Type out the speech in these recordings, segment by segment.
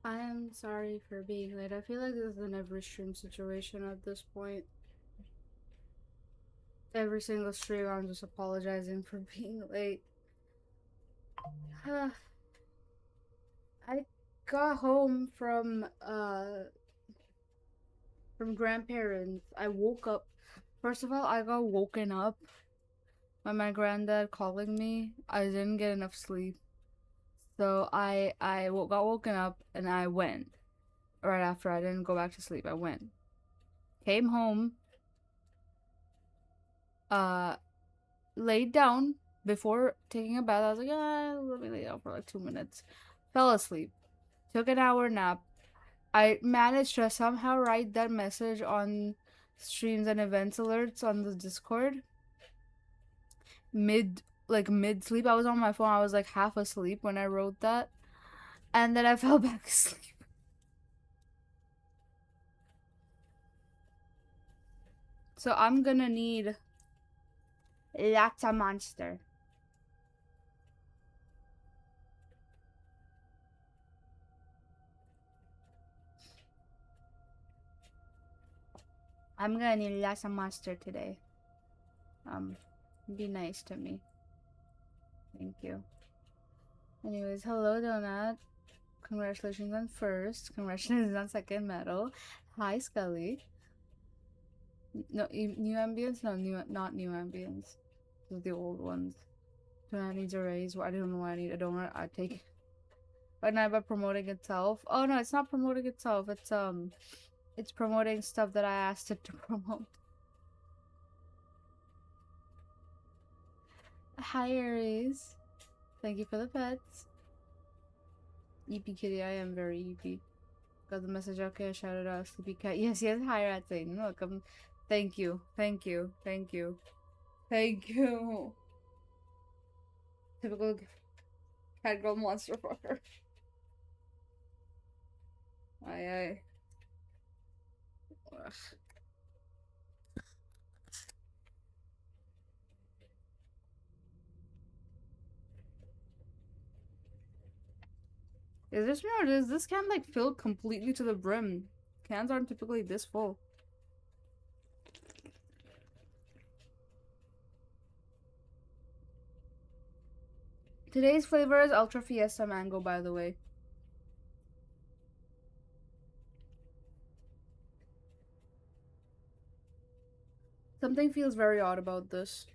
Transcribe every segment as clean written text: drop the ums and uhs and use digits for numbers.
I am sorry for being late. I feel like this is an every stream situation at this point. Every single stream, I'm just apologizing for being late. I got home from grandparents. I woke up. First of all, I got woken up by my granddad calling me. I didn't get enough sleep, so got woken up and I went right after. I didn't go back to sleep. I went, came home, uh, laid down before taking a bath. I was like, let me lay down for like 2 minutes. Fell asleep. Took an hour nap. I managed to somehow write that message on streams and events alerts on the Discord. Mid sleep. I was on my phone. I was like half asleep when I wrote that. And then I fell back asleep. So I'm gonna need lots of monster. I'm gonna need lots of monster today. Be nice to me. Thank you. Anyways, hello Donut. Congratulations on first. Congratulations on second medal. Hi Scully. No, new ambience? No, not new ambience. Those are the old ones. Donut needs a raise. I don't know why I need a donut. I take it. But not by promoting itself. Oh no, it's not promoting itself. It's promoting stuff that I asked it to promote. Hi Aries. Thank you for the pets. EP kitty, I am very EP. Got the message, okay, shout it out, sleepy cat. Yes, hi rat saying, welcome. Thank you, thank you, thank you. Thank you. Typical cat girl monster fucker. Aye. Ugh. Is this me or is this can like filled completely to the brim? Cans aren't typically this full. Today's flavor is Ultra Fiesta Mango, by the way. Something feels very odd about this.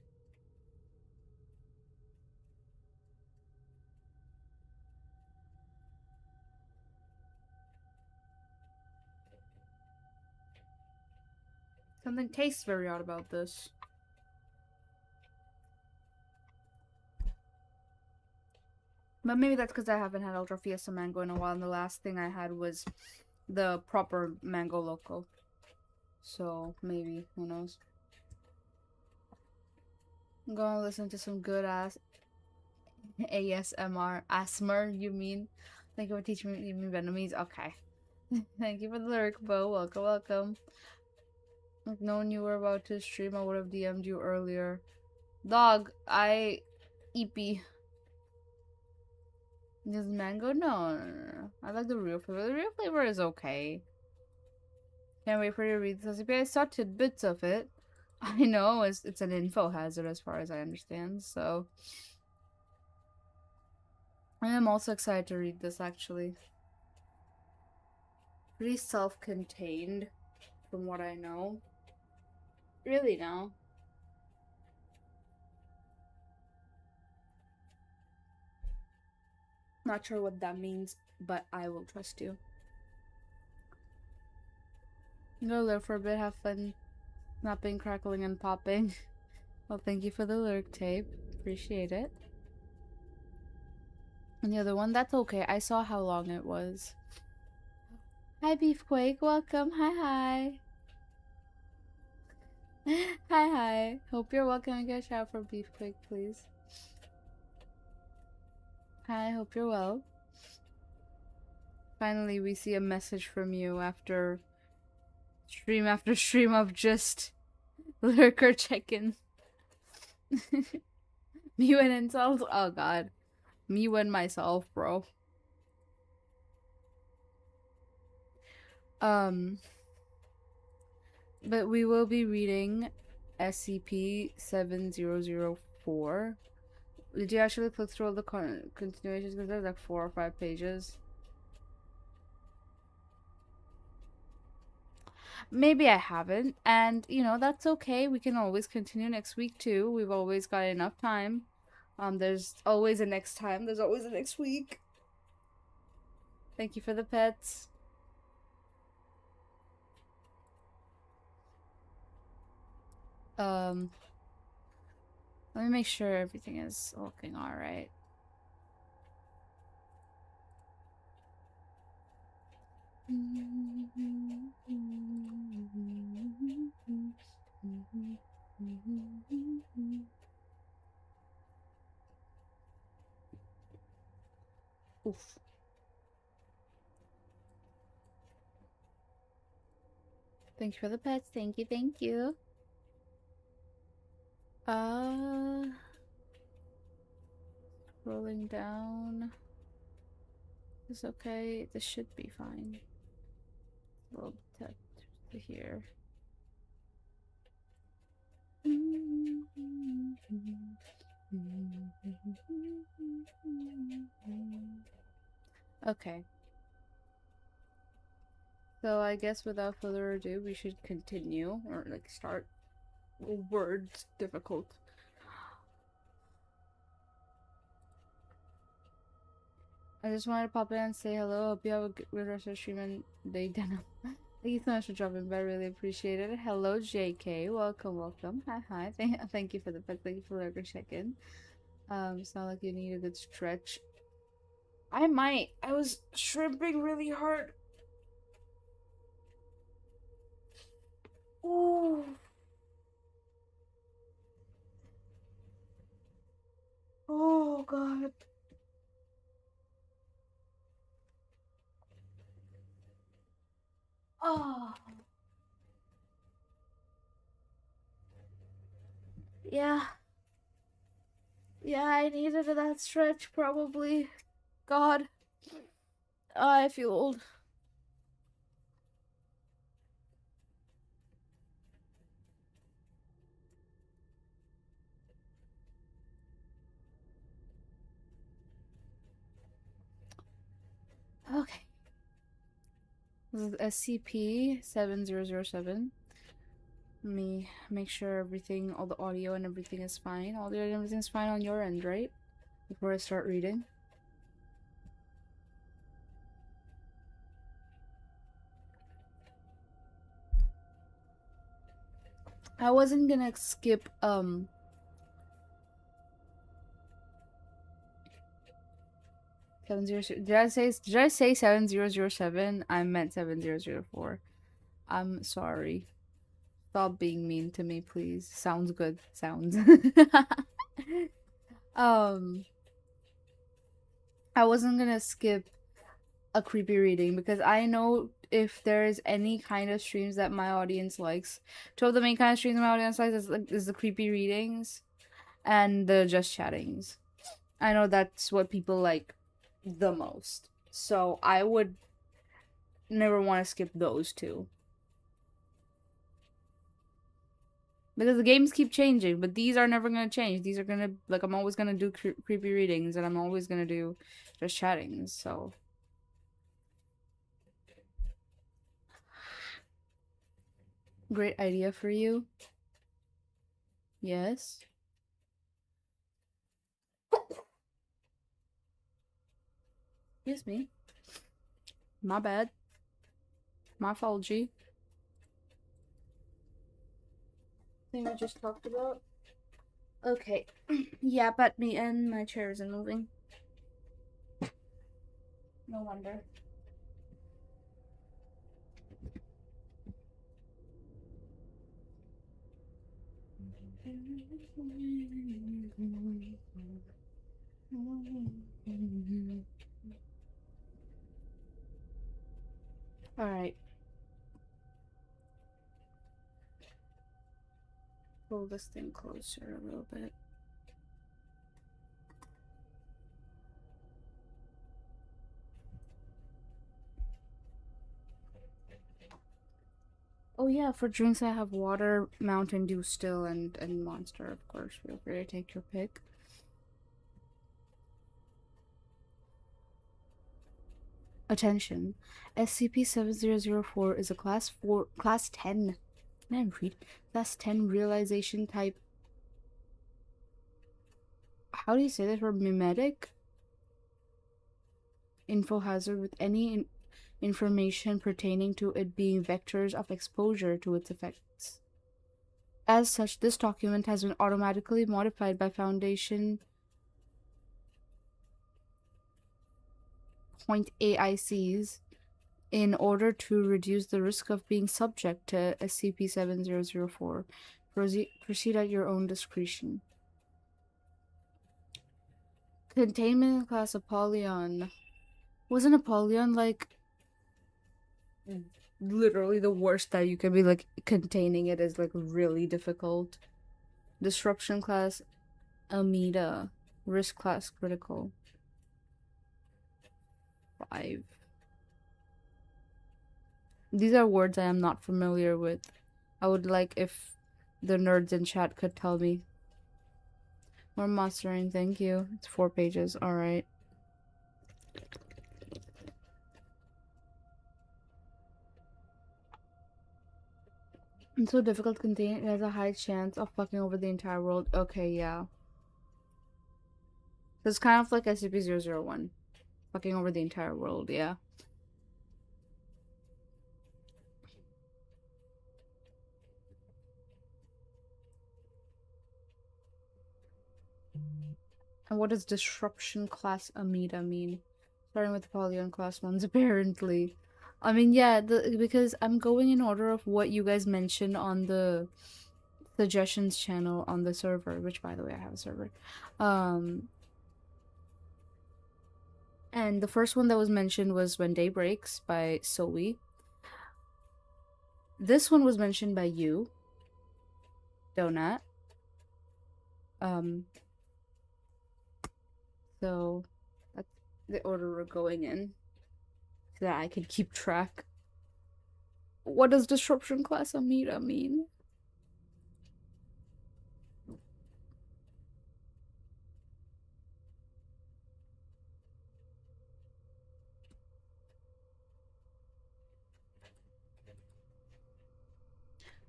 Something tastes very odd about this. But maybe that's because I haven't had Ultra Fiesta Mango in a while, and the last thing I had was the proper Mango Loco. So, maybe. Who knows? I'm gonna listen to some good ass ASMR. ASMR, you mean? Thank you for teaching me Vietnamese. Okay. Thank you for the lyric, Bo. Welcome, welcome. If known you were about to stream, I would have DM'd you earlier. Dog, EP. This mango? No. I like the real flavor. The real flavor is okay. Can't wait for you to read the SCP. I saw tidbits of it. I know it's an info hazard as far as I understand, so I am also excited to read this actually. Pretty self-contained from what I know. Really no. Not sure what that means, but I will trust you. Go live for a bit, have fun snapping, crackling, and popping. Well, thank you for the lyric tape. Appreciate it. And the other one, that's okay. I saw how long it was. Hi, Beefquake. Welcome. Hi, hi. Hi. Hope you're welcome. And get a shout for Beefquake, please. Hi, hope you're well. Finally, we see a message from you after stream of just lurker check-ins. Me and insults? Oh god. Me and myself, bro. Um, but we will be reading SCP 7004. Did you actually click through all the continuations? Because there's like 4 or 5 pages. Maybe I haven't, and you know, that's okay. We can always continue next week too. We've always got enough time. There's always a next time. There's always a next week. Thank you for the pets. Let me make sure everything is looking alright. Oof. Thank you for the pets. Thank you, thank you. Scrolling down. It's okay. This should be fine. A little tap to here. Okay. So I guess without further ado, we should continue or like start. Words difficult. I just wanted to pop in and say hello. Hope you have a good rest of the stream and day, Denim. Thank you so much for dropping by. I really appreciate it. Hello, JK. Welcome, welcome. Hi. Thank you for the pet. Thank you for the check-in. Sound like you need a good stretch. I might. I was shrimping really hard. Ooh. Oh God. Oh. Yeah. Yeah, I needed that stretch probably. God. I feel old. Okay. This is SCP-7007. Let me make sure everything, all the audio and everything is fine. All the audio and everything's fine on your end, right? Before I start reading. I wasn't gonna skip, 700. Did I say 7007? I meant 7004. I'm sorry. Stop being mean to me, please. Sounds good. Sounds. I wasn't gonna skip a creepy reading because I know if there's any kind of streams that my audience likes, two of the main kind of streams my audience likes is the creepy readings and the just chattings. I know that's what people like the most. So I would never want to skip those two. Because the games keep changing, but these are never going to change. These are going to, like, I'm always going to do creepy readings, and I'm always going to do just chattings, so. Great idea for you. Yes. Excuse me. My bad. My fault, G. Thing we just talked about. Okay. Yeah, but me and my chair isn't moving. No wonder. Alright. Pull this thing closer a little bit. Oh yeah, for drinks I have water, Mountain Dew still, and Monster, of course. Feel free to take your pick. Attention. SCP-7004 is a Class 10. Can I read? Class 10 realization type. How do you say this? For mimetic info hazard with any information pertaining to it being vectors of exposure to its effects. As such, this document has been automatically modified by Foundation point AICs in order to reduce the risk of being subject to SCP-7004. Proceed at your own discretion. Containment class Apollyon. Wasn't Apollyon like literally the worst that you can be like containing it is like really difficult? Disruption class Amida. Risk class critical. 5. These are words I am not familiar with. I would like if the nerds in chat could tell me. More mastering, thank you. It's 4 pages, alright. It's so difficult to contain. It has a high chance of fucking over the entire world. Okay, yeah. So it's kind of like SCP-001. Fucking over the entire world, yeah. And what does disruption class Amida mean? Starting with Apollyon class 1s, apparently. I mean, yeah, because I'm going in order of what you guys mentioned on the suggestions channel on the server, which by the way I have a server. And the first one that was mentioned was When Day Breaks by Zoe. This one was mentioned by you, Donut. So that's the order we're going in, so that I can keep track. What does disruption class Amida mean?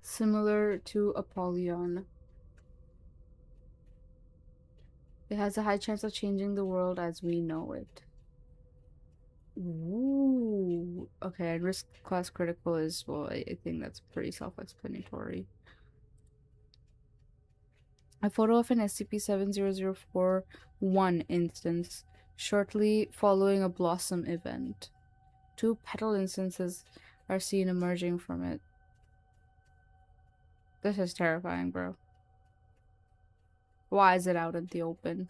Similar to Apollyon. It has a high chance of changing the world as we know it. Ooh. Okay, and risk class critical is, well, I think that's pretty self-explanatory. A photo of an SCP-7004-1 instance shortly following a Blossom event. 2 petal instances are seen emerging from it. This is terrifying, bro. Why is it out in the open?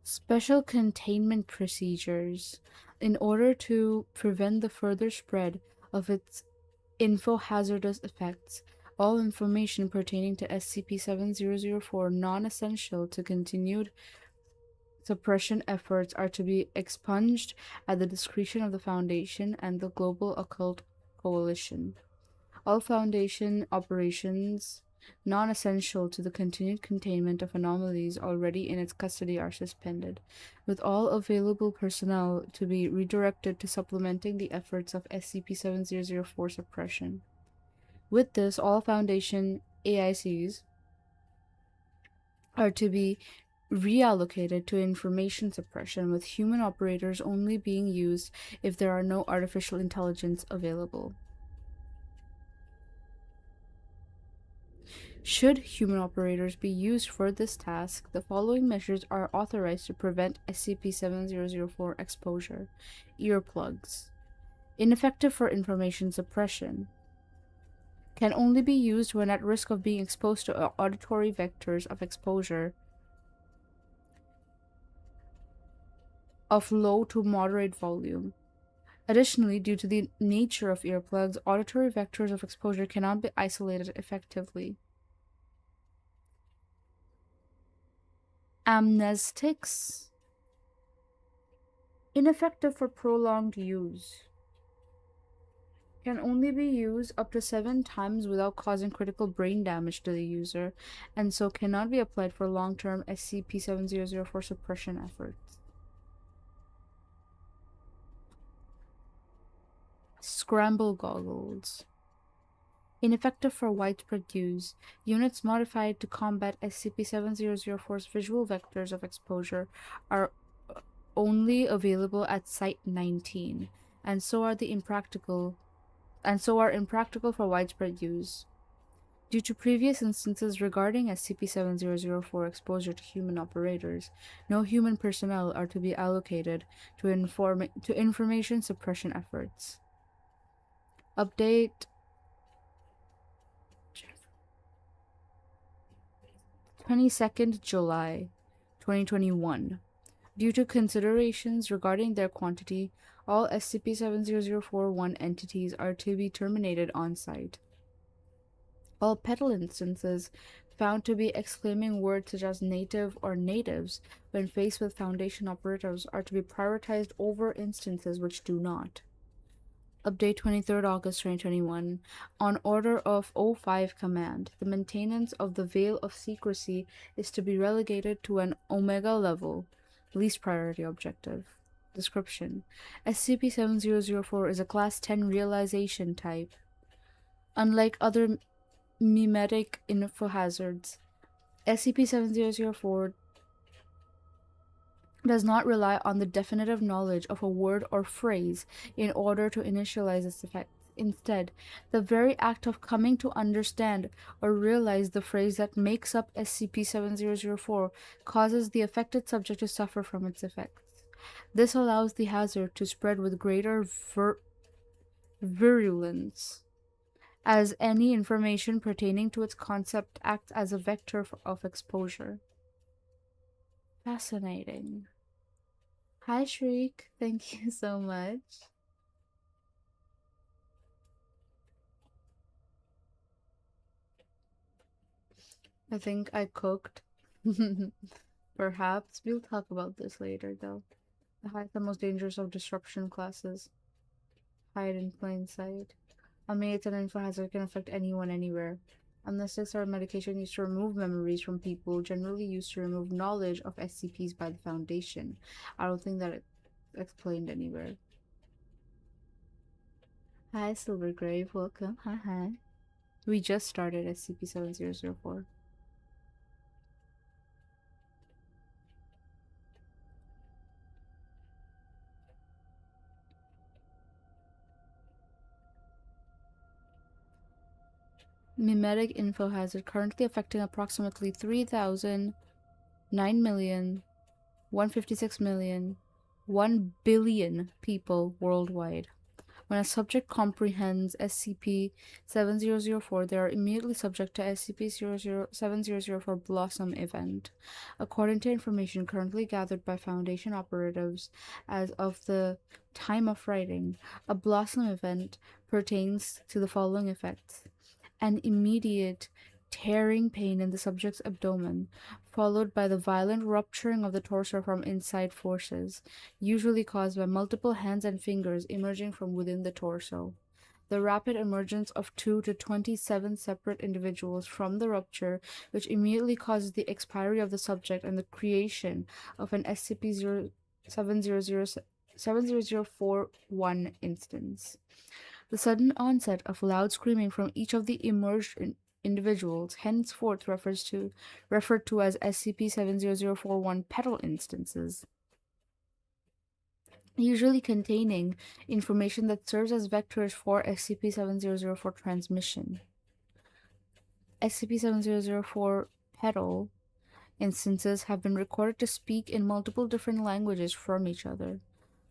Special containment procedures. In order to prevent the further spread of its info-hazardous effects, all information pertaining to SCP-7004 non-essential to continued suppression efforts are to be expunged at the discretion of the Foundation and the Global Occult Coalition. All Foundation operations non-essential to the continued containment of anomalies already in its custody are suspended, with all available personnel to be redirected to supplementing the efforts of SCP-7004 suppression. With this, all Foundation AICs are to be reallocated to information suppression, with human operators only being used if there are no artificial intelligence available. Should human operators be used for this task, the following measures are authorized to prevent SCP-7004 exposure. Earplugs. Ineffective for information suppression. Can only be used when at risk of being exposed to auditory vectors of exposure of low to moderate volume. Additionally, due to the nature of earplugs, auditory vectors of exposure cannot be isolated effectively. Amnestics, ineffective for prolonged use, can only be used up to 7 times without causing critical brain damage to the user, and so cannot be applied for long-term SCP-7004 suppression efforts. Scramble goggles. Ineffective for widespread use. Units modified to combat SCP-7004's visual vectors of exposure are only available at Site-19, and so are impractical for widespread use. Due to previous instances regarding SCP-7004 exposure to human operators, no human personnel are to be allocated to information suppression efforts. Update 22nd July 2021. Due to considerations regarding their quantity, all SCP-7004-1 entities are to be terminated on site. All petal instances found to be exclaiming words such as native or natives when faced with Foundation operatives are to be prioritized over instances which do not. Update 23rd August 2021. On order of O5 Command, the maintenance of the Veil of Secrecy is to be relegated to an Omega level, least priority objective. Description: SCP-7004 is a Class 10 realization type. Unlike other mimetic infohazards, SCP-7004 does not rely on the definitive knowledge of a word or phrase in order to initialize its effects. Instead, the very act of coming to understand or realize the phrase that makes up SCP-7004 causes the affected subject to suffer from its effects. This allows the hazard to spread with greater virulence, as any information pertaining to its concept acts as a vector of exposure. Fascinating. Hi, Shriek. Thank you so much. I think I cooked. Perhaps. We'll talk about this later, though. The highest and most dangerous of disruption classes. Hide in plain sight. It's an info hazard can affect anyone, anywhere. Amnestics are a medication used to remove memories from people, generally used to remove knowledge of SCPs by the Foundation. I don't think that it's explained anywhere. Hi, Silvergrave. Welcome. Hi. We just started SCP-7004. Mimetic info hazard currently affecting approximately 3,000, 9,000,000, 156,000,000, 1 billion people worldwide. When a subject comprehends SCP-7004, they are immediately subject to SCP-7004 Blossom event. According to information currently gathered by Foundation operatives as of the time of writing, a Blossom event pertains to the following effects: an immediate tearing pain in the subject's abdomen, followed by the violent rupturing of the torso from inside forces, usually caused by multiple hands and fingers emerging from within the torso. The rapid emergence of 2 to 27 separate individuals from the rupture, which immediately causes the expiry of the subject and the creation of an SCP-7004-1 instance. The sudden onset of loud screaming from each of the emerged individuals, henceforth referred to as SCP-70041 petal instances, usually containing information that serves as vectors for SCP-7004 transmission. SCP-7004 petal instances have been recorded to speak in multiple different languages from each other.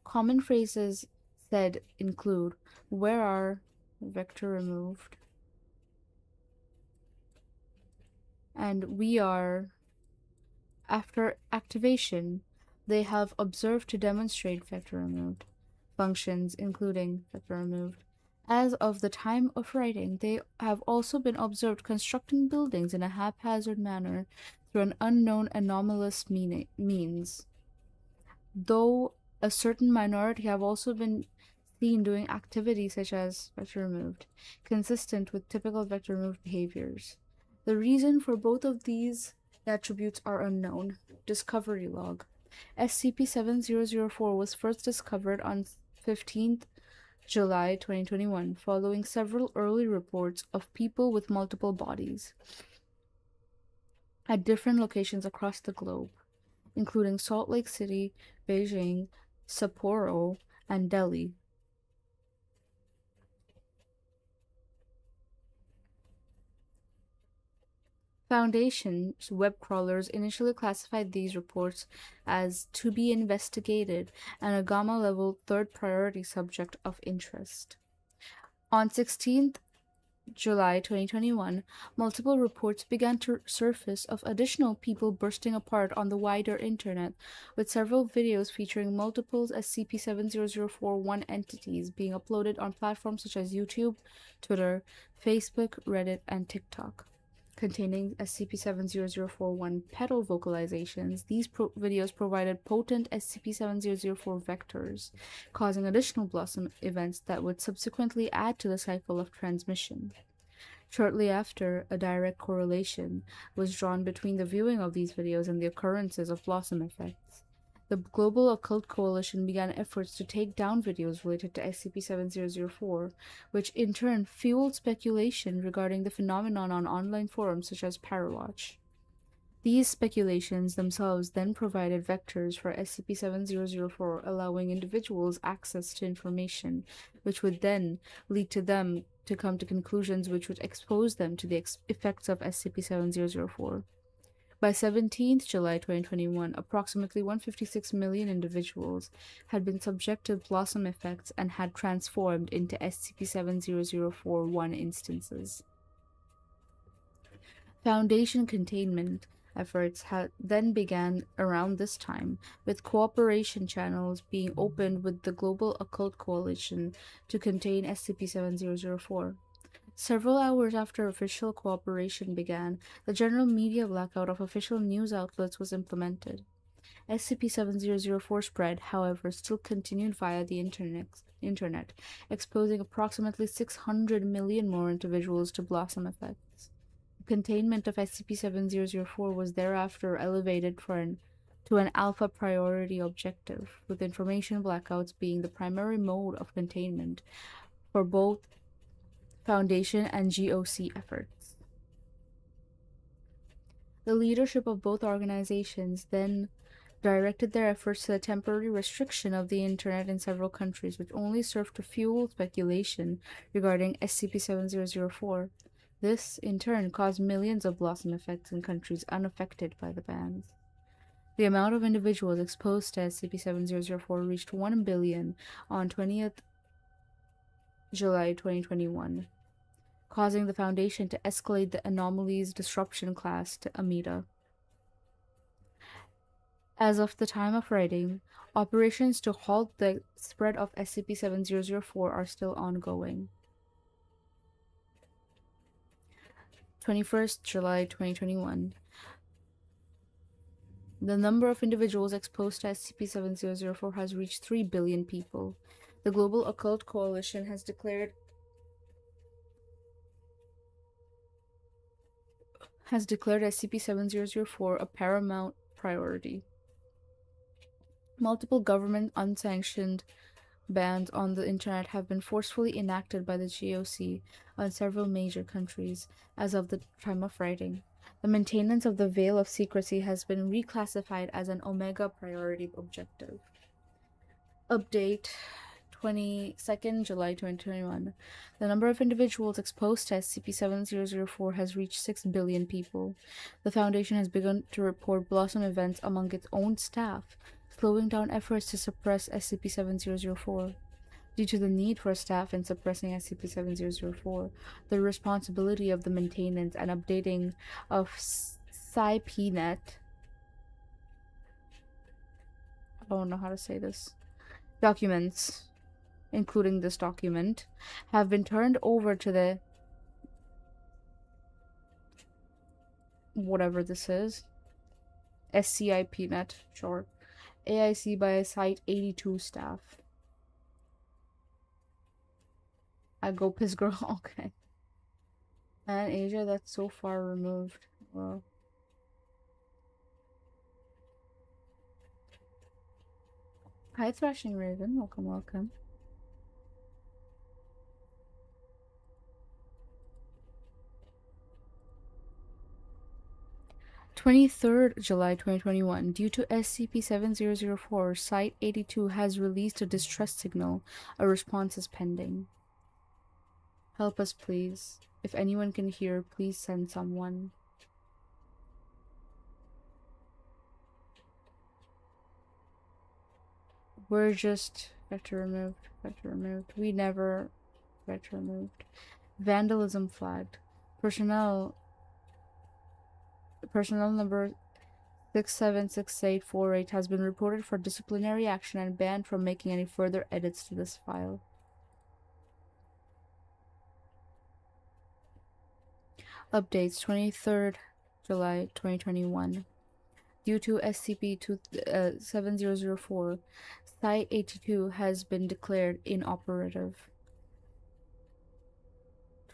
Common phrases said include, "Where are," vector removed, and "we are." After activation, they have observed to demonstrate vector removed. functions, including vector removed. As of the time of writing, they have also been observed constructing buildings in a haphazard manner through an unknown anomalous means, though a certain minority have also been seen doing activities such as vector removed, consistent with typical vector removed behaviors. The reason for both of these attributes are unknown. Discovery log. SCP-7004 was first discovered on 15th July 2021, following several early reports of people with multiple bodies at different locations across the globe, including Salt Lake City, Beijing, Sapporo, and Delhi. Foundation's web crawlers initially classified these reports as to be investigated and a Gamma level third priority subject of interest. On 16th July 2021, multiple reports began to surface of additional people bursting apart on the wider internet, with several videos featuring multiple SCP-70041 entities being uploaded on platforms such as YouTube, Twitter, Facebook, Reddit, and TikTok. Containing SCP-70041 pedal vocalizations, these videos provided potent SCP-7004 vectors, causing additional Blossom events that would subsequently add to the cycle of transmission. Shortly after, a direct correlation was drawn between the viewing of these videos and the occurrences of Blossom effects. The Global Occult Coalition began efforts to take down videos related to SCP-7004, which in turn fueled speculation regarding the phenomenon on online forums such as Parawatch. These speculations themselves then provided vectors for SCP-7004, allowing individuals access to information, which would then lead to them to come to conclusions which would expose them to the effects of SCP-7004. By 17th July 2021, approximately 156 million individuals had been subject to Blossom effects and had transformed into SCP-70041 instances. Foundation containment efforts then began around this time, with cooperation channels being opened with the Global Occult Coalition to contain SCP-7004. Several hours after official cooperation began, the general media blackout of official news outlets was implemented. SCP-7004 spread, however, still continued via the internet, exposing approximately 600 million more individuals to Blossom effects. Containment of SCP-7004 was thereafter elevated to an alpha priority objective, with information blackouts being the primary mode of containment for both Foundation and GOC efforts. The leadership of both organizations then directed their efforts to the temporary restriction of the internet in several countries, which only served to fuel speculation regarding SCP-7004. This, in turn, caused millions of Blossom effects in countries unaffected by the bans. The amount of individuals exposed to SCP-7004 reached 1 billion on 20th July 2021. Causing the Foundation to escalate the Anomalies Disruption class to Amida. As of the time of writing, operations to halt the spread of SCP-7004 are still ongoing. 21st July 2021. The number of individuals exposed to SCP-7004 has reached 3 billion people. The Global Occult Coalition has declared SCP-7004 a paramount priority. Multiple government unsanctioned bans on the internet have been forcefully enacted by the GOC on several major countries as of the time of writing. The maintenance of the veil of secrecy has been reclassified as an Omega priority objective. Update 22nd July 2021. The number of individuals exposed to SCP-7004 has reached 6 billion people. The Foundation has begun to report Blossom events among its own staff, slowing down efforts to suppress SCP-7004. Due to the need for staff in suppressing SCP-7004, the responsibility of the maintenance and updating of SciPnet, I don't know how to say this, documents including this document, have been turned over to the whatever this is, SCP net, sure, AIC by Site 82 staff. I go piss girl, okay. And Asia, that's so far removed. Well. Hi, Thrashing Raven. Welcome, welcome. July 23rd, 2021. Due to SCP-7004, Site-82 has released a distress signal. A response is pending. Help us, please. If anyone can hear, please send someone. We're just vector removed. Vector removed. We never vector removed. Vandalism flagged. Personnel number 676848 has been reported for disciplinary action and banned from making any further edits to this file. Updates 23rd July 2021. Due to SCP-7004, Site-82 has been declared inoperative.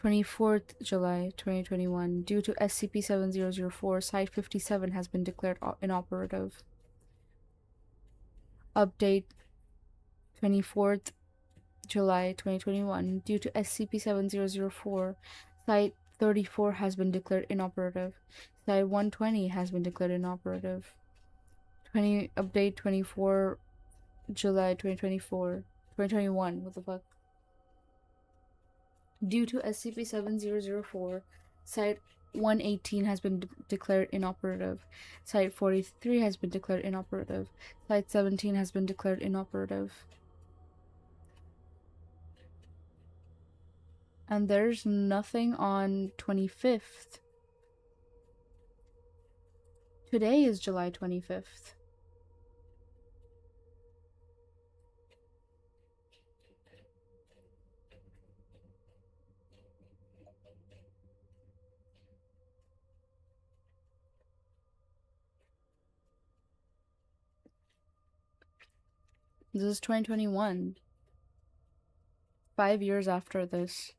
24th July 2021. Due to SCP-7004, Site-57 has been declared inoperative. Update 24th July 2021. Due to SCP-7004, Site-34 has been declared inoperative. Site-120 has been declared inoperative. Update 24 July 2021. What the fuck? Due to SCP-7004, Site-118 has been declared inoperative. Site-43 has been declared inoperative. Site-17 has been declared inoperative. And there's nothing on 25th. Today is July 25th. This is 2021. 5 years after this.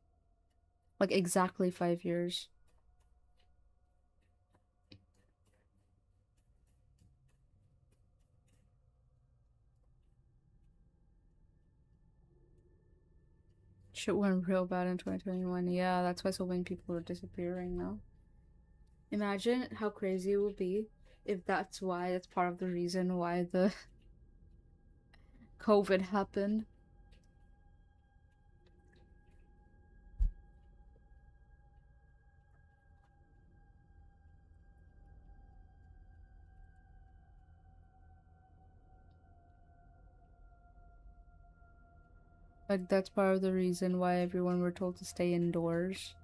Like, exactly 5 years. Shit went real bad in 2021. Yeah, that's why so many people are disappearing now. Imagine how crazy it would be if that's part of the reason why the COVID happened. Like, that's part of the reason why everyone were told to stay indoors.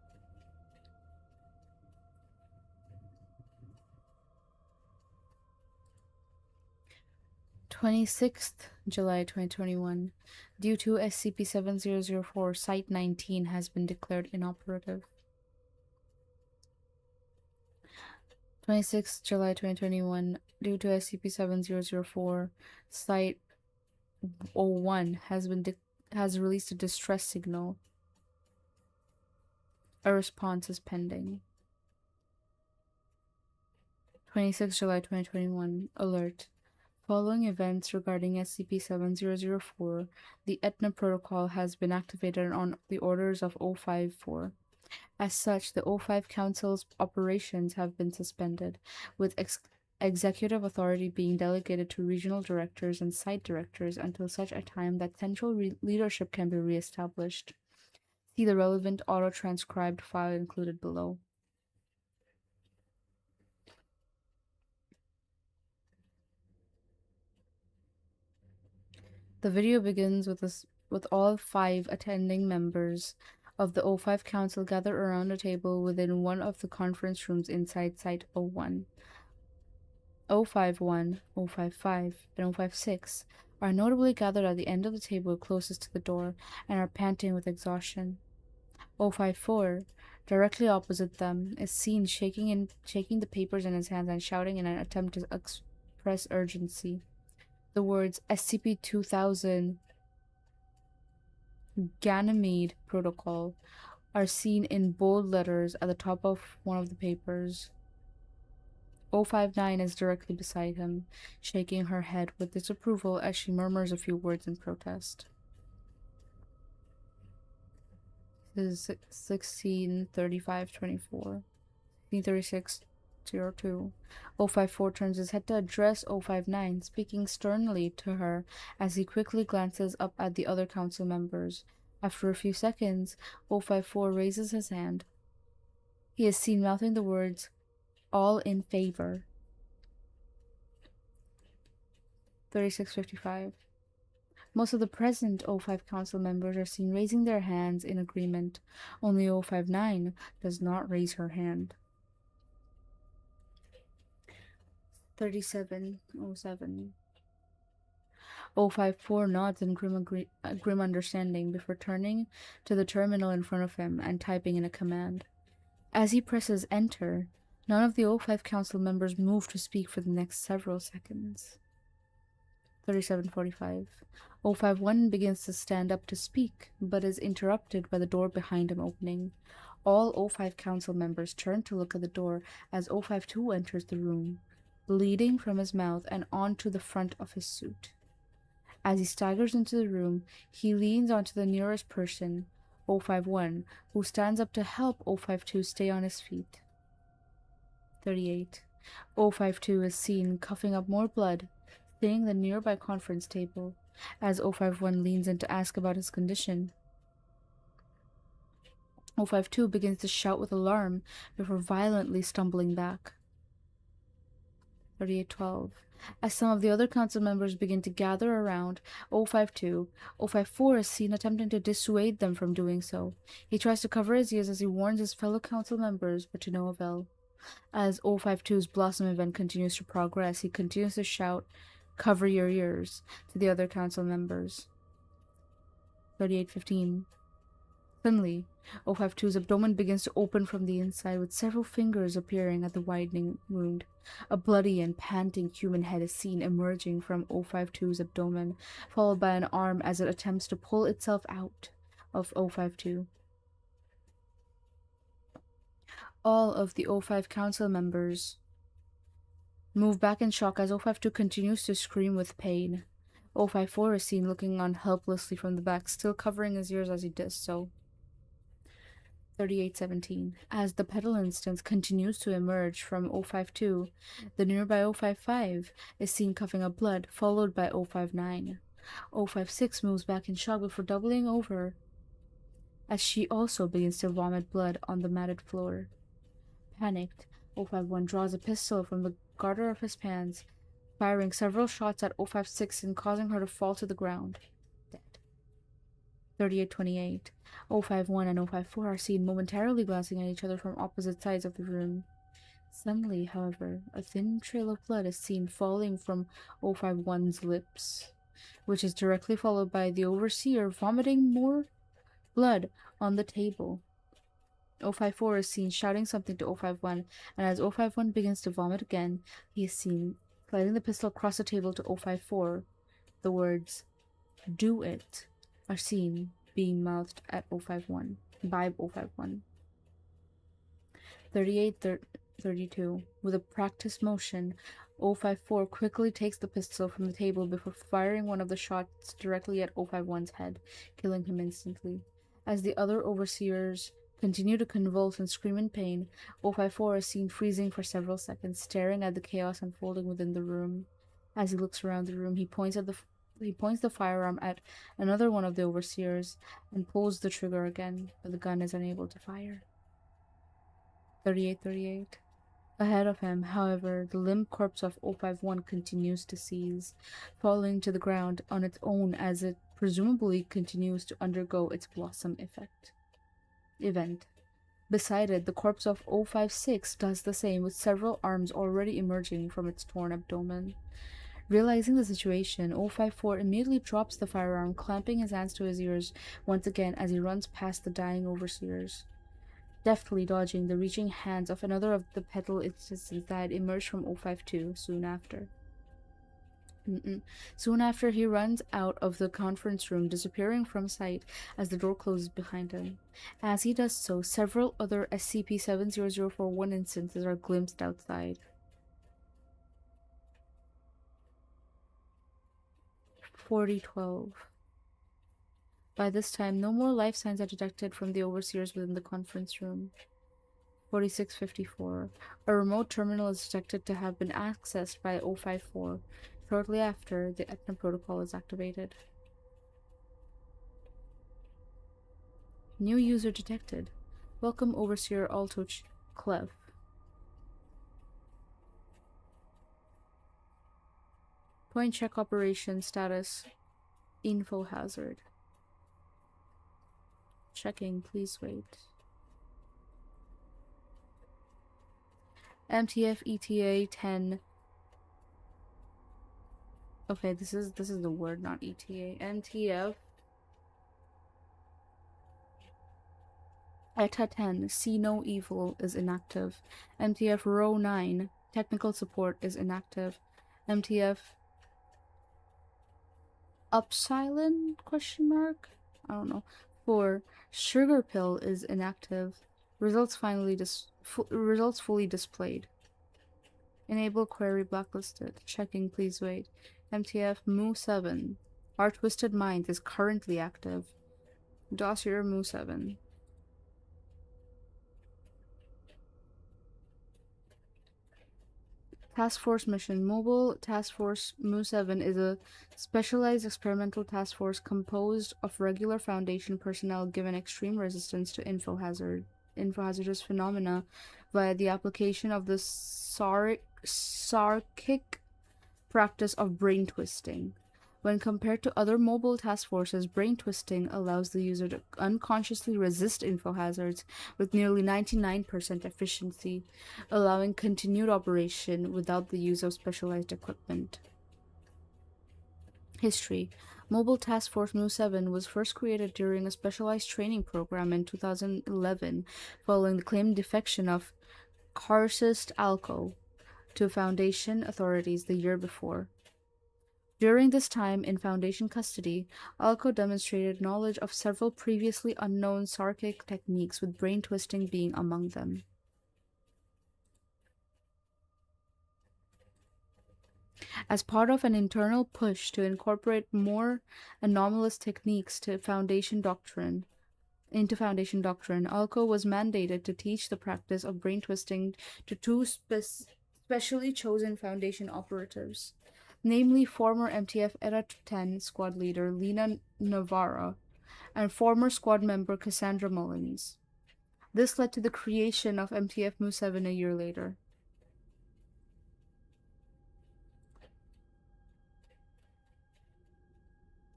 July 26th, 2021. Due to SCP-7004, Site-19 has been declared inoperative. 26th July 2021. Due to SCP-7004, Site-01 has released a distress signal. A response is pending. 26th July 2021. Alert. Following events regarding SCP-7004, the Etna Protocol has been activated on the orders of O54. As such, the O5 Council's operations have been suspended, with executive authority being delegated to regional directors and site directors until such a time that central leadership can be re-established. See the relevant auto-transcribed file included below. The video begins with all 5 attending members of the O5 Council gathered around a table within one of the conference rooms inside Site-01. O51, O55, and O56 are notably gathered at the end of the table closest to the door and are panting with exhaustion. 054, directly opposite them, is seen shaking the papers in his hands and shouting in an attempt to express urgency. The words SCP-2000 Ganymede Protocol are seen in bold letters at the top of one of the papers. 059 is directly beside him, shaking her head with disapproval as she murmurs a few words in protest. This is 1635-24. 1636-02. 054 turns his head to address 059, speaking sternly to her as he quickly glances up at the other council members. After a few seconds, 054 raises his hand. He is seen mouthing the words, "All in favor." 3655. Most of the present O5 council members are seen raising their hands in agreement. Only 059 does not raise her hand. 3707. 054 nods in grim understanding before turning to the terminal in front of him and typing in a command. As he presses enter, none of the O5 council members move to speak for the next several seconds. 3745. 051 begins to stand up to speak, but is interrupted by the door behind him opening. All O5 council members turn to look at the door as 052 enters the room, bleeding from his mouth and onto the front of his suit. As he staggers into the room, he leans onto the nearest person, 051, who stands up to help 052 stay on his feet. 38. 052 is seen coughing up more blood, staying the nearby conference table, as 051 leans in to ask about his condition. 052 begins to shout with alarm before violently stumbling back. 3812. As some of the other council members begin to gather around 052, 054 is seen attempting to dissuade them from doing so. He tries to cover his ears as he warns his fellow council members, but to no avail. As 052's Blossom event continues to progress, he continues to shout, "Cover your ears," to the other council members. 3815. Suddenly, 052's abdomen begins to open from the inside, with several fingers appearing at the widening wound. A bloody and panting human head is seen emerging from 052's abdomen, followed by an arm as it attempts to pull itself out of 052. All of the 05 council members move back in shock as 052 continues to scream with pain. 054 is seen looking on helplessly from the back, still covering his ears as he does so. 3817. As the pedal instance continues to emerge from 052, the nearby 055 is seen coughing up blood, followed by 059. 056 moves back in shock before doubling over as she also begins to vomit blood on the matted floor. Panicked, 051 draws a pistol from the garter of his pants, firing several shots at 056 and causing her to fall to the ground, dead. 3828. 051 and 054 are seen momentarily glancing at each other from opposite sides of the room. Suddenly, however, a thin trail of blood is seen falling from 051's lips, which is directly followed by the overseer vomiting more blood on the table. 054 is seen shouting something to 051, and as 051 begins to vomit again, he is seen sliding the pistol across the table to 054. The words, "Do it," are seen being mouthed at 051 by 051. 3832. With a practiced motion, 054 quickly takes the pistol from the table before firing one of the shots directly at 051's head, killing him instantly. As the other overseers continue to convulse and scream in pain, 054 is seen freezing for several seconds, staring at the chaos unfolding within the room. As he looks around the room, he points the firearm at another one of the overseers and pulls the trigger again, but the gun is unable to fire. 3838. Ahead of him, however, the limp corpse of 051 continues to seize, falling to the ground on its own as it presumably continues to undergo its Blossom event. Beside it, the corpse of 056 does the same, with several arms already emerging from its torn abdomen. Realizing the situation, 054 immediately drops the firearm, clamping his hands to his ears once again as he runs past the dying overseers. Deftly dodging the reaching hands of another of the petal assistants that had emerged from 052 soon after. Soon after, he runs out of the conference room, disappearing from sight as the door closes behind him. As he does so, several other SCP-70041 instances are glimpsed outside. 4012. By this time, no more life signs are detected from the overseers within the conference room. 4654. A remote terminal is detected to have been accessed by 054 shortly after the Etna protocol is activated. New user detected. Welcome, Overseer Alto Clef. Point check operation status. Info hazard. Checking, please wait. MTF ETA 10. Okay, this is the word, not ETA. MTF ETA 10. See no evil is inactive. MTF row 9. Technical support is inactive. MTF Upsilon question mark? I don't know. 4. Sugar pill is inactive. Results results fully displayed. Enable query blacklisted. Checking, please wait. MTF Mu 7. Our Twisted Mind is currently active. Dossier Mu 7. Task Force Mission. Mobile Task Force Mu 7 is a specialized experimental task force composed of regular Foundation personnel given extreme resistance to info-hazardous phenomena via the application of the Sarkic practice of brain twisting. When compared to other mobile task forces, brain twisting allows the user to unconsciously resist info hazards with nearly 99% efficiency, allowing continued operation without the use of specialized equipment. History. Mobile Task Force Mu 7 was first created during a specialized training program in 2011 following the claimed defection of Karcist Alco to Foundation authorities the year before. During this time in Foundation custody, Alco demonstrated knowledge of several previously unknown Sarkic techniques, with brain twisting being among them. As part of an internal push to incorporate more anomalous techniques into Foundation doctrine, Alco was mandated to teach the practice of brain twisting to two specially chosen Foundation operatives, namely former MTF ERA 10 squad leader Lena Navarra and former squad member Cassandra Mullins. This led to the creation of MTF Mu 7 a year later.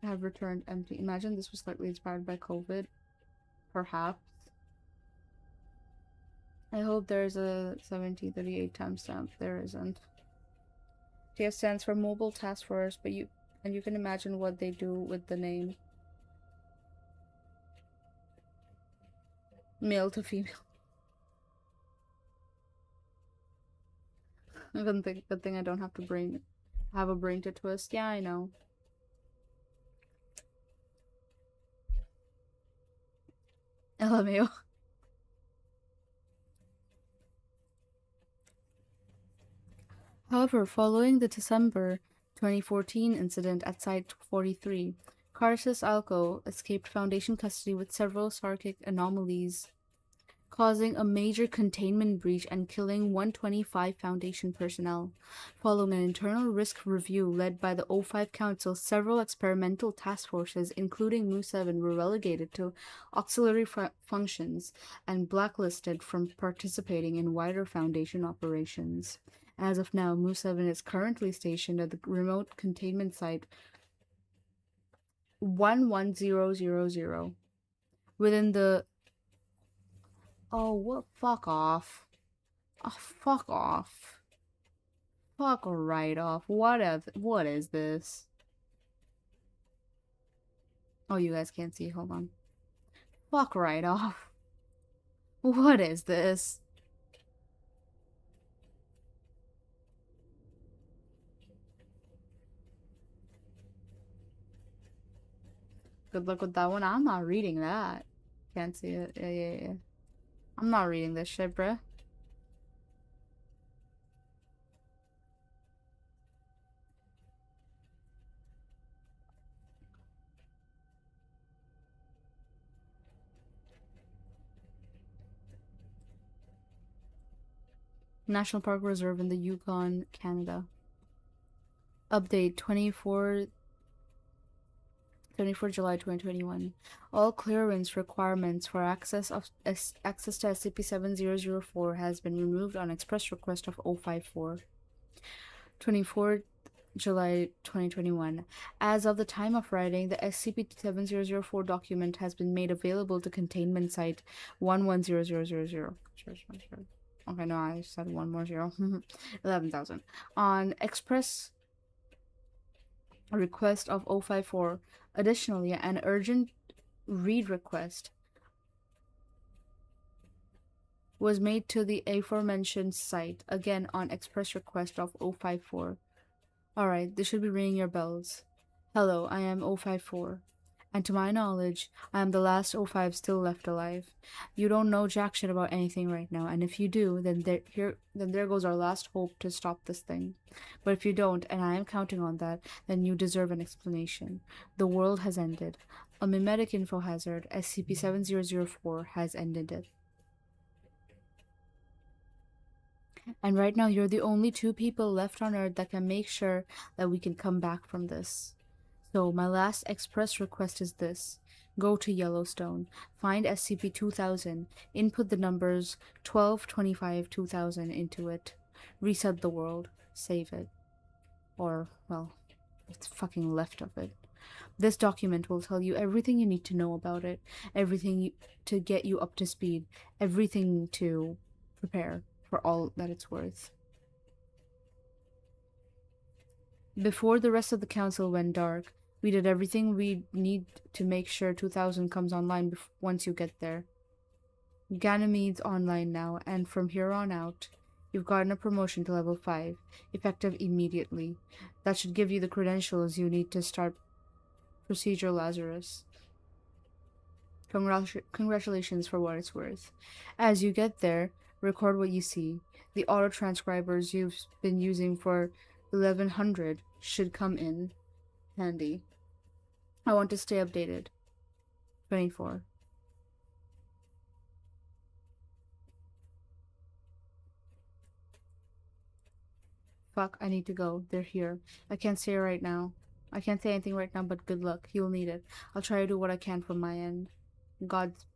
Have returned empty. Imagine this was slightly inspired by COVID. Perhaps. I hope there's a 1738 timestamp. There isn't. TF stands for Mobile Task Force, but you can imagine what they do with the name. Male to female. Good thing I don't have to have a brain to twist. Yeah, I know. LMAO. However, following the December 2014 incident at Site 43, Karcist Alco escaped Foundation custody with several Sarkic anomalies, causing a major containment breach and killing 125 Foundation personnel. Following an internal risk review led by the O5 Council, several experimental task forces, including Mu 7, were relegated to auxiliary functions and blacklisted from participating in wider Foundation operations. As of now, Mu 7 is currently stationed at the remote containment site 11000 within the... Oh, what? Fuck off. Oh, fuck off. Fuck right off. What is this? Oh, you guys can't see. Hold on. Fuck right off. What is this? Good luck with that one. I'm not reading that. Can't see it. Yeah. I'm not reading this shit, bruh. National Park Reserve in the Yukon, Canada. Update 24 July 2021. All clearance requirements for access to SCP-7004 has been removed on express request of 054. 24 July 2021. As of the time of writing, the SCP-7004 document has been made available to Containment Site 110000. Okay, no, I said one more zero. 11,000. On express request of 054. Additionally, an urgent read request was made to the aforementioned site, again on express request of 054. Alright, this should be ringing your bells. Hello, I am 054. And to my knowledge, I am the last 05 still left alive. You don't know jack shit about anything right now, and if you do, then there goes our last hope to stop this thing. But if you don't, and I am counting on that, then you deserve an explanation. The world has ended. A mimetic info hazard, SCP-7004, has ended it. And right now, you're the only two people left on Earth that can make sure that we can come back from this. So, my last express request is this. Go to Yellowstone, find SCP-2000, input the numbers 1225-2000 into it, reset the world, save it. Or, well, what's fucking left of it. This document will tell you everything you need to know about it, to get you up to speed, everything to prepare for all that it's worth. Before the rest of the council went dark, we did everything we need to make sure 2000 comes online once you get there. Ganymede's online now, and from here on out, you've gotten a promotion to level 5, effective immediately. That should give you the credentials you need to start Procedure Lazarus. Congratulations for what it's worth. As you get there, record what you see. The auto-transcribers you've been using for 1100 should come in handy. I want to stay updated. 24. Fuck, I need to go. They're here. I can't say right now. I can't say anything right now, but good luck. You'll need it. I'll try to do what I can from my end. God's.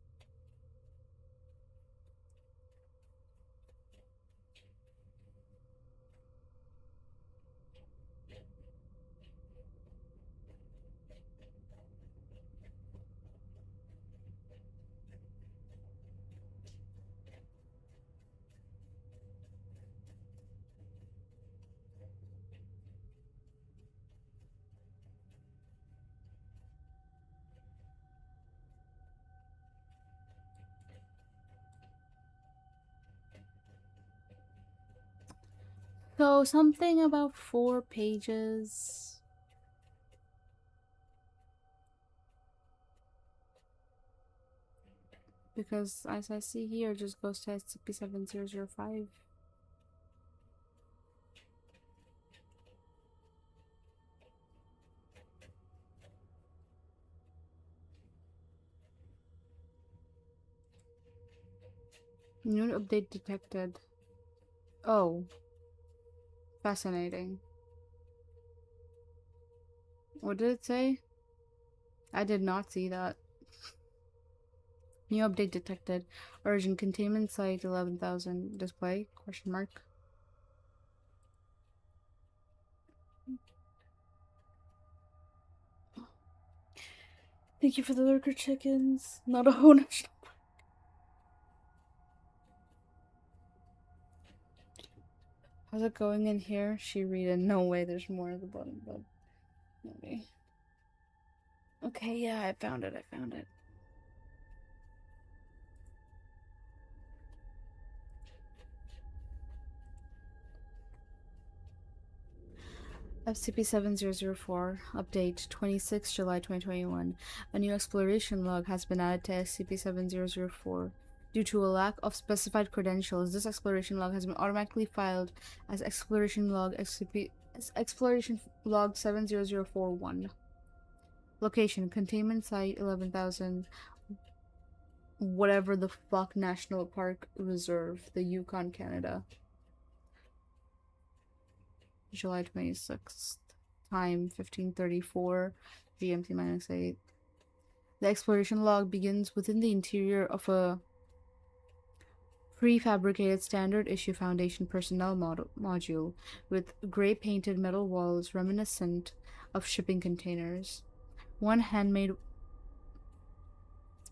So, something about 4 pages. Because, as I see here, it just goes to SCP-7005. New update detected. Oh. Fascinating. What did it say? I did not see that. New update detected. Urgent containment site 11,000. Display? Question mark. Thank you for the lurker chickens. Not a whole national park. How's it going in here? She read it. No way, there's more at the bottom, but maybe. Okay, yeah, I found it. SCP-7004, update 26 July 2021. A new exploration log has been added to SCP-7004. Due to a lack of specified credentials, this exploration log has been automatically filed as Exploration Log Exploration Log 70041. Location: Containment Site 11,000 whatever the fuck National Park Reserve, the Yukon, Canada. July 26th. Time 1534 GMT -8. The exploration log begins within the interior of a prefabricated standard issue Foundation personnel module with gray painted metal walls reminiscent of shipping containers. One handmade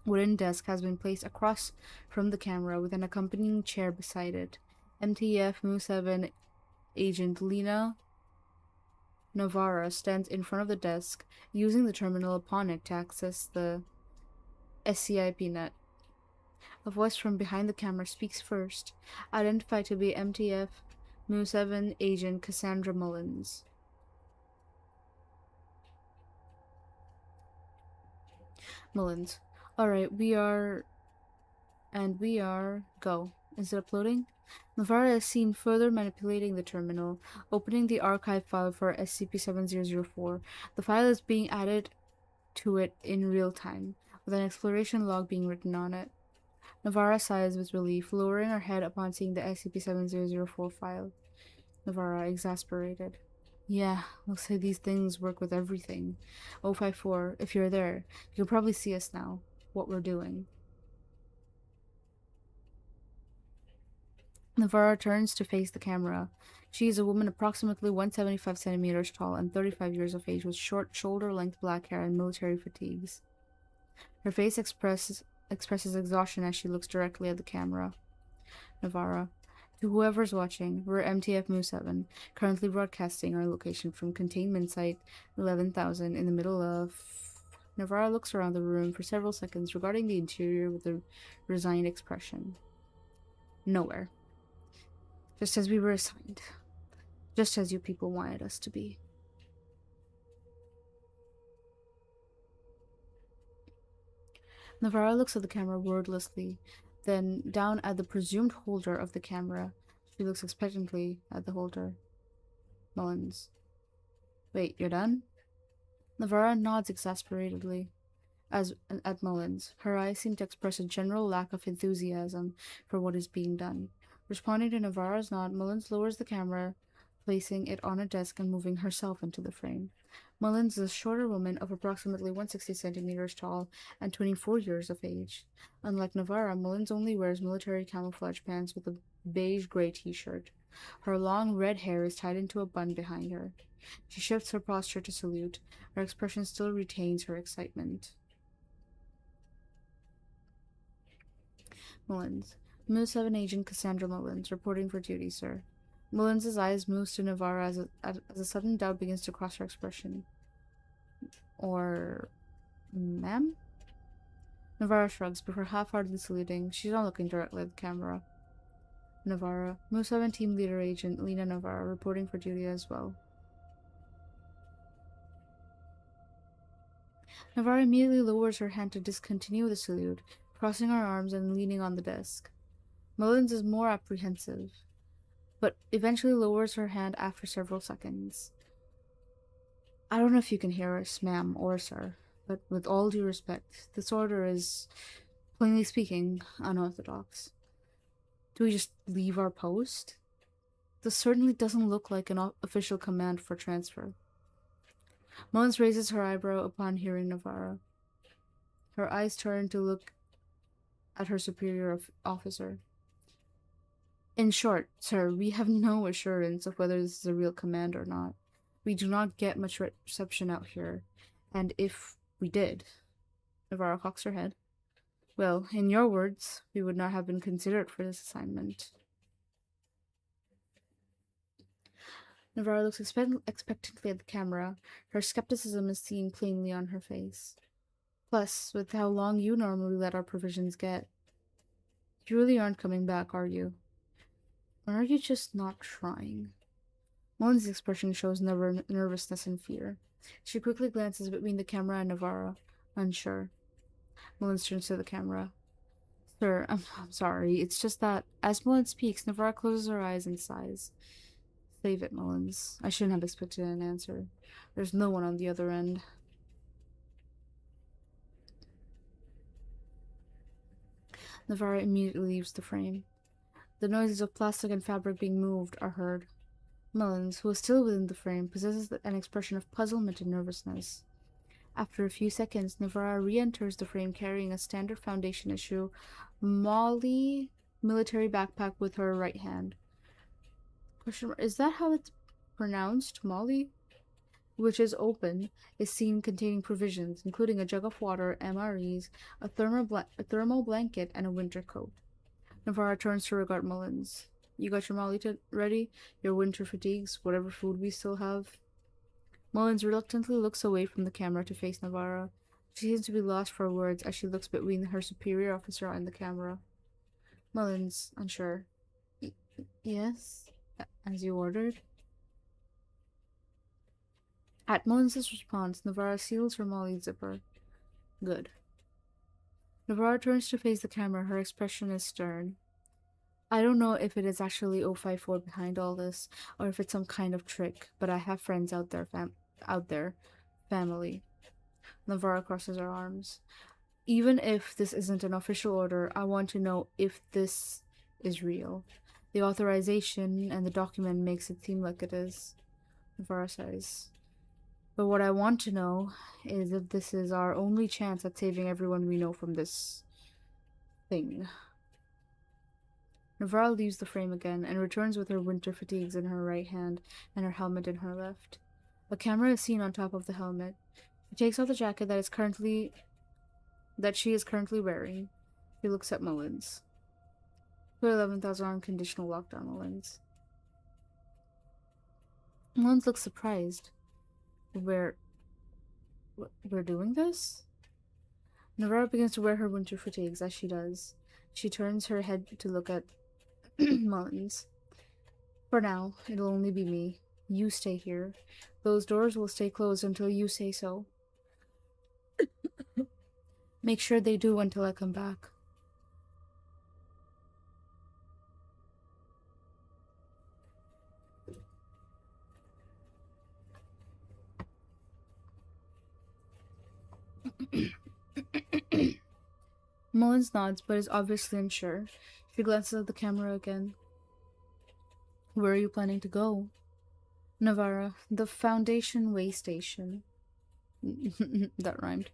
wooden desk has been placed across from the camera with an accompanying chair beside it. MTF Mu-7 agent Lena Navarra stands in front of the desk, using the terminal upon it to access the SCP net. A voice from behind the camera speaks first, identified to be MTF Mu-7 agent Cassandra Mullins. Mullins. Alright, we are... Go. Is it uploading? Navarra is seen further manipulating the terminal, opening the archive file for SCP-7004. The file is being added to it in real time, with an exploration log being written on it. Navarra sighs with relief, lowering her head upon seeing the SCP-7004 file. Navarra, exasperated. Yeah, looks like these things work with everything. 054, if you're there, you'll probably see us now. What we're doing. Navarra turns to face the camera. She is a woman approximately 175 centimeters tall and 35 years of age with short, shoulder-length black hair and military fatigues. Her face expresses exhaustion as she looks directly at the camera. Navarra. To whoever's watching, we're MTF Mu-7, currently broadcasting our location from Containment Site 11,000 in the middle of... Navarra looks around the room for several seconds, regarding the interior with a resigned expression. Nowhere. Just as we were assigned. Just as you people wanted us to be. Navarra looks at the camera wordlessly, then down at the presumed holder of the camera. She looks expectantly at the holder. Mullins. Wait, you're done? Navarra nods exasperatedly at Mullins. Her eyes seem to express a general lack of enthusiasm for what is being done. Responding to Navarra's nod, Mullins lowers the camera, placing it on a desk and moving herself into the frame. Mullins is a shorter woman of approximately 160 centimeters tall and 24 years of age. Unlike Navarra, Mullins only wears military camouflage pants with a beige-gray t-shirt. Her long red hair is tied into a bun behind her. She shifts her posture to salute. Her expression still retains her excitement. Mullins. Mu-7 agent Cassandra Mullins, reporting for duty, sir. Mullins' eyes moves to Navarra as a sudden doubt begins to cross her expression. Or... ma'am? Navarra shrugs before half-heartedly saluting. She's not looking directly at the camera. Navarra. Mu-7 team leader agent Lena Navarra, reporting for duty as well. Navarra immediately lowers her hand to discontinue the salute, crossing her arms and leaning on the desk. Mullins is more apprehensive, but eventually lowers her hand after several seconds. I don't know if you can hear us, ma'am or sir, but with all due respect, this order is, plainly speaking, unorthodox. Do we just leave our post? This certainly doesn't look like an official command for transfer. Mullins raises her eyebrow upon hearing Navarra. Her eyes turn to look at her superior officer. In short, sir, we have no assurance of whether this is a real command or not. We do not get much reception out here, and if we did... Navarra cocks her head. Well, in your words, we would not have been considered for this assignment. Navarro looks expectantly at the camera. Her skepticism is seen plainly on her face. Plus, with how long you normally let our provisions get, you really aren't coming back, are you? Or are you just not trying? Molly's expression shows nervousness and fear. She quickly glances between the camera and Navarro, unsure. Mullins turns to the camera. Sir, I'm sorry. It's just that, as Mullins speaks, Navarro closes her eyes and sighs. Save it, Mullins. I shouldn't have expected an answer. There's no one on the other end. Navarro immediately leaves the frame. The noises of plastic and fabric being moved are heard. Mullins, who is still within the frame, possesses an expression of puzzlement and nervousness. After a few seconds, Navarra re-enters the frame carrying a standard Foundation issue Molly military backpack with her right hand. Is that how it's pronounced? Molly? Which is open, is seen containing provisions, including a jug of water, MREs, a thermal blanket, and a winter coat. Navarra turns to regard Mullins. You got your Molly ready? Your winter fatigues, whatever food we still have? Mullins reluctantly looks away from the camera to face Navarro. She seems to be lost for words as she looks between her superior officer and the camera. Mullins, unsure. Yes? As you ordered? At Mullins' response, Navarro seals her Molly zipper. Good. Navarro turns to face the camera. Her expression is stern. I don't know if it is actually 054 behind all this, or if it's some kind of trick, but I have friends out there, family. Navarro crosses her arms. Even if this isn't an official order, I want to know if this is real. The authorization and the document makes it seem like it is. Navarro says. But what I want to know is if this is our only chance at saving everyone we know from this thing. Navarro leaves the frame again and returns with her winter fatigues in her right hand and her helmet in her left. A camera is seen on top of the helmet. She takes off the jacket that she is currently wearing. She looks at Mullins. Put 11,000 on conditional lockdown, Mullins. Mullins looks surprised. We're doing this? Navarro begins to wear her winter fatigues as she does. She turns her head to look at Mullins. For now, it'll only be me. You stay here. Those doors will stay closed until you say so. Make sure they do until I come back. Mullins nods, but is obviously unsure. She glances at the camera again. Where are you planning to go? Navarra, the Foundation way station. That rhymed.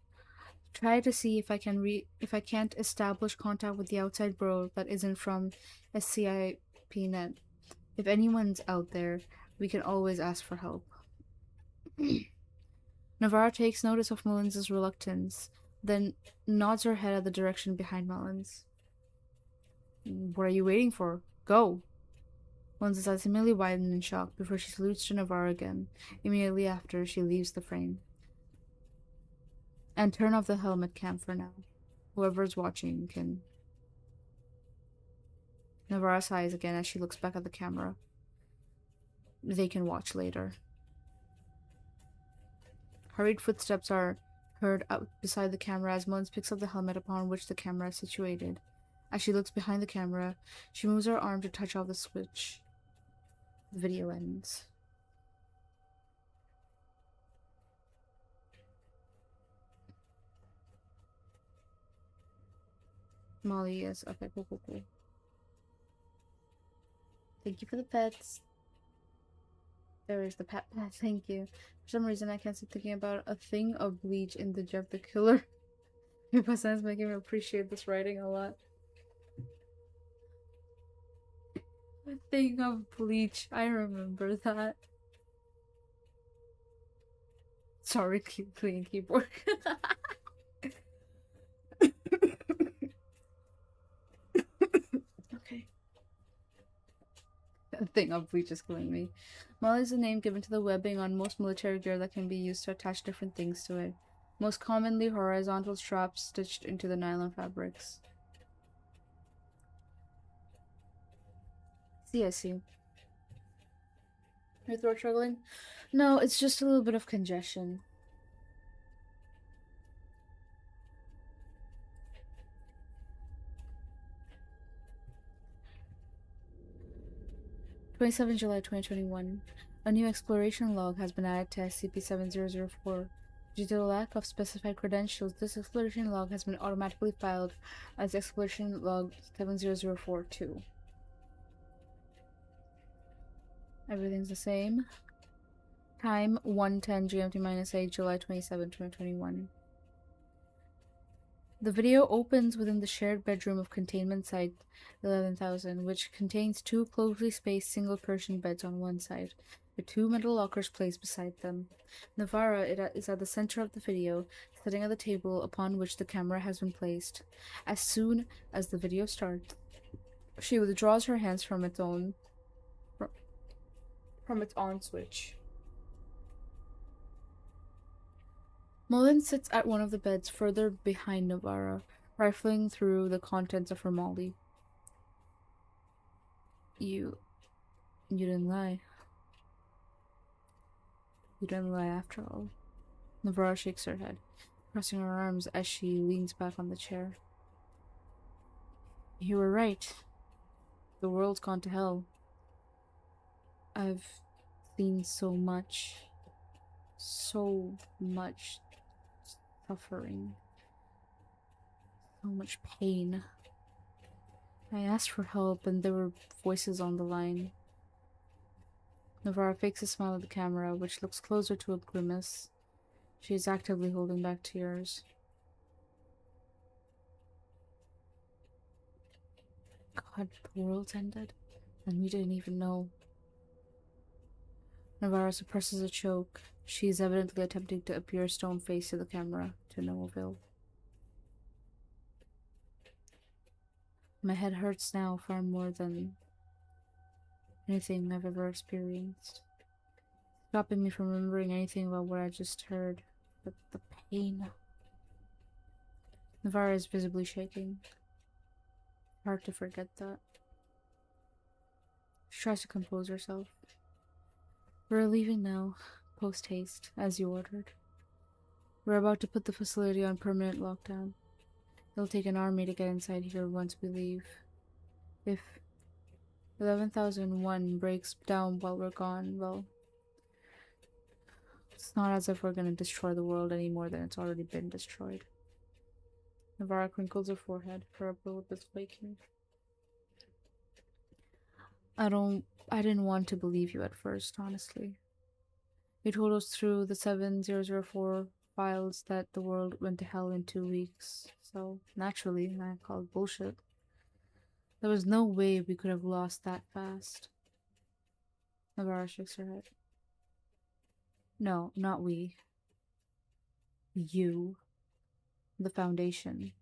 Try to see if I can't establish contact with the outside world that isn't from SCP net. If anyone's out there, we can always ask for help. Navarra takes notice of Mullins' reluctance, then nods her head at the direction behind Mullins. What are you waiting for? Go! Mullins' eyes seemingly widen in shock before she salutes to Navarra again, immediately after she leaves the frame. And turn off the helmet cam for now. Whoever's watching can... Navarra sighs again as she looks back at the camera. They can watch later. Hurried footsteps are heard out beside the camera as Mullins picks up the helmet upon which the camera is situated. As she looks behind the camera, she moves her arm to touch off the switch. The video ends. Molly, yes. Okay, cool. Thank you for the pets. There is the pet. Thank you. For some reason, I can't stop thinking about a thing of bleach in the Jeff the Killer. My son's making me appreciate this writing a lot. A thing of bleach. I remember that. Sorry, clean keyboard. Okay. The thing of bleach is killing me. Molly is a name given to the webbing on most military gear that can be used to attach different things to it. Most commonly horizontal straps stitched into the nylon fabrics. See, I see. Your throat struggling? No, it's just a little bit of congestion. 27 July 2021. A new exploration log has been added to SCP-7004. Due to the lack of specified credentials, this exploration log has been automatically filed as Exploration Log 70042. Everything's the same. Time 1:10 GMT-8, July 27, 2021. The video opens within the shared bedroom of Containment Site 11,000, which contains two closely spaced single-person beds on one side, with two metal lockers placed beside them. Navarra is at the center of the video, sitting at the table upon which the camera has been placed. As soon as the video starts, she withdraws her hands from its on switch. Mullen sits at one of the beds further behind Navarra, rifling through the contents of her molly. You didn't lie. You didn't lie after all. Navarra shakes her head, crossing her arms as she leans back on the chair. You were right. The world's gone to hell. I've seen so much suffering, so much pain. I asked for help and there were voices on the line. Navarra fakes a smile at the camera, which looks closer to a grimace. She is actively holding back tears. God, the world's ended, and we didn't even know. Navarra suppresses a choke. She is evidently attempting to appear stone-faced to the camera, to no avail. My head hurts now far more than anything I've ever experienced. Stopping me from remembering anything about what I just heard. But the pain. Navarra is visibly shaking. Hard to forget that. She tries to compose herself. We're leaving now, post-haste, as you ordered. We're about to put the facility on permanent lockdown. It'll take an army to get inside here once we leave. If 11,001 breaks down while we're gone, well, it's not as if we're gonna destroy the world any more than it's already been destroyed. Navarra crinkles her forehead, her upper lip is flaking. I didn't want to believe you at first, honestly. You told us through the 7004 files that the world went to hell in 2 weeks, so naturally, I called bullshit. There was no way we could have lost that fast. Navarra shakes her head. No, not we. You. The Foundation.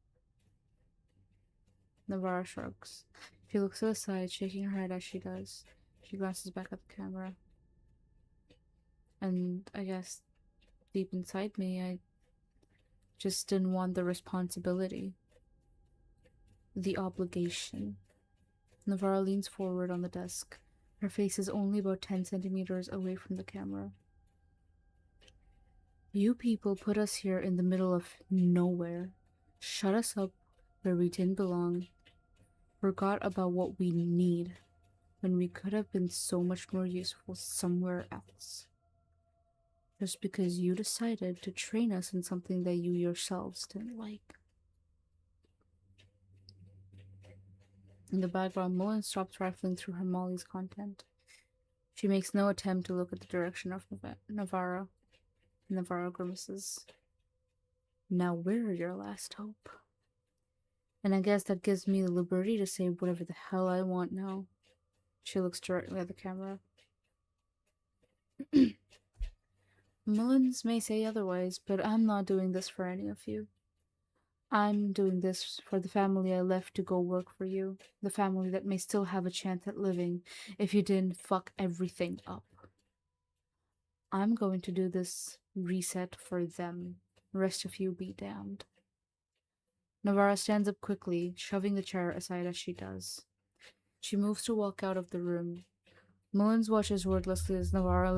Navarra shrugs. She looks to the side, shaking her head as she does. She glances back at the camera. And I guess deep inside me, I just didn't want the responsibility. The obligation. Navarra leans forward on the desk. Her face is only about 10 centimeters away from the camera. You people put us here in the middle of nowhere. Shut us up where we didn't belong. Forgot about what we need when we could have been so much more useful somewhere else. Just because you decided to train us in something that you yourselves didn't like. In the background, Mullen stops rifling through her Molly's content. She makes no attempt to look at the direction of Navarra. Navarra grimaces. Now we're your last hope. And I guess that gives me the liberty to say whatever the hell I want now. She looks directly at the camera. Mullins may say otherwise, but I'm not doing this for any of you. I'm doing this for the family I left to go work for you. The family that may still have a chance at living if you didn't fuck everything up. I'm going to do this reset for them. Rest of you be damned. Navarra stands up quickly, shoving the chair aside as she does. She moves to walk out of the room. Mullins watches wordlessly as Navarra.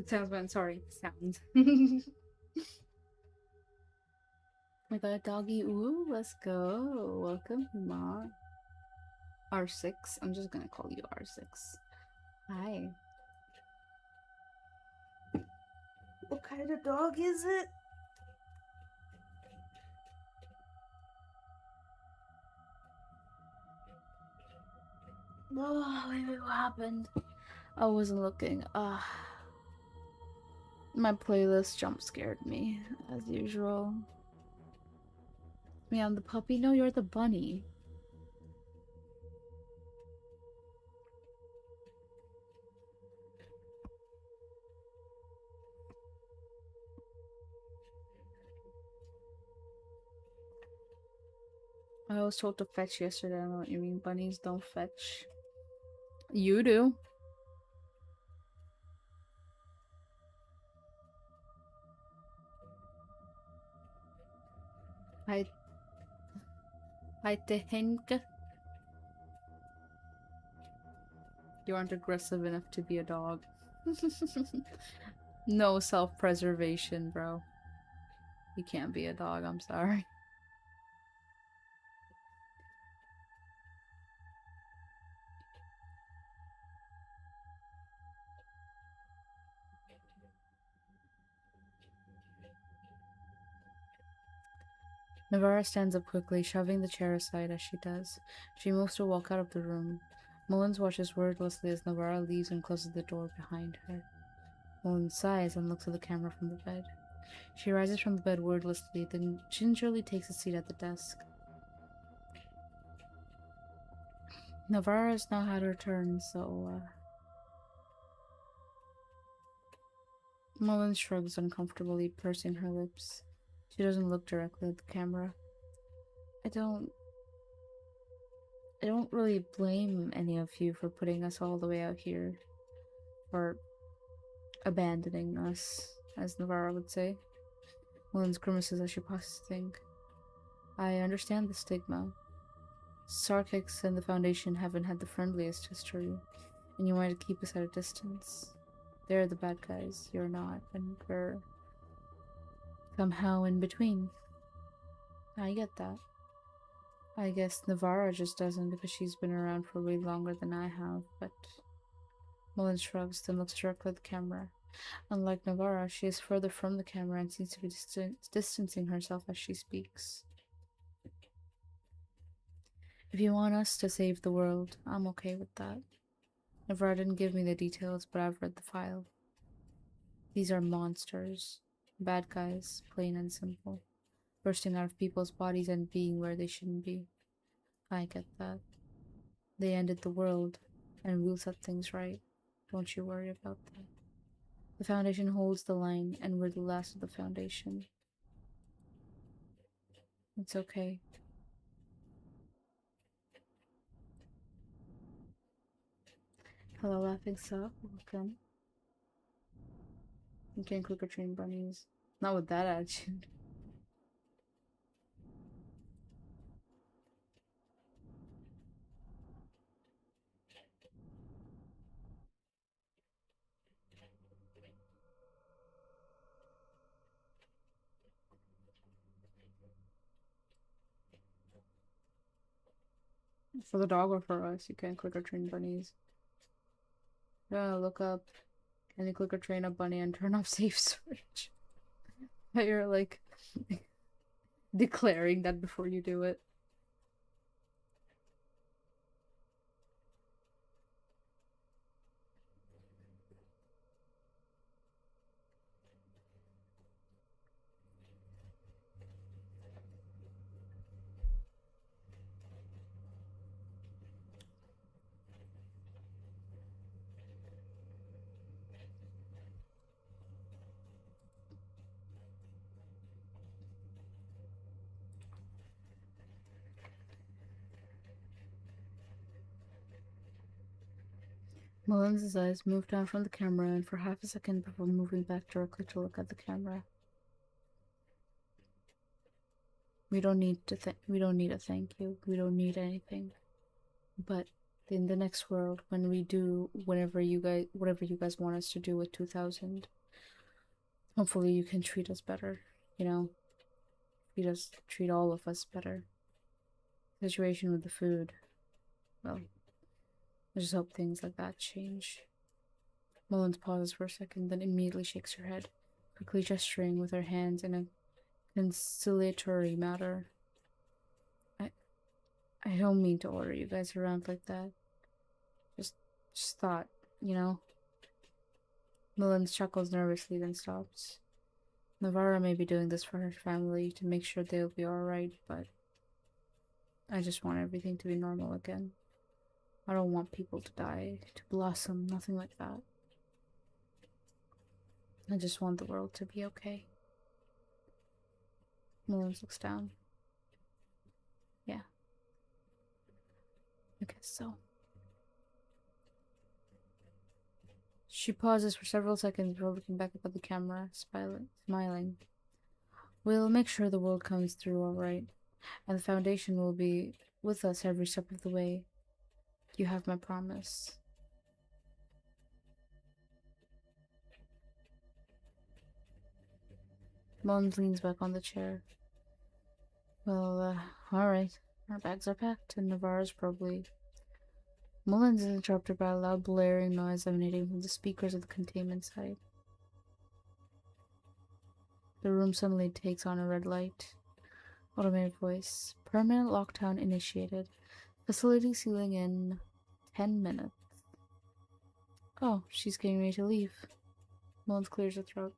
Sounds bad. Sorry, sounds. I got a doggy. Ooh, let's go. Welcome, Huma. R6. I'm just gonna call you R6. Hi. What kind of dog is it? Oh, wait, what happened? I wasn't looking. My playlist jump scared me, as usual. Me, I'm the puppy? No, you're the bunny. I was told to fetch yesterday. I don't know what you mean. Bunnies don't fetch. You do. I think you aren't aggressive enough to be a dog. No self-preservation, bro. You can't be a dog, I'm sorry. Navarra stands up quickly, shoving the chair aside as she does. She moves to walk out of the room. Mullins watches wordlessly as Navarra leaves and closes the door behind her. Mullins sighs and looks at the camera from the bed. She rises from the bed wordlessly, then gingerly takes a seat at the desk. Navarra has now had her turn, so, Mullins shrugs uncomfortably, pursing her lips. She doesn't look directly at the camera. I don't really blame any of you for putting us all the way out here. For abandoning us, as Navarra would say. Mullins grimaces as she pauses to think. I understand the stigma. Sarkix and the Foundation haven't had the friendliest history, and you wanted to keep us at a distance. They're the bad guys, you're not, and we're somehow in between. I get that. I guess Navarra just doesn't because she's been around for way longer than I have, but... Mullins shrugs, then looks directly at the camera. Unlike Navarra, she is further from the camera and seems to be distancing herself as she speaks. If you want us to save the world, I'm okay with that. Navarra didn't give me the details, but I've read the file. These are monsters. Bad guys, plain and simple. Bursting out of people's bodies and being where they shouldn't be. I get that. They ended the world, and we'll set things right. Don't you worry about that. The Foundation holds the line, and we're the last of the Foundation. It's okay. Hello, Laughing Sock. Welcome. You can't click or train bunnies. Not with that attitude. For the dog or for us, you can't click or train bunnies. You're gonna look up, can you click or train a bunny and turn off safe search? But you're like declaring that before you do it. Mullins' eyes moved down from the camera and for half a second before moving back directly to look at the camera. We don't need a thank you. We don't need anything. But in the next world, when we do whatever you guys want us to do with 2000, hopefully you can treat us better, you know? Treat all of us better. Situation with the food, well, I just hope things like that change. Mullins pauses for a second, then immediately shakes her head, quickly gesturing with her hands in a conciliatory manner. I don't mean to order you guys around like that. Just thought, you know? Mullins chuckles nervously, then stops. Navarra may be doing this for her family to make sure they'll be alright, but I just want everything to be normal again. I don't want people to die, to blossom, nothing like that. I just want the world to be okay. Mullins looks down. Yeah. I guess so. She pauses for several seconds before looking back up at the camera, smiling. We'll make sure the world comes through alright, and the Foundation will be with us every step of the way. You have my promise. Mullins leans back on the chair. Well, alright. Our bags are packed, and Navarro's probably... Mullins is interrupted by a loud blaring noise emanating from the speakers of the containment site. The room suddenly takes on a red light. Automated voice. Permanent lockdown initiated. Facility sealing in 10 minutes. Oh, she's getting ready to leave. Mullins clears her throat.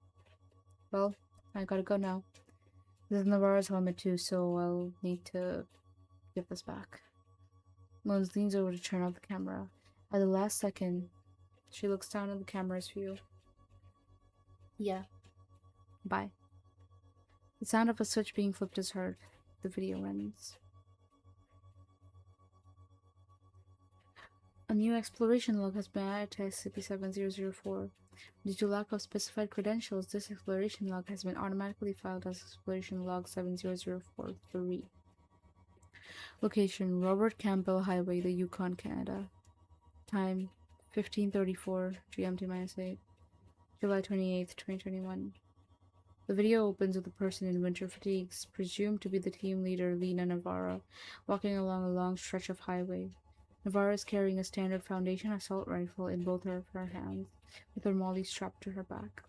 Well, I gotta go now. This is Navarro's helmet too, so I'll need to give this back. Mullins leans over to turn off the camera. At the last second, she looks down at the camera's view. Yeah. Bye. The sound of a switch being flipped is heard. The video ends. A new exploration log has been added to SCP-7004. Due to lack of specified credentials, this exploration log has been automatically filed as Exploration Log 70043. Location: Robert Campbell Highway, the Yukon, Canada. Time: 15:34 GMT-8, July 28th, 2021. The video opens with a person in winter fatigues, presumed to be the team leader Lena Navarra, walking along a long stretch of highway. Navarra is carrying a standard Foundation assault rifle in both of her hands, with her molly strapped to her back.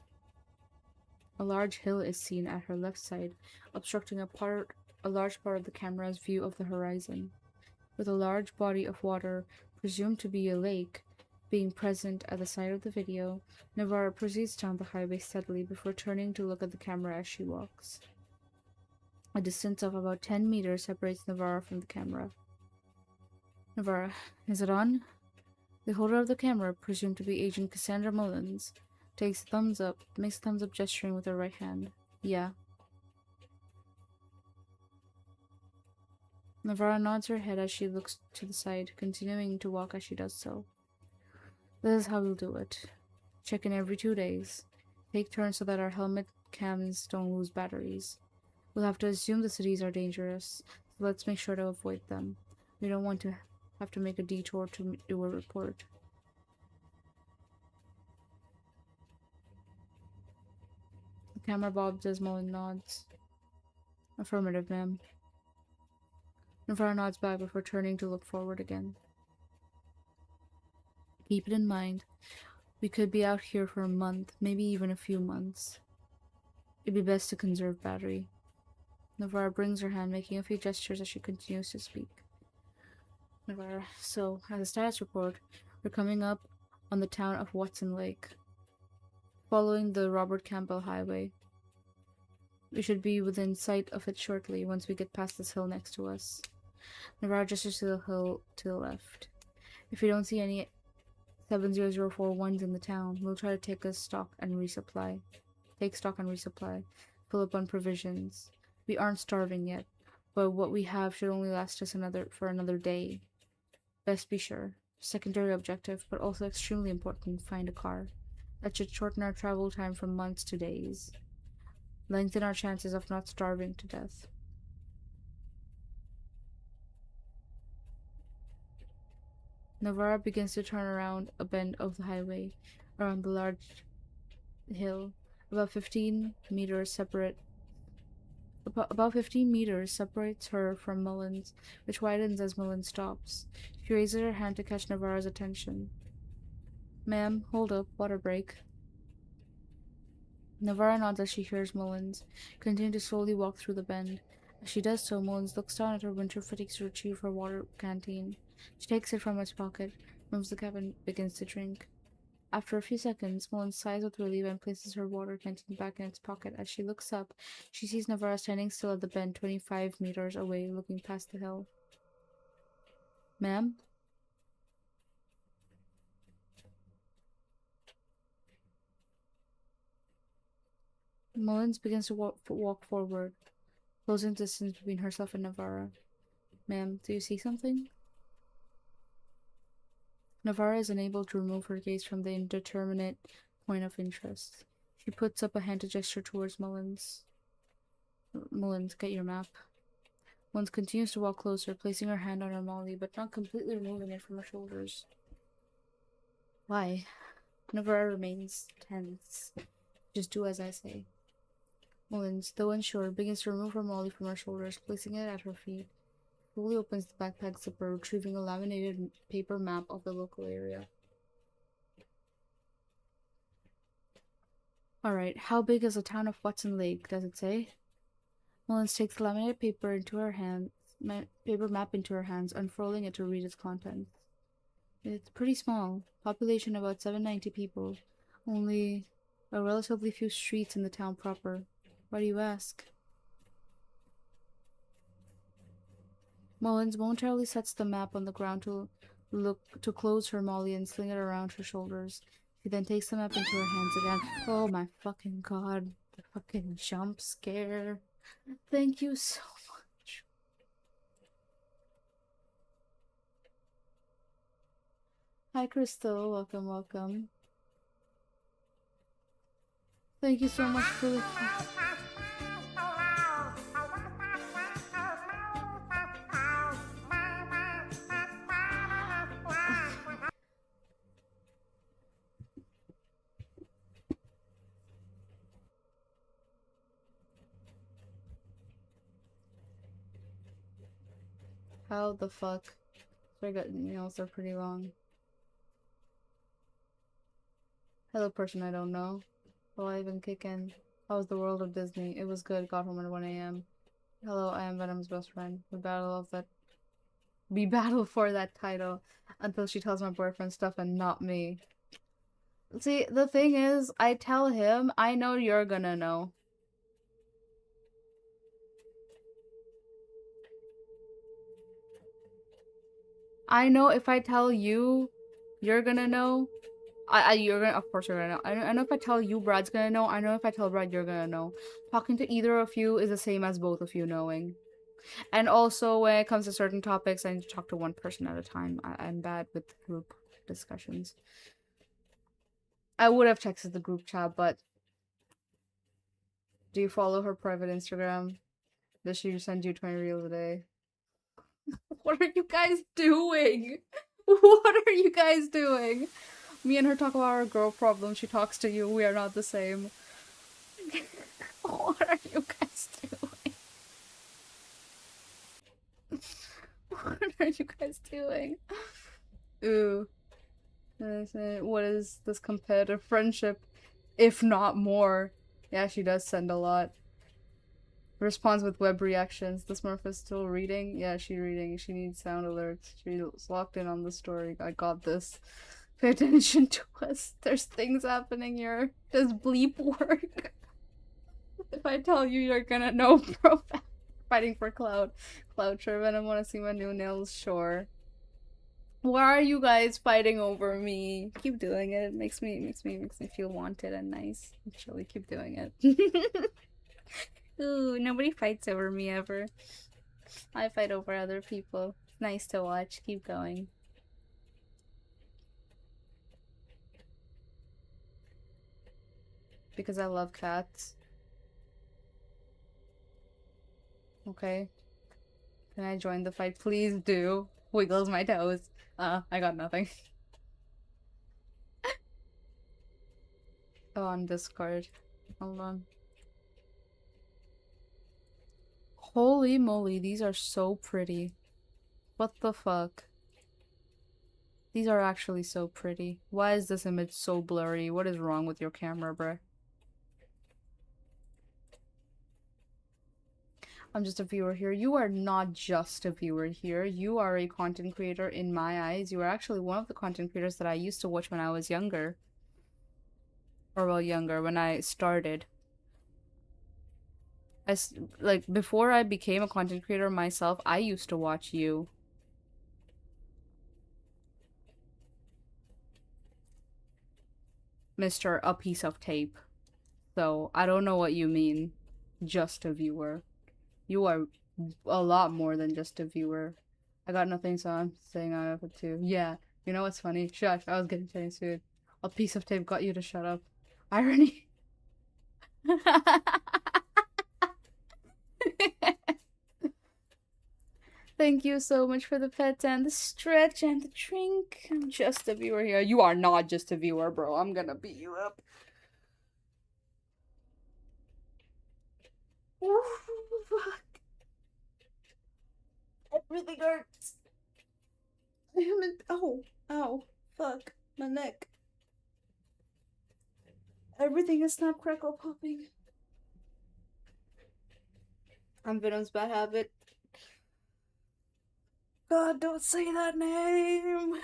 A large hill is seen at her left side, obstructing a large part of the camera's view of the horizon. With a large body of water, presumed to be a lake, being present at the side of the video, Navarra proceeds down the highway steadily before turning to look at the camera as she walks. A distance of about 10 meters separates Navarra from the camera. Navarra, is it on? The holder of the camera, presumed to be Agent Cassandra Mullins, makes a thumbs up gesturing with her right hand. Yeah. Navarra nods her head as she looks to the side, continuing to walk as she does so. This is how we'll do it. Check in every 2 days. Take turns so that our helmet cams don't lose batteries. We'll have to assume the cities are dangerous, so let's make sure to avoid them. We don't want to have to make a detour to do a report. The camera bobs as Mullen nods. Affirmative, ma'am. Navarra nods back before turning to look forward again. Keep it in mind, we could be out here for a month, maybe even a few months. It'd be best to conserve battery. Navarra brings her hand, making a few gestures as she continues to speak. Navarra, so, as a status report, we're coming up on the town of Watson Lake, following the Robert Campbell Highway. We should be within sight of it shortly once we get past this hill next to us. Navarra gestures to the hill to the left. If we don't see any 70041s in the town, we'll try to take stock and resupply. Fill up on provisions. We aren't starving yet, but what we have should only last us for another day. Best be sure. Secondary objective, but also extremely important, find a car. That should shorten our travel time from months to days. Lengthen our chances of not starving to death. Navarra begins to turn around a bend of the highway, around the large hill. About 15 meters separate About 15 meters separates her from Mullins, which widens as Mullins stops. She raises her hand to catch Navarro's attention. Ma'am, hold up, water break. Navarro nods as she hears Mullins continue to slowly walk through the bend. As she does so, Mullins looks down at her winter fittings to retrieve her water canteen. She takes it from its pocket, removes the cap, and begins to drink. After a few seconds, Mullins sighs with relief and places her water canteen back in its pocket. As she looks up, she sees Navarro standing still at the bend 25 meters away, looking past the hill. Ma'am? Mullins begins to walk forward, closing the distance between herself and Navarro. Ma'am, do you see something? Navarro is unable to remove her gaze from the indeterminate point of interest. She puts up a hand to gesture towards Mullins. Mullins, get your map. Mullins continues to walk closer, placing her hand on her molly, but not completely removing it from her shoulders. Why? Navarro remains tense. Just do as I say. Mullins, though unsure, begins to remove her molly from her shoulders, placing it at her feet. Slowly opens the backpack zipper, retrieving a laminated paper map of the local area. Alright, how big is the town of Watson Lake, does it say? Mullins takes the laminated paper map into her hands, unfurling it to read its contents. It's pretty small. Population about 790 people. Only a relatively few streets in the town proper. Why do you ask? Mullins momentarily sets the map on the ground to close her molly and sling it around her shoulders. She then takes the map into her hands again. Oh my fucking god. The fucking jump scare. Thank you so much. Hi Crystal, welcome, welcome. Thank you so much for the How the fuck? My nails are pretty long. Hello, person I don't know. Will I even kick in? How was the world of Disney? It was good. Got home at 1 a.m. Hello, I am Venom's best friend. We battle for that title until she tells my boyfriend stuff and not me. See, the thing is, I tell him, I know you're gonna know. I know if I tell you, you're gonna know. Of course you're gonna know. I know if I tell you, Brad's gonna know. I know if I tell Brad, you're gonna know. Talking to either of you is the same as both of you knowing. And also, when it comes to certain topics, I need to talk to one person at a time. I'm bad with group discussions. I would have texted the group chat, but... Do you follow her private Instagram? Does she send you 20 reels a day? What are you guys doing? What are you guys doing? Me and her talk about our girl problem. She talks to you. We are not the same. What are you guys doing? What are you guys doing? Ooh. What is this competitive friendship? If not more. Yeah, she does send a lot. Responds with web reactions. The Smurf is still reading? Yeah, she's reading. She needs sound alerts. She's locked in on the story. I got this. Pay attention to us. There's things happening here. Does bleep work? If I tell you, you're gonna know, bro. Fighting for Cloud. Cloud Sherman, I wanna see my new nails, sure. Why are you guys fighting over me? Keep doing it. It makes me feel wanted and nice. Actually, keep doing it. Ooh, nobody fights over me ever. I fight over other people. Nice to watch. Keep going. because I love cats. Okay. Can I join the fight? Please do. Wiggles my toes. I got nothing. Oh, on Discord. Hold on. Holy moly, these are so pretty. What the fuck? These are actually so pretty. Why is this image so blurry? What is wrong with your camera, bruh? I'm just a viewer here. You are not just a viewer here. You are a content creator in my eyes. You are actually one of the content creators that I used to watch when I was younger. Or well, younger, when I started. Like, before I became a content creator myself, I used to watch you. Mr. A piece of tape. So, I don't know what you mean. Just a viewer. You are a lot more than just a viewer. I got nothing, so I'm saying I have it too. Yeah, you know what's funny? Shush, I was getting Chinese food. A piece of tape got you to shut up. Irony. Thank you so much for the pets and the stretch and the drink. I'm just a viewer here. You are not just a viewer, bro. I'm gonna beat you up. Ooh, fuck. Everything hurts. Oh, ow, fuck, my neck. Everything is snap crackle popping. I'm Venom's bad habit. God, don't say that name.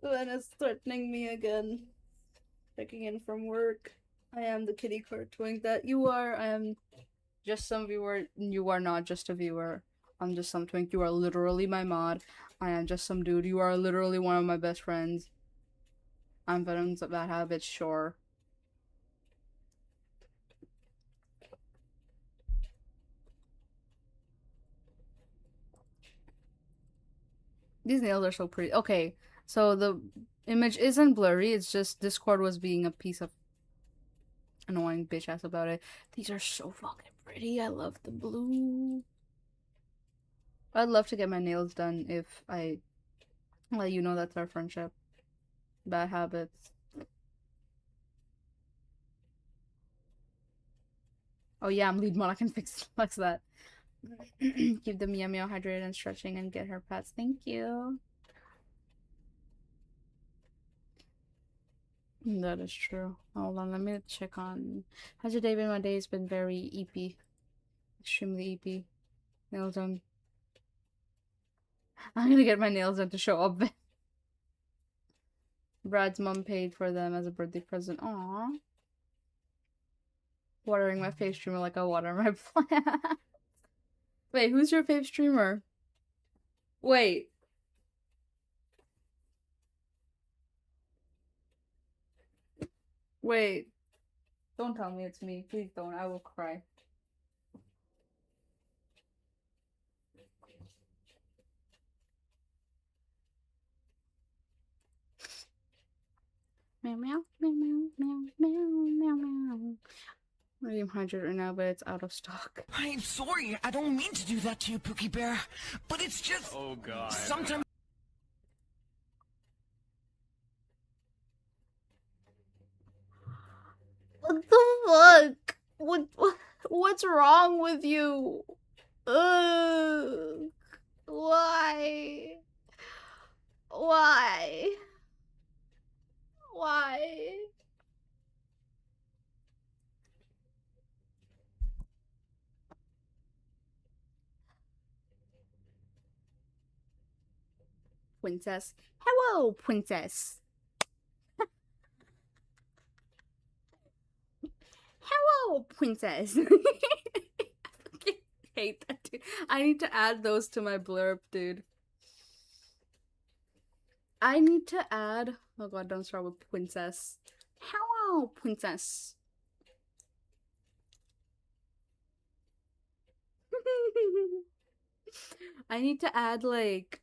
Ven is threatening me again. Checking in from work. I am the kitty cartooning that you are. I am just some viewer. You are not just a viewer. I'm just some twink. You are literally my mod. I am just some dude. You are literally one of my best friends. I'm Venom's bad habit, sure. These nails are so pretty. Okay, so the image isn't blurry. It's just Discord was being a piece of annoying bitch ass about it. These are so fucking pretty. I love the blue. I'd love to get my nails done if I let you know that's our friendship. Bad habits. Oh yeah, I'm lead mod. I can flex that. Keep the Meow Meow hydrated and stretching and get her pets. Thank you. That is true. Hold on, let me check on. How's your day been? My day's been very EP. Extremely EP. Nails done. I'm gonna get my nails done to show up. Brad's mom paid for them as a birthday present. Aww. Watering my fave streamer like I water my plant. Wait, who's your fave streamer? Wait. Wait. Don't tell me it's me. Please don't. I will cry. Meow meow meow meow meow meow meow meow. I'm hydrated right now, but it's out of stock. I'm sorry, I don't mean to do that to you, Pookie Bear, but it's just... Oh god. Sometimes... What the fuck? What's wrong with you? Ugh. Why? Why? Why? Princess. Hello, princess. Hello, princess. I hate that, dude. I need to add those to my blurb, dude. I need to add. Oh god, don't start with princess. Hello, princess. I need to add, like,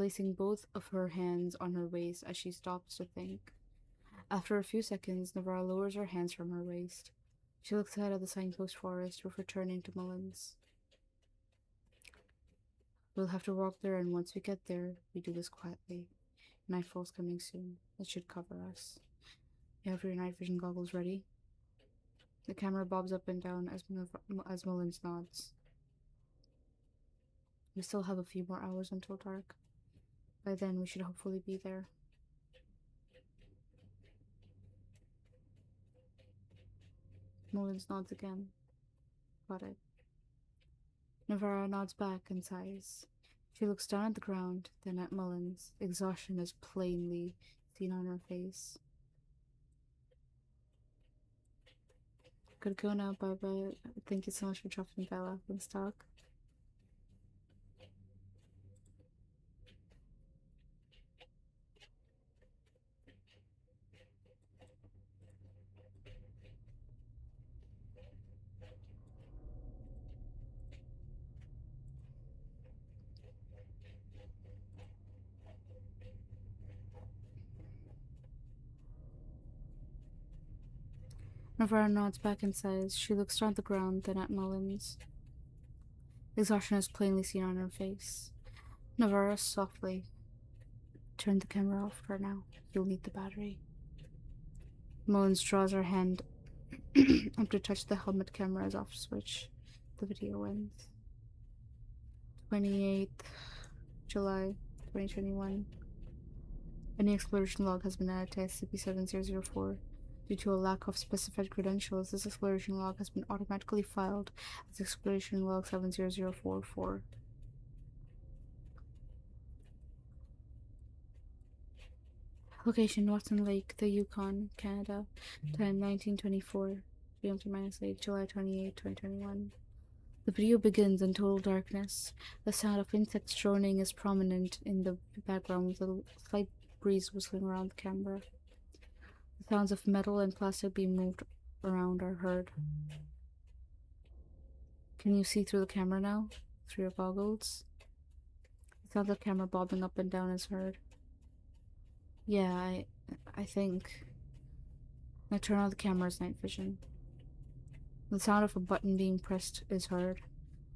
placing both of her hands on her waist as she stops to think. After a few seconds, Navarra lowers her hands from her waist. She looks ahead at the signpost forest before turning to Mullins. We'll have to walk there, and once we get there, we do this quietly. Nightfall's coming soon. It should cover us. You have your night vision goggles ready? The camera bobs up and down as Mullins nods. We still have a few more hours until dark. By then, we should hopefully be there. Mullins nods again. Got it. Navarra nods back and sighs. She looks down at the ground, then at Mullins. Exhaustion is plainly seen on her face. Gotta go now, bye-bye. Thank you so much for dropping by Laughing Stock. Navarra nods back and sighs. She looks down at the ground, then at Mullins. Exhaustion is plainly seen on her face. Navarra softly turned the camera off for now. You'll need the battery. Mullins draws her hand up to touch the helmet camera's off switch. The video ends. 28th July 2021. Any exploration log has been added to SCP-7004. Due to a lack of specified credentials, this exploration log has been automatically filed as Exploration Log 70044. Location: Watson Lake, the Yukon, Canada. Time: 1924. GMT-8, July 28, 2021. The video begins in total darkness. The sound of insects droning is prominent in the background, with a slight breeze whistling around the camera. The sounds of metal and plastic being moved around are heard. Can you see through the camera now? Through your goggles? The sound of the camera bobbing up and down is heard. Yeah, I think. Now turn on the camera's night vision. The sound of a button being pressed is heard.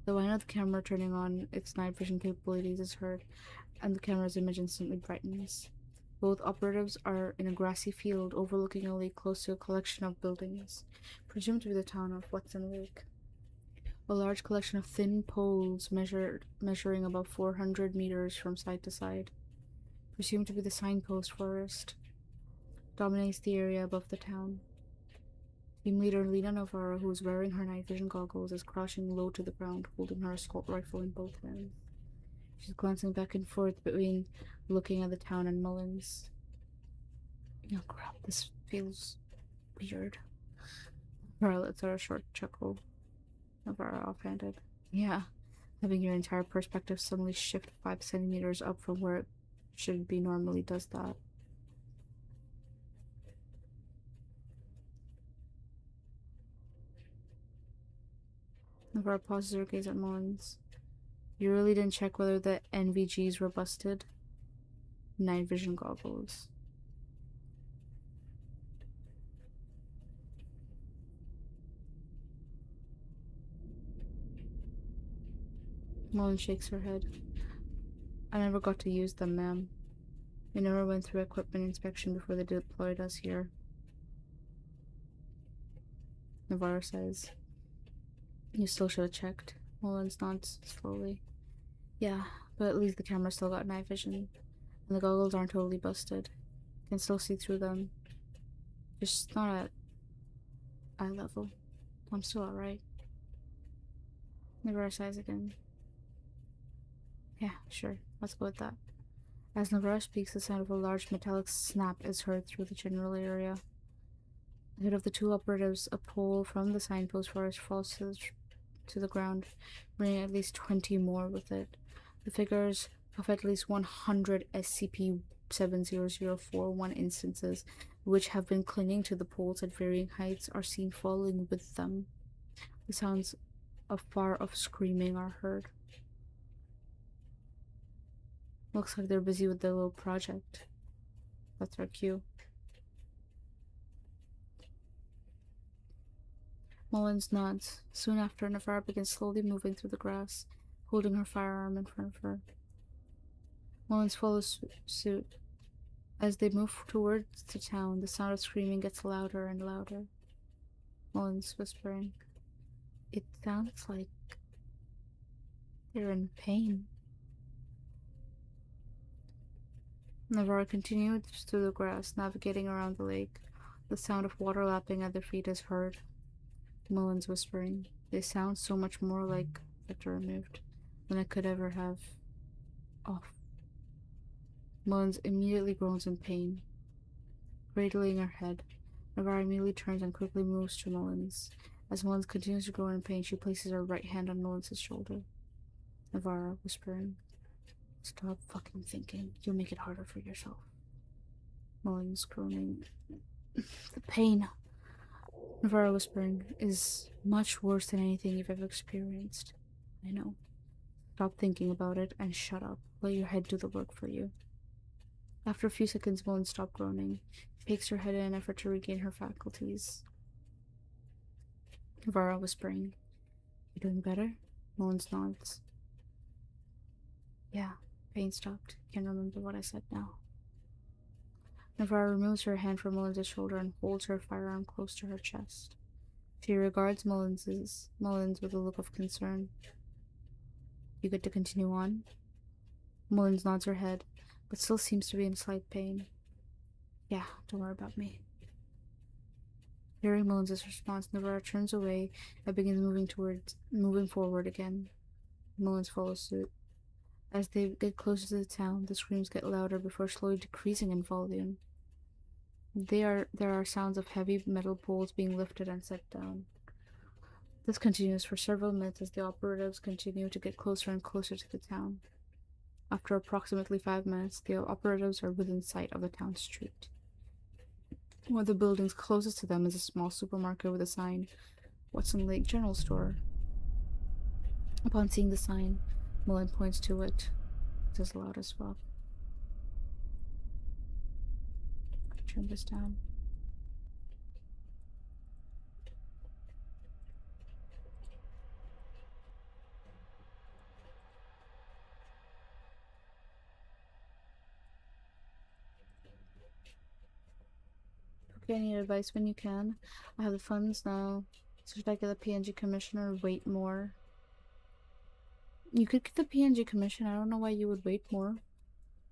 The whine of the camera turning on its night vision capabilities is heard, and the camera's image instantly brightens. Both operatives are in a grassy field overlooking a lake close to a collection of buildings, presumed to be the town of Watson Lake. A large collection of thin poles measuring about 400 meters from side to side, presumed to be the signpost forest, dominates the area above the town. Team leader Lena Navarro, who is wearing her night vision goggles, is crouching low to the ground, holding her assault rifle in both hands. She's glancing back and forth between looking at the town and Mullins. Oh crap, this feels weird. Navarro lets out a short chuckle. Navarro offhanded. Yeah, having your entire perspective suddenly shift 5 centimeters up from where it should be normally does that. Navarro pauses her gaze at Mullins. You really didn't check whether the NVGs were busted? Night vision goggles. Mullins shakes her head. I never got to use them, ma'am. We never went through equipment inspection before they deployed us here. Navarro says. You still should have checked. Mullins nods slowly. Yeah, but at least the camera still got night vision. And the goggles aren't totally busted. Can still see through them. Just not at eye level. I'm still alright. Navarro sighs again. Yeah, sure. Let's go with that. As Navarro speaks, the sound of a large metallic snap is heard through the general area. Ahead of the two operatives, a pole from the signpost forest falls to the ground, bringing at least 20 more with it. The figures of at least 100 SCP-70041 instances, which have been clinging to the poles at varying heights, are seen falling with them. The sounds of screaming are heard. Looks like they're busy with their little project. That's our cue. Mullins nods. Soon after, Navarre begins slowly moving through the grass, holding her firearm in front of her. Mullins follows suit. As they move towards the town, the sound of screaming gets louder and louder. Mullins whispering. It sounds like they're in pain. Navarre continued through the grass, navigating around the lake. The sound of water lapping at their feet is heard. Mullins whispering. They sound so much more like Victor removed than I could ever have. Off. Mullins immediately groans in pain. Cradling her head, Navarre immediately turns and quickly moves to Mullins. As Mullins continues to groan in pain, she places her right hand on Mullins' shoulder. Navarre whispering. Stop fucking thinking. You'll make it harder for yourself. Mullins groaning. The pain, Navarre whispering, is much worse than anything you've ever experienced. I know. Stop thinking about it and shut up. Let your head do the work for you. After a few seconds, Mullins stopped groaning. She shakes her head in an effort to regain her faculties. Navarre whispering. You doing better? Mullins nods. Yeah, pain stopped. Can't remember what I said now. Navarre removes her hand from Mullins' shoulder and holds her firearm close to her chest. She regards Mullins with a look of concern. You good to continue on? Mullins nods her head, but still seems to be in slight pain. Yeah, don't worry about me. Hearing Mullins' response, Navarre turns away and begins moving forward again. Mullins follows suit. As they get closer to the town, the screams get louder before slowly decreasing in volume. There are sounds of heavy metal poles being lifted and set down. This continues for several minutes as the operatives continue to get closer and closer to the town. After approximately 5 minutes, the operatives are within sight of the town street. One of the buildings closest to them is a small supermarket with a sign, Watson Lake General Store. Upon seeing the sign, Mullins points to it. It is loud as fuck. Turn this down. Okay, I need advice when you can. I have the funds now. So should I get the PNG commission or wait more? You could get the PNG commission. I don't know why you would wait more.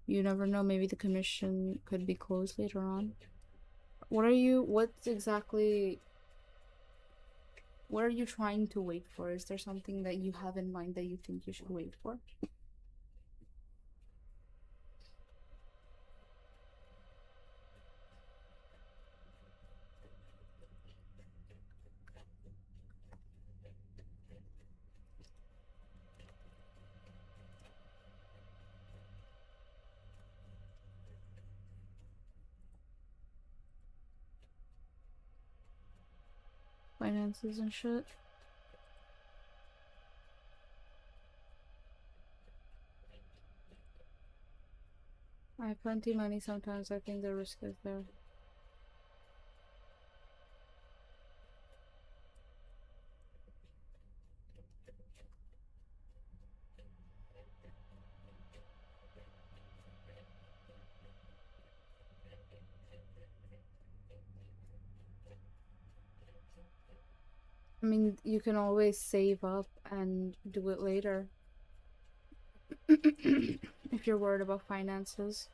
You never know. Maybe the commission could be closed later on. What are you trying to wait for? Is there something that you have in mind that you think you should wait for? Finances and shit? I have plenty of money. Sometimes I think the risk is there. I mean, you can always save up and do it later. If you're worried about finances.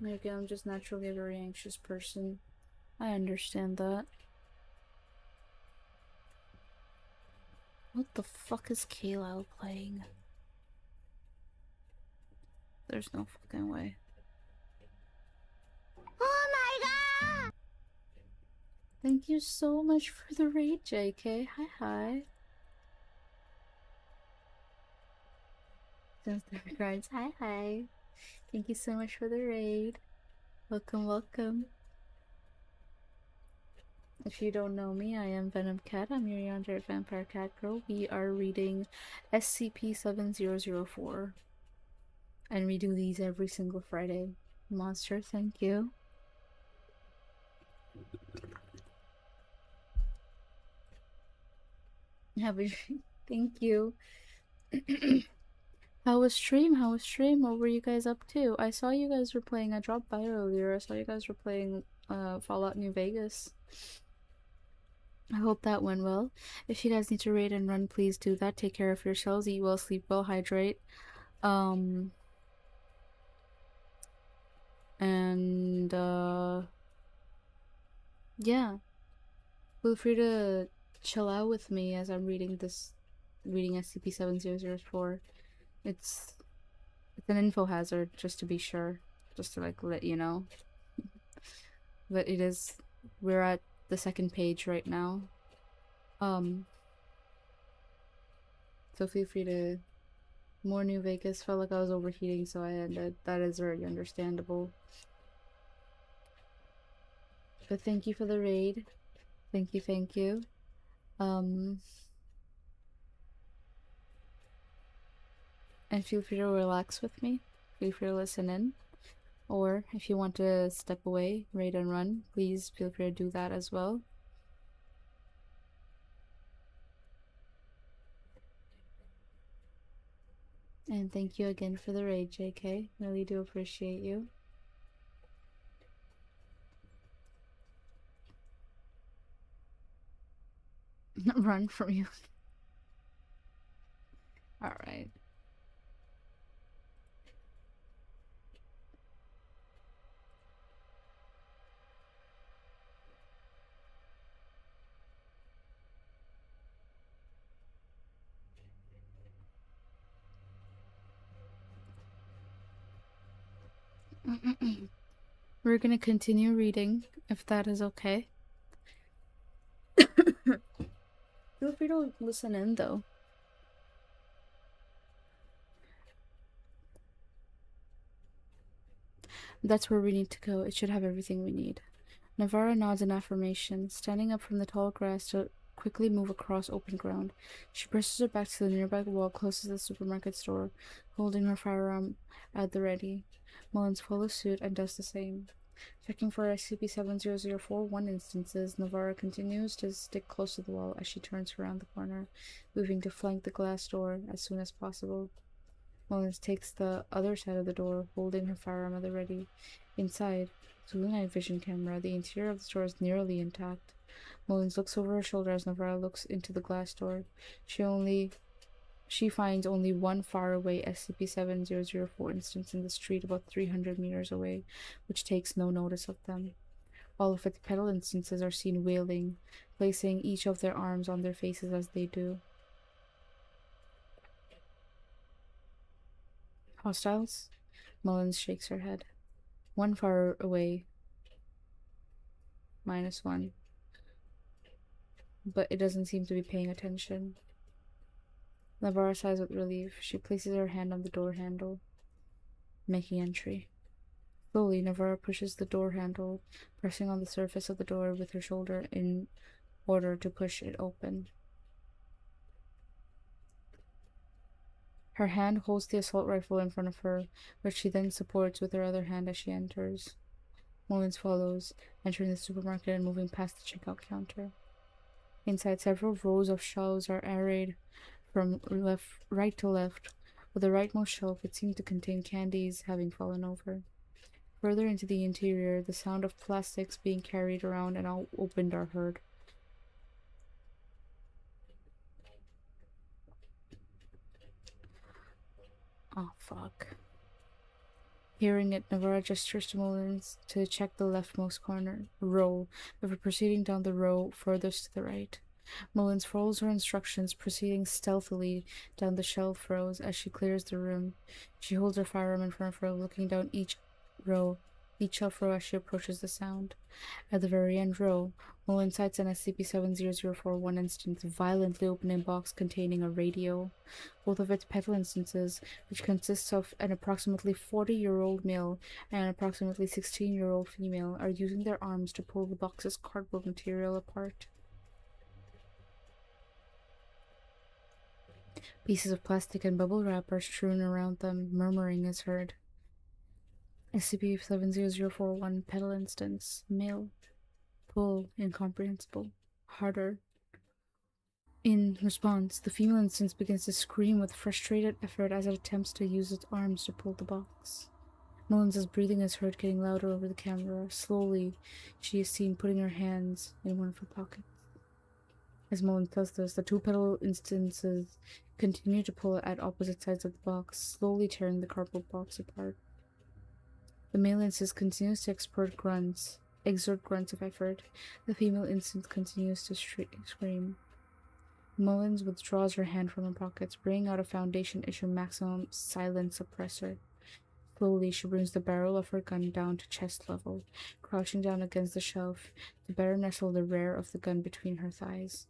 Maybe I'm just naturally a very anxious person. I understand that. What the fuck is Kayla playing? There's no fucking way. Oh my god! Thank you so much for the raid, JK. Hi. Just the regards. Hi. Thank you so much for the raid. Welcome. If you don't know me, I am Venom Cat. I'm your yonder vampire cat girl. We are reading SCP-7004. And we do these every single Friday. Monster, thank you. Thank you. How was stream? What were you guys up to? I saw you guys were playing. I dropped by earlier. I saw you guys were playing Fallout New Vegas. I hope that went well. If you guys need to raid and run, please do that. Take care of yourselves. Eat well, sleep well, hydrate. Yeah. Feel free to chill out with me as I'm reading SCP-7004. It's an info hazard, just to be sure. Just to like let you know. But we're at the second page right now. So feel free to... More New Vegas. Felt like I was overheating, so I ended. That is very understandable. But thank you for the raid. Thank you. And feel free to relax with me. Feel free to listen in. Or if you want to step away, raid and run, please feel free to do that as well. And thank you again for the raid, JK. Really do appreciate you. Run from you. Alright. We're gonna continue reading, if that is okay. Feel free to listen in, though. That's where we need to go. It should have everything we need. Navarra nods in affirmation, standing up from the tall grass to quickly move across open ground. She presses her back to the nearby wall close to the supermarket store, holding her firearm at the ready. Mullins follows suit and does the same. Checking for SCP-7004 instances, Navarra continues to stick close to the wall as she turns around the corner, moving to flank the glass door as soon as possible. Mullins takes the other side of the door, holding her firearm at the ready. Inside, through the night vision camera, the interior of the store is nearly intact. Mullins looks over her shoulder as Navarra looks into the glass door. She finds only one faraway SCP-7004 instance in the street about 300 meters away, which takes no notice of them. All of its pedal instances are seen wailing, placing each of their arms on their faces as they do. Hostiles? Mullins shakes her head. One far away. -1. But it doesn't seem to be paying attention. Navarra sighs with relief. She places her hand on the door handle, making entry. Slowly, Navarra pushes the door handle, pressing on the surface of the door with her shoulder in order to push it open. Her hand holds the assault rifle in front of her, which she then supports with her other hand as she enters. Mullins follows, entering the supermarket and moving past the checkout counter. Inside, several rows of shelves are arrayed from right to left. With the rightmost shelf, it seemed to contain candies having fallen over. Further into the interior, the sound of plastics being carried around and all opened are heard. Oh, fuck. Hearing it, Navarra gestures to Mullins to check the leftmost row, before proceeding down the row furthest to the right. Mullins follows her instructions, proceeding stealthily down the shelf rows as she clears the room. She holds her firearm in front of her, looking down each row each shelf row as she approaches the sound. At the very end row, Mullen sights an SCP-70041 instance violently opening a box containing a radio. Both of its petal instances, which consists of an approximately 40-year-old male and an approximately 16-year-old female, are using their arms to pull the box's cardboard material apart. Pieces of plastic and bubble wrap are strewn around them. Murmuring is heard. SCP-70041 petal instance, male. Pull, incomprehensible. Harder. In response, the female instance begins to scream with frustrated effort as it attempts to use its arms to pull the box. Mullins' breathing is heard getting louder over the camera. Slowly, she is seen putting her hands in one of her pockets. As Mullins does this, the two petal instances continue to pull at opposite sides of the box, slowly tearing the cardboard box apart. The male instance continues to exert grunts of effort. The female instance continues to scream. Mullins withdraws her hand from her pockets, bringing out a Foundation issue maximum silence suppressor. Slowly, she brings the barrel of her gun down to chest level, crouching down against the shelf to better nestle the rear of the gun between her thighs.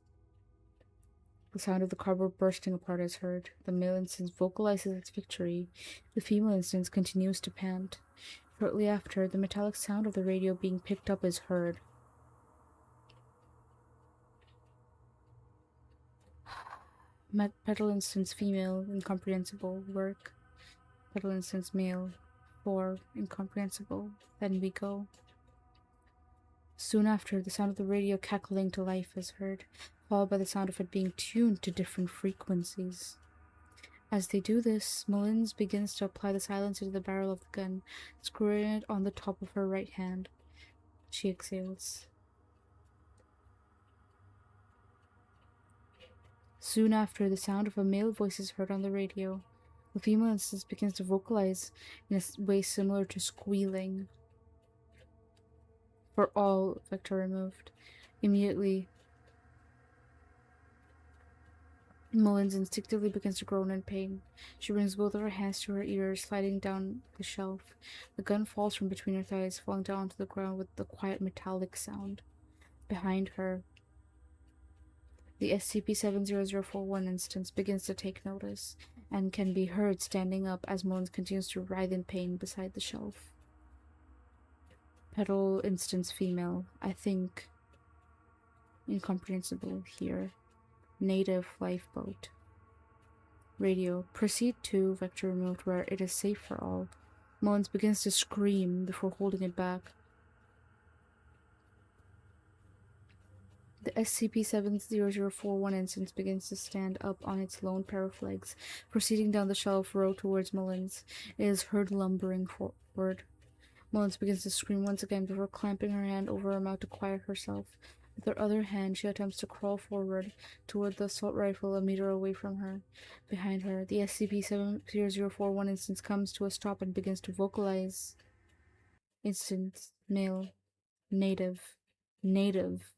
The sound of the cardboard bursting apart is heard. The male instance vocalizes its victory. The female instance continues to pant. Shortly after, the metallic sound of the radio being picked up is heard. Petal instance female, incomprehensible, work. Petal instance male, 4, incomprehensible, then we go. Soon after, the sound of the radio cackling to life is heard, followed by the sound of it being tuned to different frequencies. As they do this, Mullins begins to apply the silencer to the barrel of the gun, screwing it on the top of her right hand. She exhales. Soon after, the sound of a male voice is heard on the radio. The female instance begins to vocalize in a way similar to squealing. For all, vector removed. Immediately, Mullins instinctively begins to groan in pain. She brings both of her hands to her ears, sliding down the shelf. The gun falls from between her thighs, falling down onto the ground with the quiet metallic sound. Behind her, the SCP-70041 instance begins to take notice, and can be heard standing up as Mullins continues to writhe in pain beside the shelf. Petal instance female, I think. Incomprehensible here. Native lifeboat. Radio. Proceed to vector removed where it is safe for all. Mullins begins to scream before holding it back. The SCP-70041 instance begins to stand up on its lone pair of legs, proceeding down the shelf row towards Mullins. It is heard lumbering forward. Mullins begins to scream once again before clamping her hand over her mouth to quiet herself. With her other hand, she attempts to crawl forward toward the assault rifle a meter away from her. Behind her, the SCP-70041 instance comes to a stop and begins to vocalize. Instance, male, native, native.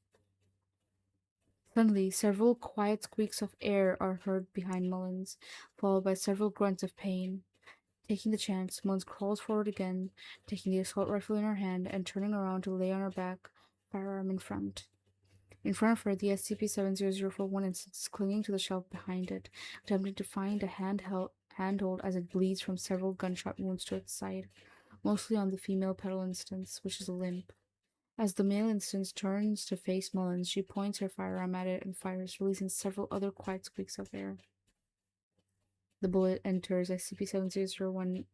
Suddenly, several quiet squeaks of air are heard behind Mullins, followed by several grunts of pain. Taking the chance, Mullins crawls forward again, taking the assault rifle in her hand and turning around to lay on her back, firearm in front. In front of her, the SCP-70041 instance is clinging to the shelf behind it, attempting to find a handhold as it bleeds from several gunshot wounds to its side, mostly on the female petal instance, which is limp. As the male instance turns to face Mullins, she points her firearm at it and fires, releasing several other quiet squeaks of air. The bullet enters SCP-70041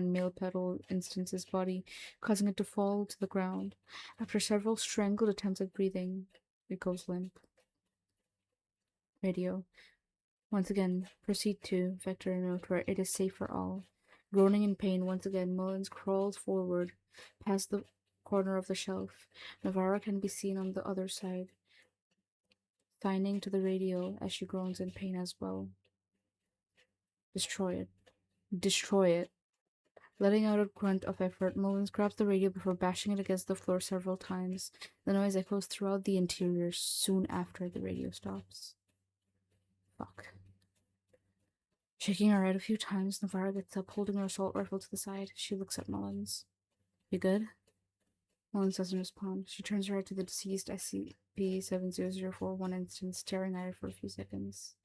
male petal instance's body, causing it to fall to the ground. After several strangled attempts at breathing, it goes limp. Radio. Once again, proceed to vector removed where it is safe for all. Groaning in pain once again, Mullins crawls forward, past the corner of the shelf. Navarra can be seen on the other side, signing to the radio as she groans in pain as well. Destroy it. Destroy it. Letting out a grunt of effort, Mullins grabs the radio before bashing it against the floor several times. The noise echoes throughout the interior soon after the radio stops. Fuck. Shaking her head a few times, Navarra gets up, holding her assault rifle to the side. She looks at Mullins. You good? Mullins doesn't respond. She turns her head to the deceased SCP-7004 one instant, staring at it for a few seconds.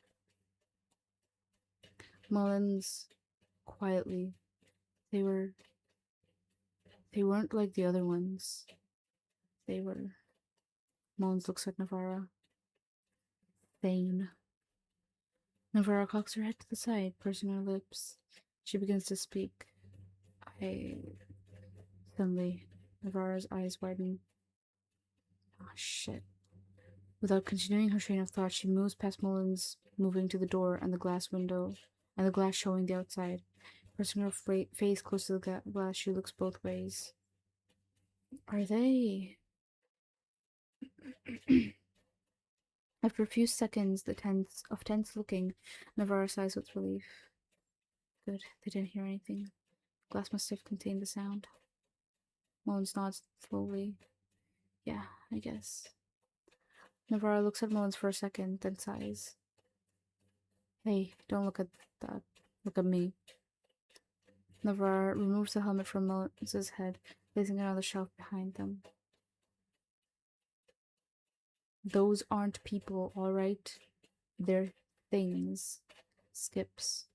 Mullins, quietly, they weren't like the other ones. They were. Mullins looks at Navarra. Thane. Navarra cocks her head to the side, pursing her lips. She begins to speak. I... Suddenly, Navarra's eyes widen. Ah, shit. Without continuing her train of thought, she moves past Mullins, moving to the door and the glass window, and the glass showing the outside. Pressing her face close to the glass, she looks both ways. Are they... After a few seconds of tense looking, Navarra sighs with relief. Good, they didn't hear anything. Glass must have contained the sound. Mullins nods slowly. Yeah, I guess. Navarra looks at Mullins for a second, then sighs. Hey, don't look at that. Look at me. Navarra removes the helmet from Mullins' head, placing it on the shelf behind them. Those aren't people, alright? They're things. Skips.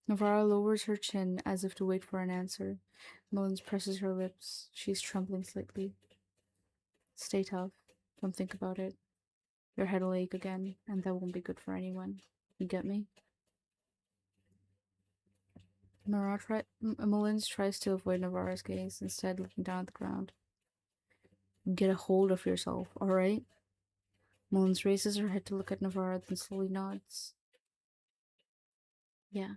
Navarra lowers her chin as if to wait for an answer. Mullins presses her lips. She's trembling slightly. Stay tough. Don't think about it. Your head will ache again, and that won't be good for anyone. You get me? Mullins tries to avoid Navarra's gaze, instead looking down at the ground. Get a hold of yourself, alright? Mullins raises her head to look at Navarra, then slowly nods. Yeah.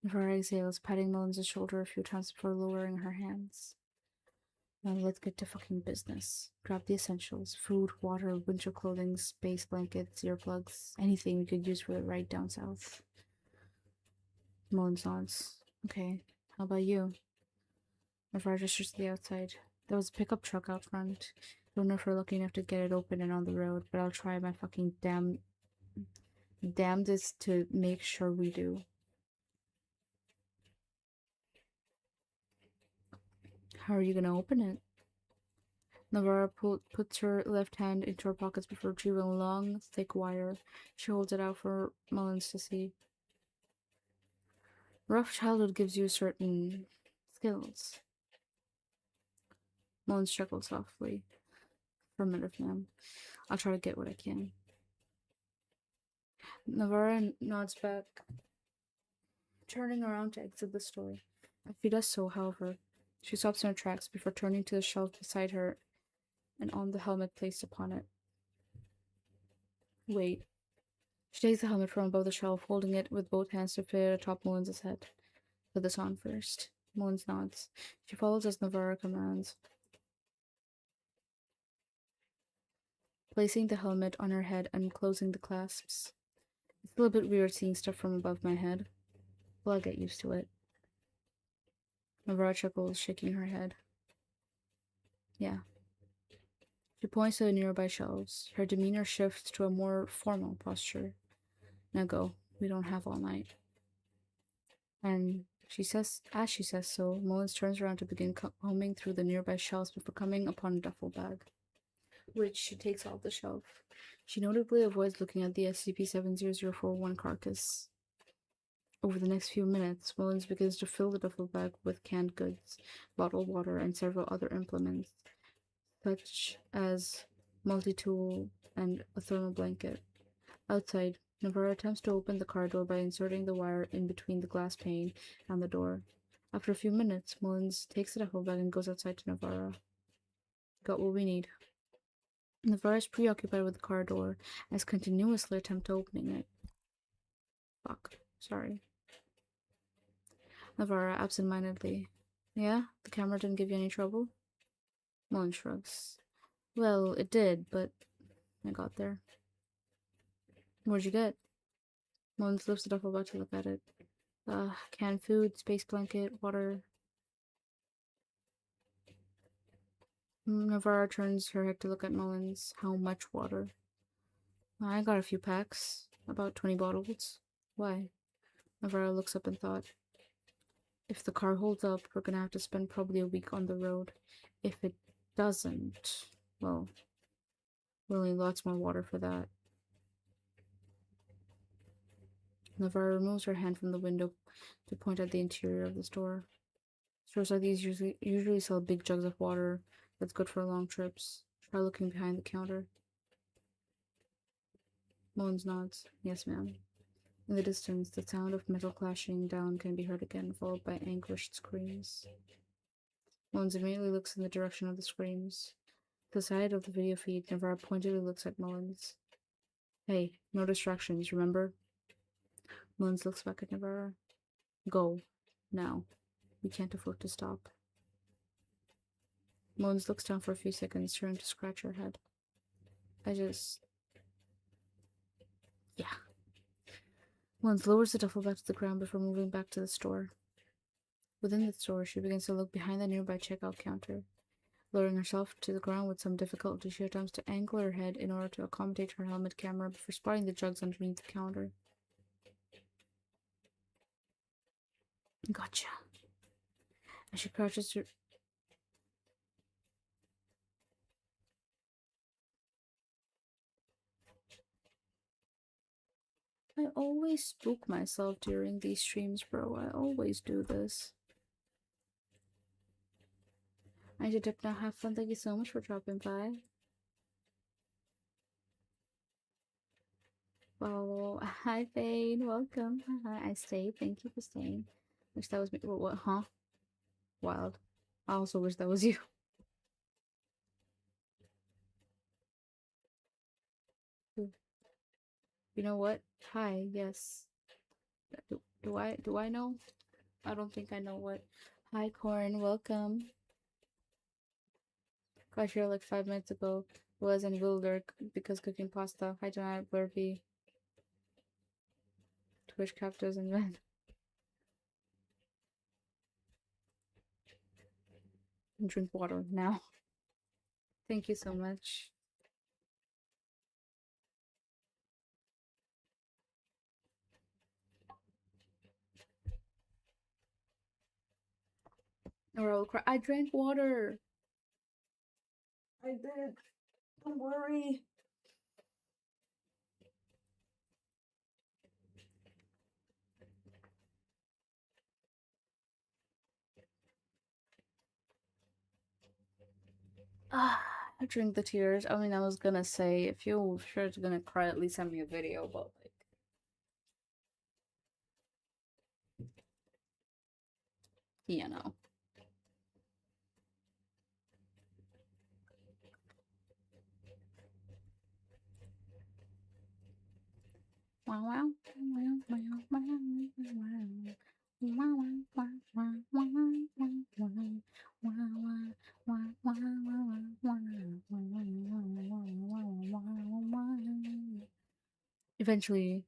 Navarra exhales, patting Mullins' shoulder a few times before lowering her hands. Now let's get to fucking business. Grab the essentials. Food, water, winter clothing, space blankets, earplugs, anything we could use for the ride down south. Mullins nods. Okay, how about you? Navarra gestures to the outside. There was a pickup truck out front. Don't know if we're lucky enough to get it open and on the road, but I'll try my fucking damnedest to make sure we do. How are you gonna open it? Navarra puts her left hand into her pockets before retrieving a long, thick wire. She holds it out for Mullins to see. Rough childhood gives you certain skills. Mullins chuckled softly. Affirmative, ma'am. I'll try to get what I can. Navarra nods back, turning around to exit the store. As she does so, however, she stops in her tracks before turning to the shelf beside her and on the helmet placed upon it. Wait. She takes the helmet from above the shelf, holding it with both hands to fit it atop Mullins' head. Put this on first. Mullins nods. She follows as Navarra commands. Placing the helmet on her head and closing the clasps. It's a little bit weird seeing stuff from above my head. Well, I'll get used to it. Navarra chuckles, shaking her head. Yeah. She points to the nearby shelves. Her demeanor shifts to a more formal posture. Now go. We don't have all night. And as she says so, Mullins turns around to begin combing through the nearby shelves before coming upon a duffel bag, which she takes off the shelf. She notably avoids looking at the SCP-7041 carcass. Over the next few minutes, Mullins begins to fill the duffel bag with canned goods, bottled water, and several other implements, such as multi-tool and a thermal blanket. Outside, Navarra attempts to open the car door by inserting the wire in between the glass pane and the door. After a few minutes, Mullins takes the duffel bag and goes outside to Navarra. Got what we need. Navarra is preoccupied with the car door and is continuously attempting opening it. Fuck. Sorry. Navarra absentmindedly. Yeah? The camera didn't give you any trouble? Mullins shrugs. Well, it did, but I got there. What'd you get? Mullins lifts the duffel bag to look at it. Canned food, space blanket, water. Navarra turns her head to look at Mullins. How much water? I got a few packs. About 20 bottles. Why? Navarro looks up in thought. If the car holds up, we're gonna have to spend probably a week on the road. If it doesn't, well, we'll need lots more water for that. Navarro removes her hand from the window to point at the interior of the store. Stores like these usually sell big jugs of water that's good for long trips. Try looking behind the counter. Mullins nods. Yes, ma'am. In the distance, the sound of metal clashing down can be heard again, followed by anguished screams. Mullins immediately looks in the direction of the screams. To the side of the video feed, Navarro pointedly looks at Mullins. Hey, no distractions, remember? Mullins looks back at Navarro. Go. Now. We can't afford to stop. Mullins looks down for a few seconds, trying to scratch her head. Yeah. Mullins lowers the duffel bag to the ground before moving back to the store. Within the store, she begins to look behind the nearby checkout counter. Lowering herself to the ground with some difficulty, she attempts to angle her head in order to accommodate her helmet camera before spotting the jugs underneath the counter. Gotcha. As she crouches to... I always spook myself during these streams, bro. I always do this. I should dip now. Have fun. Thank you so much for dropping by. Well, hi, Fane. Welcome. I stayed. Thank you for staying. Wish that was me. What? Huh? Wild. I also wish that was you. You know what? Hi. Yes. Do I know? I don't think I know what. Hi, Corn. Welcome. Got here like 5 minutes ago. Was in Wilder because cooking pasta. Hi, John. Burby. Twitch captors and men. Drink water now. Thank you so much. Or I'll cry. I drank water. I did. Don't worry. Ah, I drink the tears. I mean, I was gonna say, if you're sure it's gonna cry, at least send me a video, but like, you know. Wow, wow, wow, wow, wow, wow. Eventually,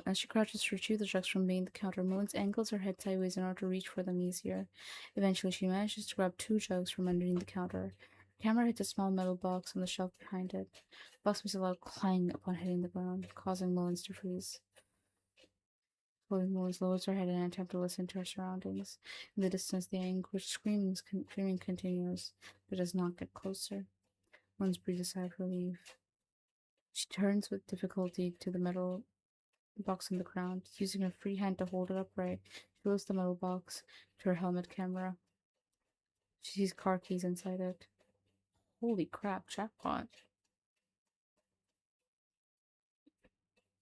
as she crouches to retrieve the drugs from beneath the counter, Mullins angles her head sideways in order to reach for them easier. Eventually, she manages to grab 2 jugs from underneath the counter. Her camera hits a small metal box on the shelf behind it. The box makes a loud clang upon hitting the ground, causing Mullins to freeze. Chloe Mullins lowers her head in an attempt to listen to her surroundings. In the distance, the anguished screaming continues, but does not get closer. Mullins breathes a sigh of relief. She turns with difficulty to the metal box on the ground. Using her free hand to hold it upright, she lifts the metal box to her helmet camera. She sees car keys inside it. Holy crap, jackpot.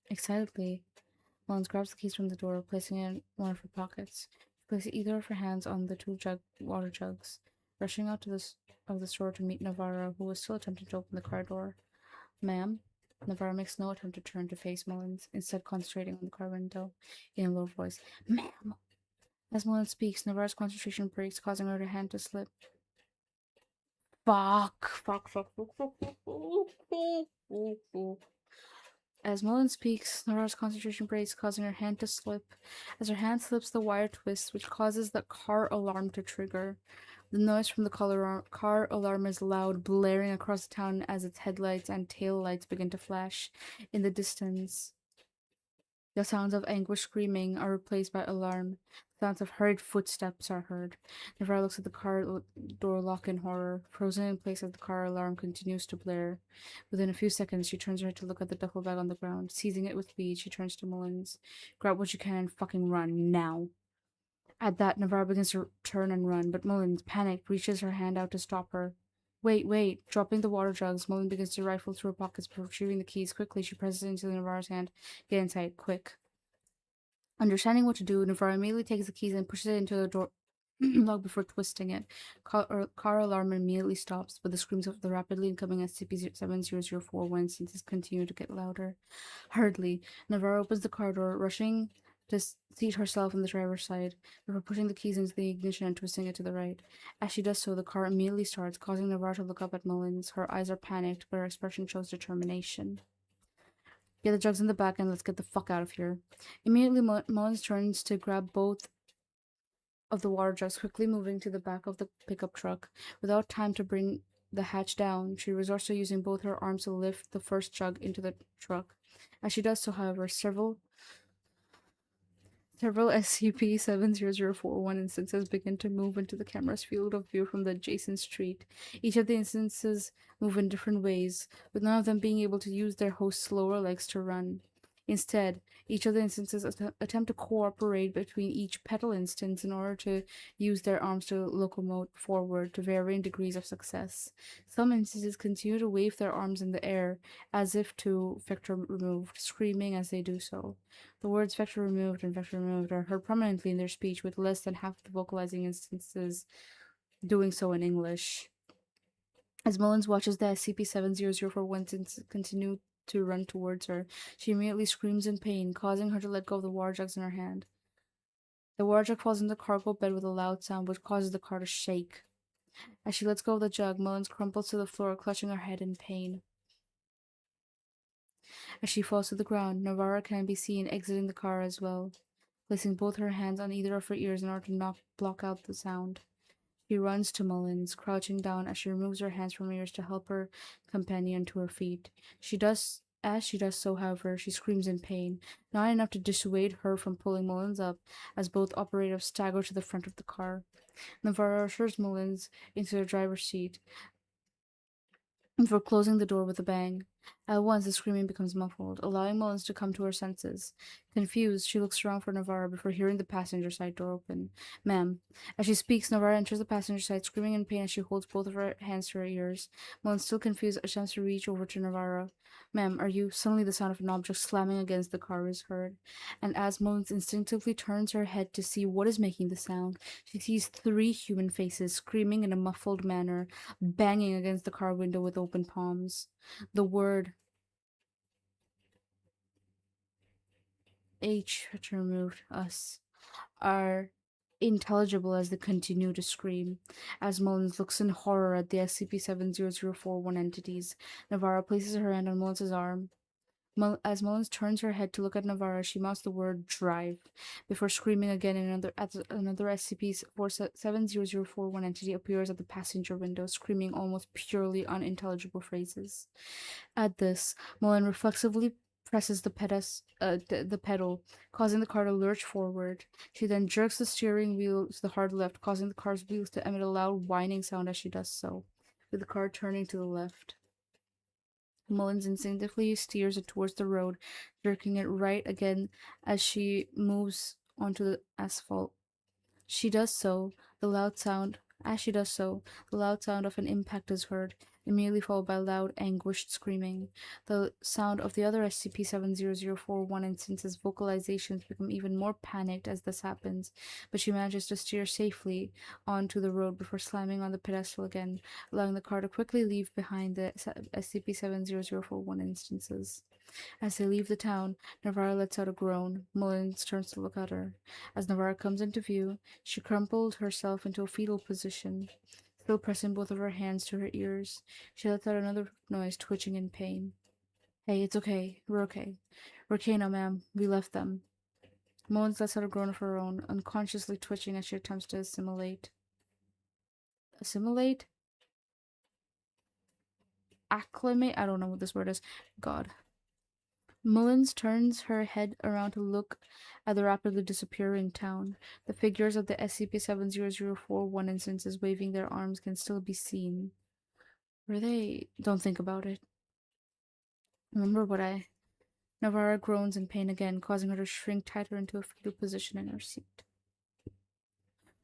Excitedly, Mullins grabs the keys from the door, placing it in one of her pockets. She places either of her hands on the 2 water jugs, rushing out of the store to meet Navarro, who was still attempting to open the car door. Ma'am? Navarro makes no attempt to turn to face Mullins, instead concentrating on the car window in a low voice. Ma'am! As Mullins speaks, Navarro's concentration breaks, causing her hand to slip. Fuck. As Mullins speaks, Nora's concentration breaks, causing her hand to slip. As her hand slips, the wire twists, which causes the car alarm to trigger. The noise from the car alarm is loud, blaring across the town as its headlights and tail lights begin to flash. In the distance, the sounds of anguished screaming are replaced by alarm. Sounds of hurried footsteps are heard. Navarre looks at the door lock in horror, frozen in place as the car alarm continues to blare. Within a few seconds, she turns her head to look at the duffel bag on the ground. Seizing it with speed, she turns to Mullins. Grab what you can and fucking run, now. At that, Navarre begins to turn and run, but Mullins, panicked, reaches her hand out to stop her. Wait, wait. Dropping the water jugs, Mullins begins to rifle through her pockets before retrieving the keys. Quickly, she presses it into Navarre's hand. Get inside, quick. Understanding what to do, Navarre immediately takes the keys and pushes it into the door lock before twisting it. Car alarm immediately stops, but the screams of the rapidly incoming SCP-7004 instances continue to get louder. Hurriedly, Navarre opens the car door, rushing to seat herself on the driver's side, before pushing the keys into the ignition and twisting it to the right. As she does so, the car immediately starts, causing Navarre to look up at Mullins. Her eyes are panicked, but her expression shows determination. Get the jugs in the back and let's get the fuck out of here. Immediately, Mullins turns to grab both of the water jugs, quickly moving to the back of the pickup truck. Without time to bring the hatch down, she resorts to using both her arms to lift the first jug into the truck. As she does so, however, several SCP-70041 instances begin to move into the camera's field of view from the adjacent street. Each of the instances move in different ways, with none of them being able to use their host's lower legs to run. Instead, each of the instances attempt to cooperate between each petal instance in order to use their arms to locomote forward to varying degrees of success. Some instances continue to wave their arms in the air as if to vector removed, screaming as they do so. The words vector removed and vector removed are heard prominently in their speech, with less than half the vocalizing instances doing so in English. As Mullins watches the SCP-7004 continue to run towards her, she immediately screams in pain, causing her to let go of the water jugs in her hand. The water jug falls into the cargo bed with a loud sound, which causes the car to shake. As she lets go of the jug, Mullins crumples to the floor, clutching her head in pain. As she falls to the ground, Navarra can be seen exiting the car as well, placing both her hands on either of her ears in order to block out the sound. She runs to Mullins, crouching down as she removes her hands from her ears to help her companion to her feet. As she does so, however, she screams in pain, not enough to dissuade her from pulling Mullins up, as both operatives stagger to the front of the car. Navarro ushers Mullins into the driver's seat before closing the door with a bang. At once, the screaming becomes muffled, allowing Mullins to come to her senses. Confused, she looks around for Navarra before hearing the passenger side door open. Ma'am. As she speaks, Navarra enters the passenger side, screaming in pain as she holds both of her hands to her ears. Mullins, still confused, attempts to reach over to Navarra. Ma'am, are you? Suddenly, the sound of an object slamming against the car is heard. And as Mullins instinctively turns her head to see what is making the sound, she sees three human faces screaming in a muffled manner, banging against the car window with open palms. The word H removed us are intelligible as they continue to scream. As Mullins looks in horror at the SCP-70041 entities, Navarra places her hand on Mullins' arm. As Mullins turns her head to look at Navarra, she mouths the word drive before screaming again. Another SCP-70041 entity appears at the passenger window, screaming almost purely unintelligible phrases. At this, Mullins reflexively presses the pedal, causing the car to lurch forward. She then jerks the steering wheel to the hard left, causing the car's wheels to emit a loud whining sound as she does so, with the car turning to the left. Mullins instinctively steers it towards the road, jerking it right again as she moves onto the asphalt. She does so, the loud sound as she does so, the loud sound of an impact is heard, immediately followed by loud, anguished screaming. The sound of the other SCP-70041 instance's vocalizations become even more panicked as this happens, but she manages to steer safely onto the road before slamming on the pedestal again, allowing the car to quickly leave behind the SCP-70041 instances. As they leave the town, Navarra lets out a groan. Mullins turns to look at her. As Navarra comes into view, she crumpled herself into a fetal position, still pressing both of her hands to her ears. She lets out another noise, twitching in pain. Hey, it's okay. We're okay. We're okay now, ma'am. We left them. Mullins lets out a groan of her own, unconsciously twitching as she attempts to assimilate. assimilate, acclimate. I don't know what this word is. God. Mullins turns her head around to look at the rapidly disappearing town. The figures of the SCP-7004-1 instances waving their arms can still be seen. Were they? Don't think about it. Remember what I. Navarra groans in pain again, causing her to shrink tighter into a fetal position in her seat.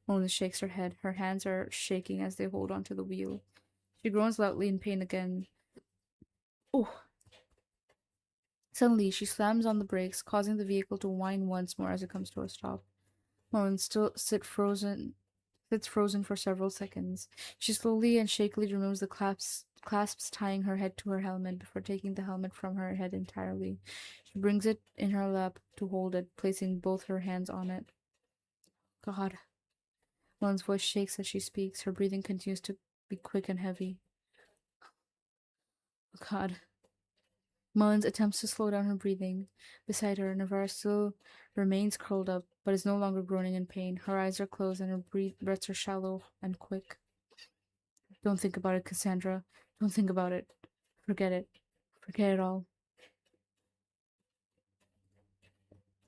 Mullins shakes her head. Her hands are shaking as they hold onto the wheel. She groans loudly in pain again. Oh! Suddenly, she slams on the brakes, causing the vehicle to whine once more as it comes to a stop. Mullins still sits frozen for several seconds. She slowly and shakily removes the clasps tying her head to her helmet before taking the helmet from her head entirely. She brings it in her lap to hold it, placing both her hands on it. God. Mullins' voice shakes as she speaks. Her breathing continues to be quick and heavy. God. Mullins attempts to slow down her breathing. Beside her, Navarre still remains curled up, but is no longer groaning in pain. Her eyes are closed and her breaths are shallow and quick. Don't think about it, Cassandra. Don't think about it. Forget it. Forget it all.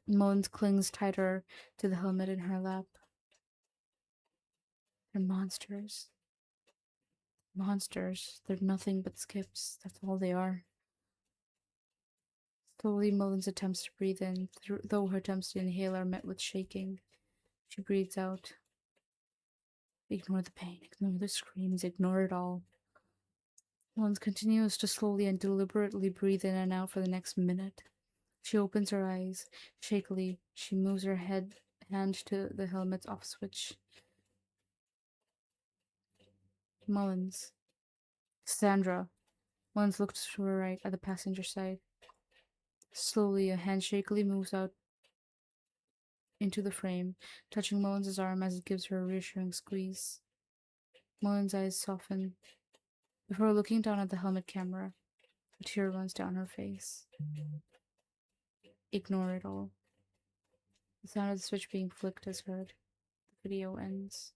Mullins clings tighter to the helmet in her lap. They're monsters. Monsters. They're nothing but skips. That's all they are. Slowly, Mullins attempts to breathe in, though her attempts to inhale are met with shaking. She breathes out. Ignore the pain, ignore the screams, ignore it all. Mullins continues to slowly and deliberately breathe in and out for the next minute. She opens her eyes. Shakily, she moves her hand to the helmet's off switch. Mullins. Sandra. Mullins looks to her right at the passenger side. Slowly, a hand shakily moves out into the frame, touching Mullins' arm as it gives her a reassuring squeeze. Mullins' eyes soften. Before looking down at the helmet camera, a tear runs down her face. Ignore it all. The sound of the switch being flicked is heard. The video ends.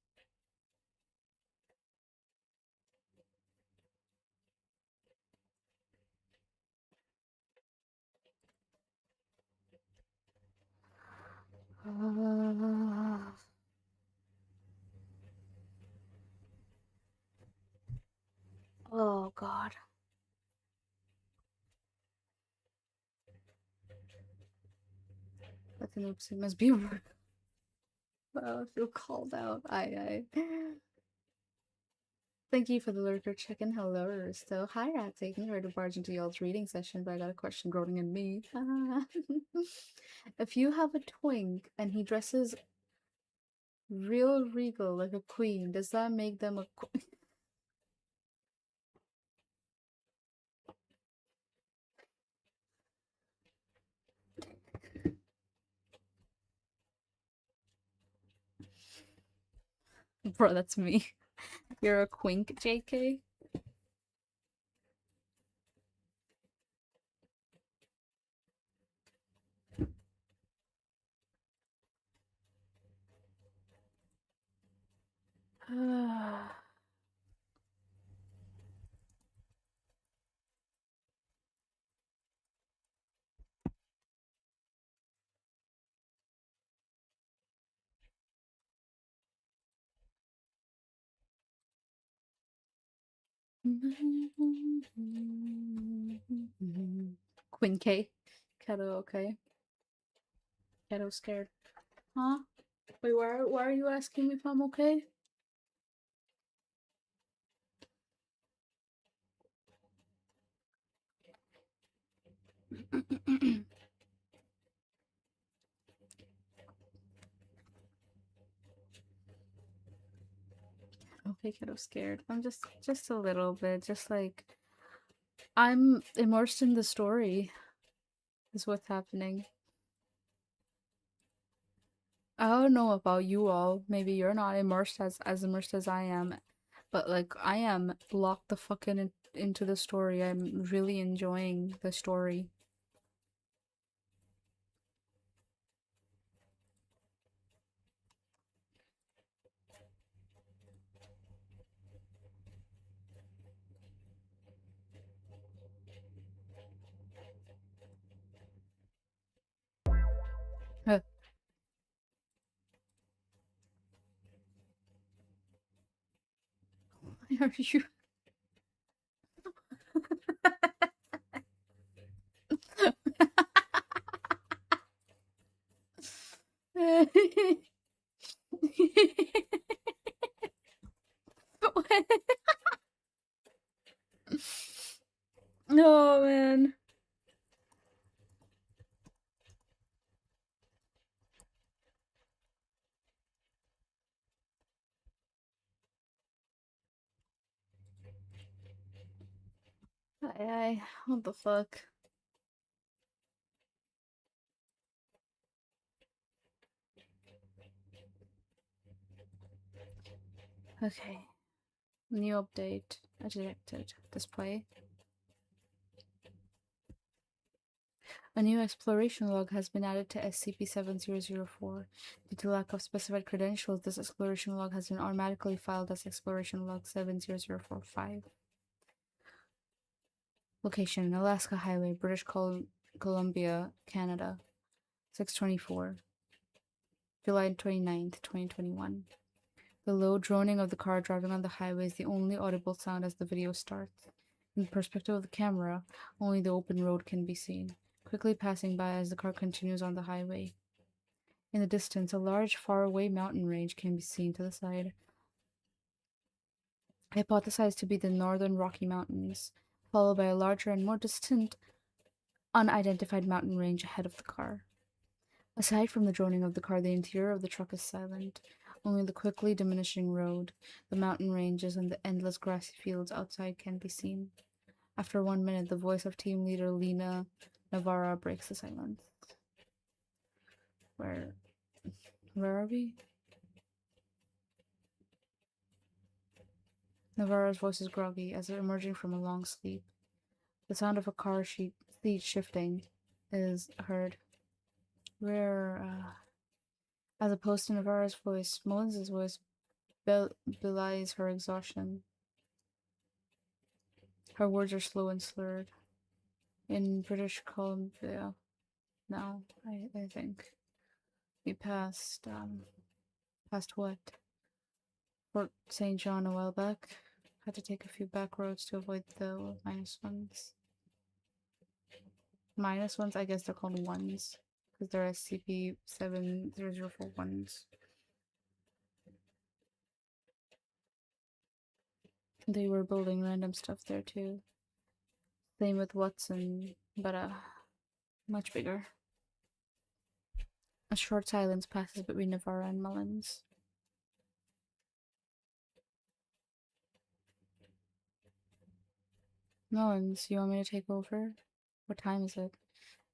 Oh, God. That's an oopsie. Must be work. Wow, I feel called out. I. Thank you for the lurker chicken. Hello, Aristo. Hi, Rat. Taking her to barge into y'all's reading session, but I got a question growing in me. If you have a twink and he dresses real regal like a queen, does that make them a queen? Bro, that's me. You're a quink, JK? Queen K. Keto, okay. Keto scared. Huh? Wait, why are you asking me if I'm okay? Okay, Keto scared. I'm just a little bit, just like I'm immersed in the story is what's happening. I don't know about you all. Maybe you're not immersed as immersed as I am, but like I am locked the fuck into the story. I'm really enjoying the story. Why are you? Oh man. Aye, what the fuck? Okay. New update. Detected. Display. A new exploration log has been added to SCP-7004. Due to lack of specified credentials, this exploration log has been automatically filed as Exploration Log 70045. Location: Alaska Highway, British Columbia, Canada. 624. July 29th, 2021. The low droning of the car driving on the highway is the only audible sound as the video starts. In the perspective of the camera, only the open road can be seen, quickly passing by as the car continues on the highway. In the distance, a large, faraway mountain range can be seen to the side, hypothesized to be the Northern Rocky Mountains, followed by a larger and more distant, unidentified mountain range ahead of the car. Aside from the droning of the car, the interior of the truck is silent. Only the quickly diminishing road, the mountain ranges, and the endless grassy fields outside can be seen. After 1 minute, the voice of team leader Lena Navarra breaks the silence. Where are we? Navarra's voice is groggy, as if emerging from a long sleep. The sound of a car seat shifting is heard. As opposed to Navarra's voice, Mullins' voice belies her exhaustion. Her words are slow and slurred. In British Columbia, now, I think. We past what? Fort St. John a while back. Had to take a few back roads to avoid the minus ones. Minus ones? I guess they're called ones. Because they're SCP-7004 ones. They were building random stuff there too. Same with Watson, but much bigger. A short silence passes between Navarra and Mullins. Mullins, you want me to take over? What time is it?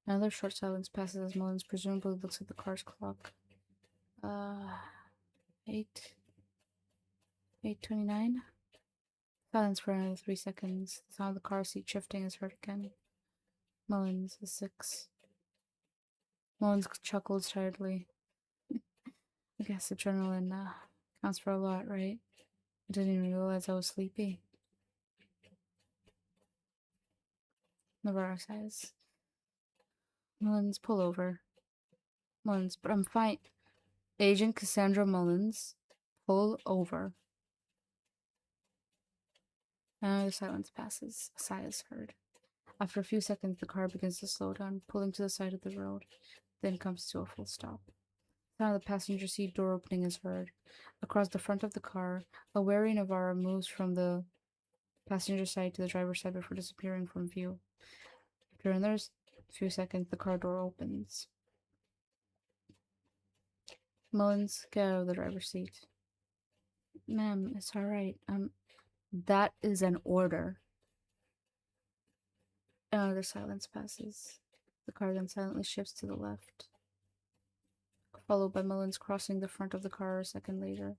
Another short silence passes as Mullins presumably looks at the car's clock. 8:29. Silence for another 3 seconds. The sound of the car seat shifting is heard again. Mullins is 6. Mullins chuckles tiredly. I guess adrenaline counts for a lot, right? I didn't even realize I was sleepy. Navarro says. Mullins, pull over. Mullins, but I'm fine. Agent Cassandra Mullins, pull over. Another silence passes. A sigh is heard. After a few seconds, the car begins to slow down, pulling to the side of the road, then comes to a full stop. The sound of the passenger seat door opening is heard. Across the front of the car, a wary Navarra moves from the passenger side to the driver's side before disappearing from view. After another few seconds, the car door opens. Mullins, get out of the driver's seat. Ma'am, it's alright. That is an order. Another silence passes. The car then silently shifts to the left, followed by Mullins crossing the front of the car a second later.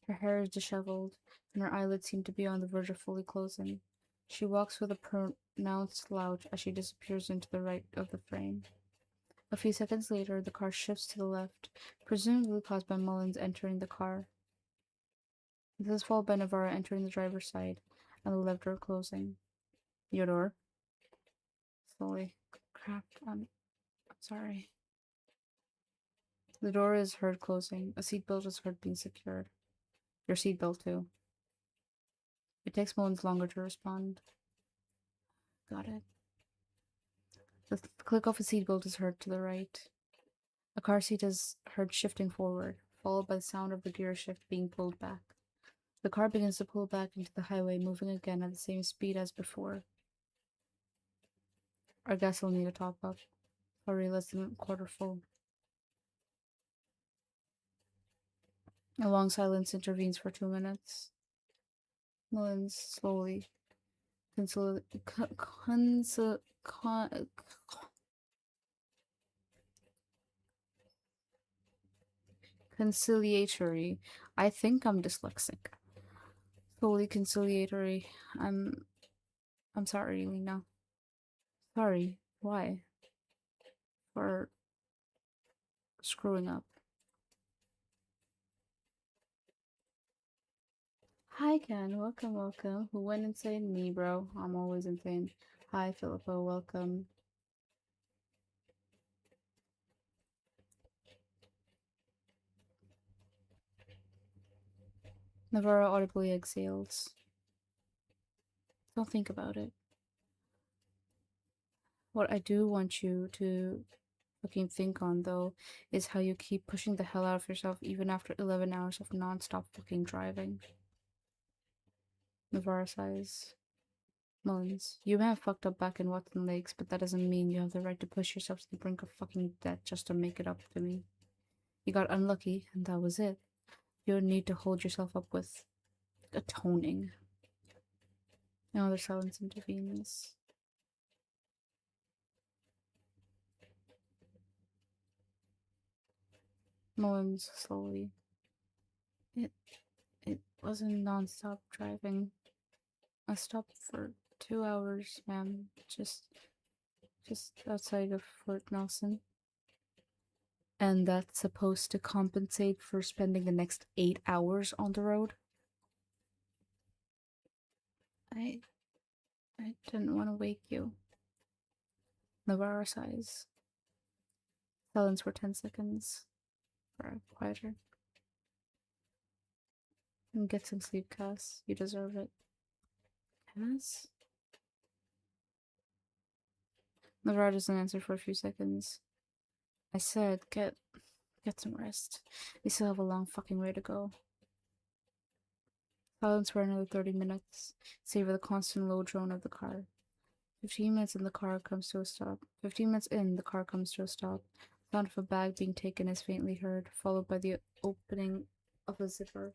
Her hair is disheveled, and her eyelids seem to be on the verge of fully closing. She walks with a pronounced slouch as she disappears into the right of the frame. A few seconds later, the car shifts to the left, presumably caused by Mullins entering the car. This is followed by Navarra entering the driver's side, and the left door closing. Your door? Slowly. Crap, I'm sorry. The door is heard closing. A seatbelt is heard being secured. Your seatbelt, too. It takes Mullins longer to respond. Got it. The click of a seatbelt is heard to the right. A car seat is heard shifting forward, followed by the sound of the gear shift being pulled back. The car begins to pull back into the highway, moving again at the same speed as before. Our gas will need a top up. Already less than a quarter full. A long silence intervenes for 2 minutes. Mullins slowly conciliatory. I think I'm dyslexic. Slowly conciliatory. I'm sorry, Lena. Sorry. Why? For screwing up. Hi, Ken. Welcome, welcome. Who went insane? Me, bro. I'm always insane. Hi, Philippa. Welcome. Navarro audibly exhales. Don't think about it. What I do want you to fucking think on, though, is how you keep pushing the hell out of yourself even after 11 hours of non-stop fucking driving. Navarro sighs. Mullins, you may have fucked up back in Watson Lakes, but that doesn't mean you have the right to push yourself to the brink of fucking death just to make it up to me. You got unlucky, and that was it. You don't need to hold yourself up with atoning. Another silence intervenes. Mullins slowly. It wasn't non-stop driving. I stopped for 2 hours, ma'am. Just outside of Fort Nelson. And that's supposed to compensate for spending the next 8 hours on the road? I didn't want to wake you. Navarro sighs. Silence for 10 seconds. For quieter. And get some sleep, Cass. You deserve it. Cass? Navarro doesn't answer for a few seconds. I said, get some rest. We still have a long fucking way to go. Silence for another 30 minutes, save for the constant low drone of the car. 15 minutes in, the car comes to a stop. 15 minutes in, the car comes to a stop. The sound of a bag being taken is faintly heard, followed by the opening of a zipper.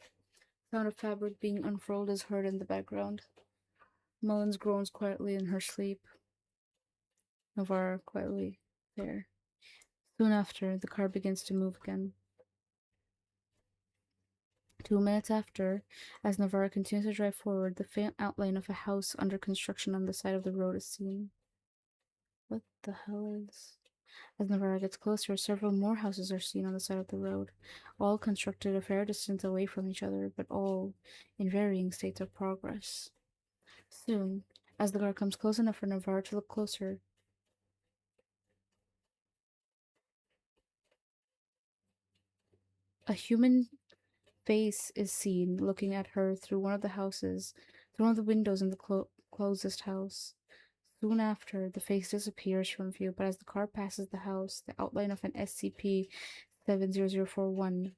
The sound of fabric being unfurled is heard in the background. Mullins groans quietly in her sleep. Navarre quietly there. Soon after, the car begins to move again. 2 minutes after, as Navarre continues to drive forward, the faint outline of a house under construction on the side of the road is seen. What the hell is... As Navarre gets closer, several more houses are seen on the side of the road, all constructed a fair distance away from each other, but all in varying states of progress. Soon, as the car comes close enough for Navarre to look closer, a human face is seen looking at her through one of the windows in the closest house. Soon after, the face disappears from view, but as the car passes the house, the outline of an SCP-70041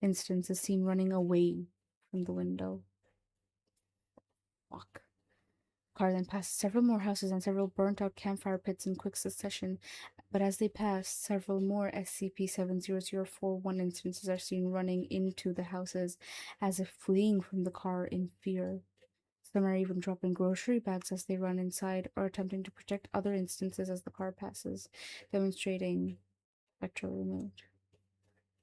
instance is seen running away from the window. Fuck. The car then passes several more houses and several burnt-out campfire pits in quick succession, but as they pass, several more SCP-70041 instances are seen running into the houses as if fleeing from the car in fear. Some are even dropping grocery bags as they run inside or attempting to protect other instances as the car passes, demonstrating spectral removed,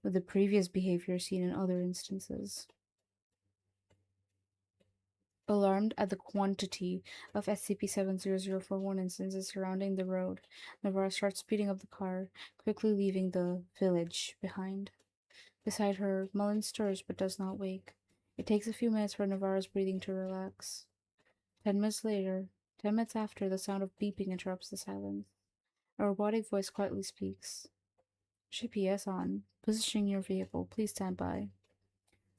with the previous behavior seen in other instances. Alarmed at the quantity of SCP-70041 instances surrounding the road, Navarre starts speeding up the car, quickly leaving the village behind. Beside her, Mullins stirs but does not wake. It takes a few minutes for Navarre's breathing to relax. 10 minutes after, the sound of beeping interrupts the silence. A robotic voice quietly speaks. GPS on. Positioning your vehicle. Please stand by.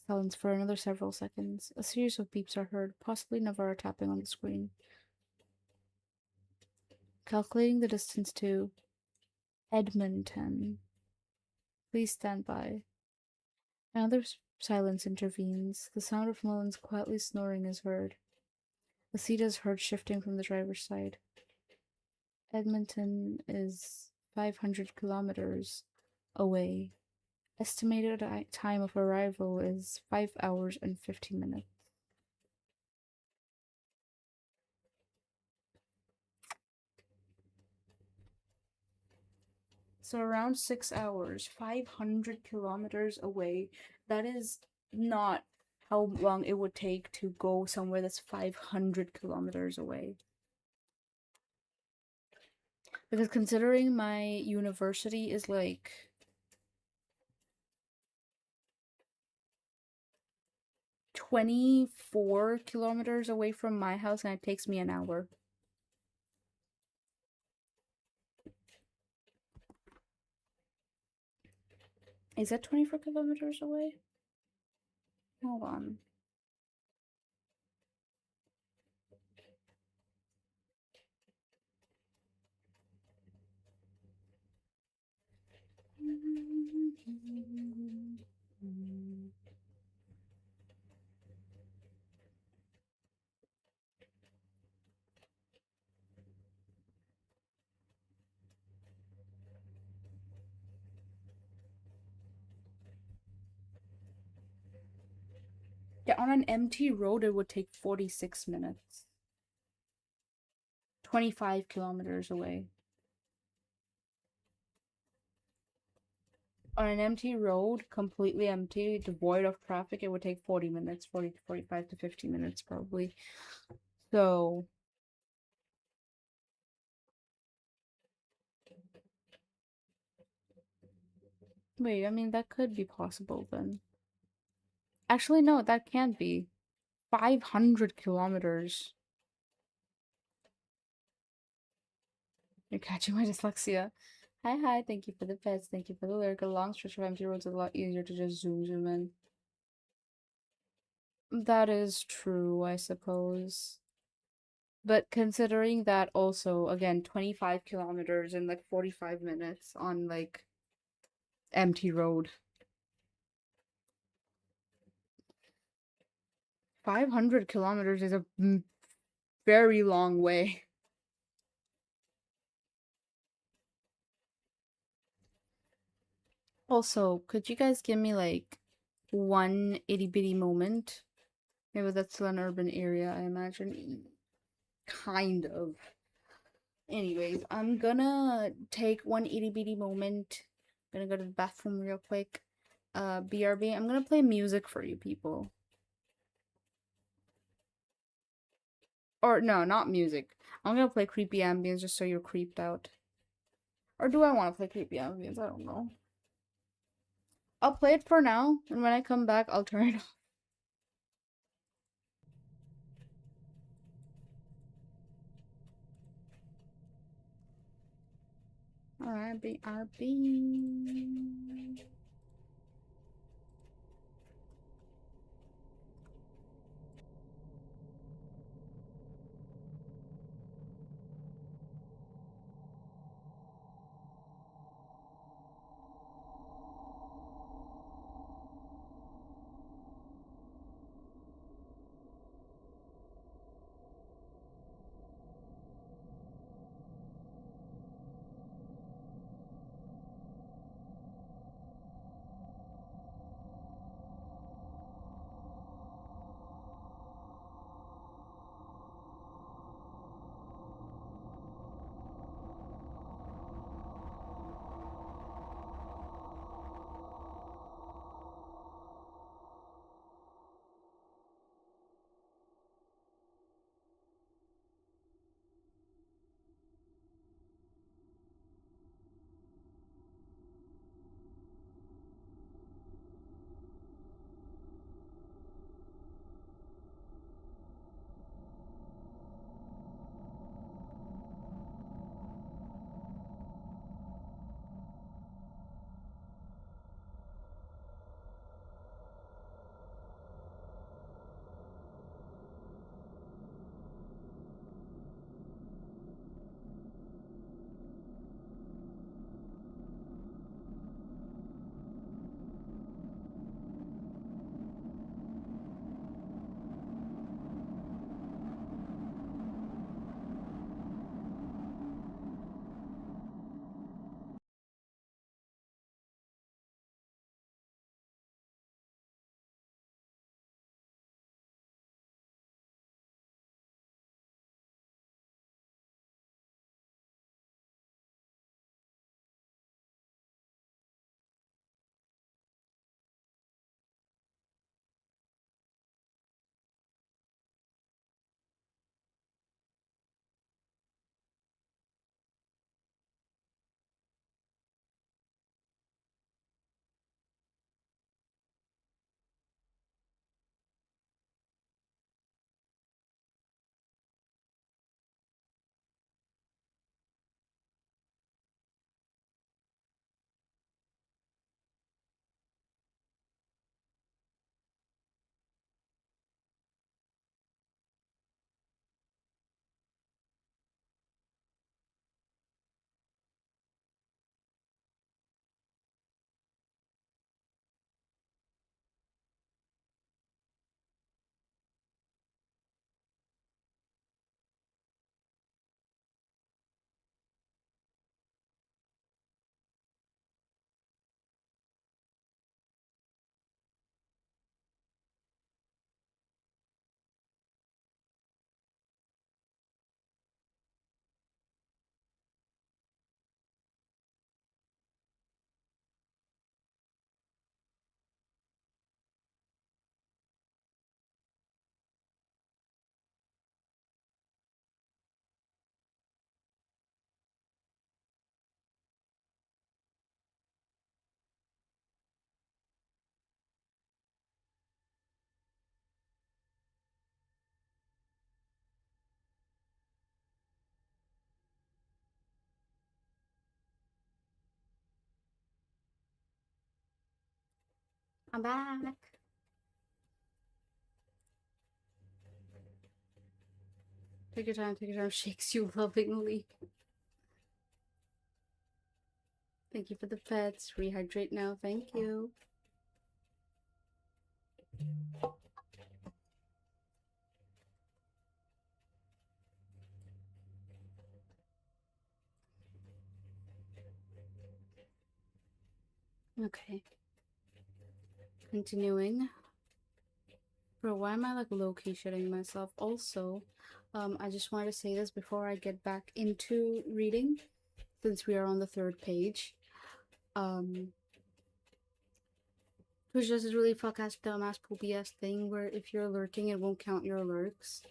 Silence for another several seconds. A series of beeps are heard, possibly Navarra tapping on the screen. Calculating the distance to Edmonton. Please stand by. Another silence intervenes. The sound of Mullen's quietly snoring is heard. The seat is heard shifting from the driver's side. Edmonton is 500 kilometers away. Estimated time of arrival is 5 hours and 50 minutes. So around 6 hours, 500 kilometers away. That is not how long it would take to go somewhere that's 500 kilometers away. Because considering my university is like 24 kilometers away from my house and it takes me an hour. Is that 24 kilometers away? Hold on. Yeah, on an empty road, it would take 46 minutes. 25 kilometers away. On an empty road, completely empty, devoid of traffic, it would take 40 minutes, 40 to 45 to 50 minutes probably. So, wait, I mean, that could be possible then. Actually, no, that can't be. 500 kilometers. You're catching my dyslexia. Hi, thank you for the pets, thank you for the lyric. A long stretch of empty roads is a lot easier to just zoom in. That is true, I suppose. But considering that also, again, 25 kilometers in like 45 minutes on like empty road. 500 kilometers is a very long way. Also, could you guys give me like one itty bitty moment? Maybe that's still an urban area, I imagine. Kind of. Anyways, I'm gonna take one itty bitty moment. I'm gonna go to the bathroom real quick. BRB, I'm gonna play music for you people. Or no, not music. I'm gonna play creepy ambience just so you're creeped out. Or do I want to play creepy ambience? I don't know. I'll play it for now, and when I come back, I'll turn it off. Alright, BRB. I'm back. Take your time, shakes you lovingly. Thank you for the pets. Rehydrate now, thank you. Okay. Continuing. Bro, why am I like low-key shitting myself? Also, I just wanted to say this before I get back into reading, since we are on the 3rd page. Twitch does this really fuck-ass, dumb-ass, poopy-ass thing where if you're lurking, it won't count your lurks.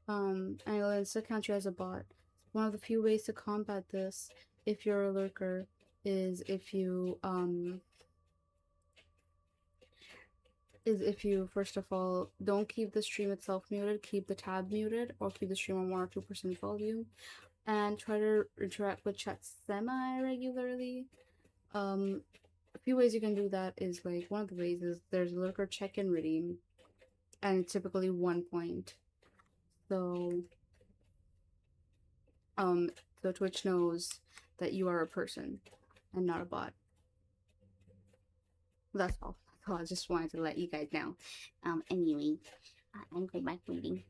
And it'll instead count you as a bot. One of the few ways to combat this, if you're a lurker, is if you, first of all, don't keep the stream itself muted, keep the tab muted, or keep the stream on 1 or 2% volume, and try to interact with chat semi-regularly. A few ways you can do that is, like, one of the ways is there's a lurker check-in redeem, and it's typically 1 point. So, so Twitch knows that you are a person and not a bot. That's all. I just wanted to let you guys know. Anyway, I'm going back reading.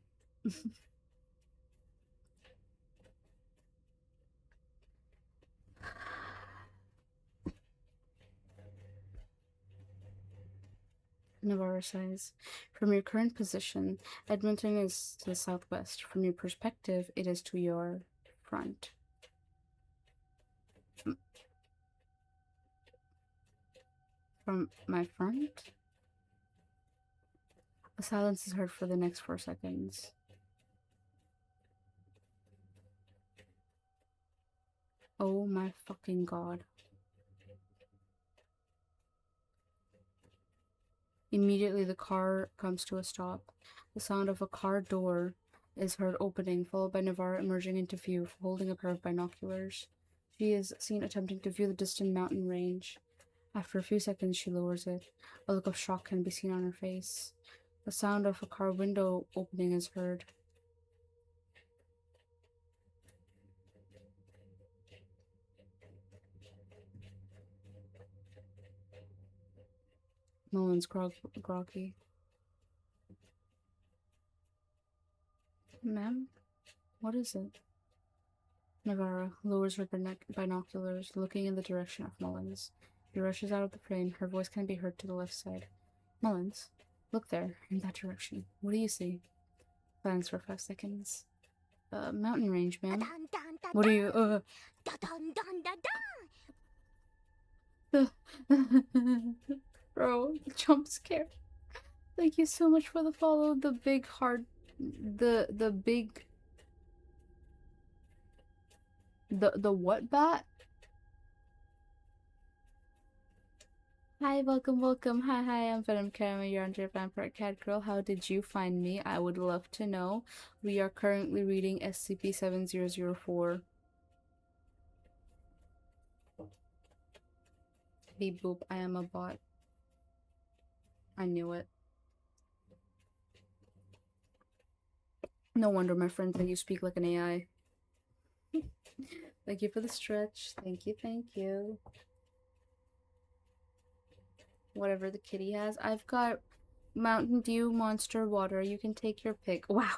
Navarro says, from your current position, Edmonton is to the southwest. From your perspective, it is to your front. From my front? A silence is heard for the next 4 seconds. Oh my fucking god. Immediately the car comes to a stop. The sound of a car door is heard opening, followed by Navarra emerging into view, holding a pair of binoculars. She is seen attempting to view the distant mountain range. After a few seconds, she lowers it. A look of shock can be seen on her face. The sound of a car window opening is heard. Nolan's groggy. Ma'am? What is it? Navarra lowers her binoculars, looking in the direction of Mullins. She rushes out of the frame. Her voice can be heard to the left side. Mullins, look there, in that direction. What do you see? Silence for 5 seconds. Mountain range, ma'am. What are you, Bro, jump scare. Thank you so much for the follow. The big heart. The big... The what bat? Hi, welcome. Hi, I'm Venom Caramel. You're under Vampire Cat Girl. How did you find me? I would love to know. We are currently reading SCP-7004. Beep boop, I am a bot. I knew it. No wonder my friend said you speak like an AI. Thank you for the stretch. Thank you. Whatever the kitty has. I've got Mountain Dew, Monster Water. You can take your pick. Wow.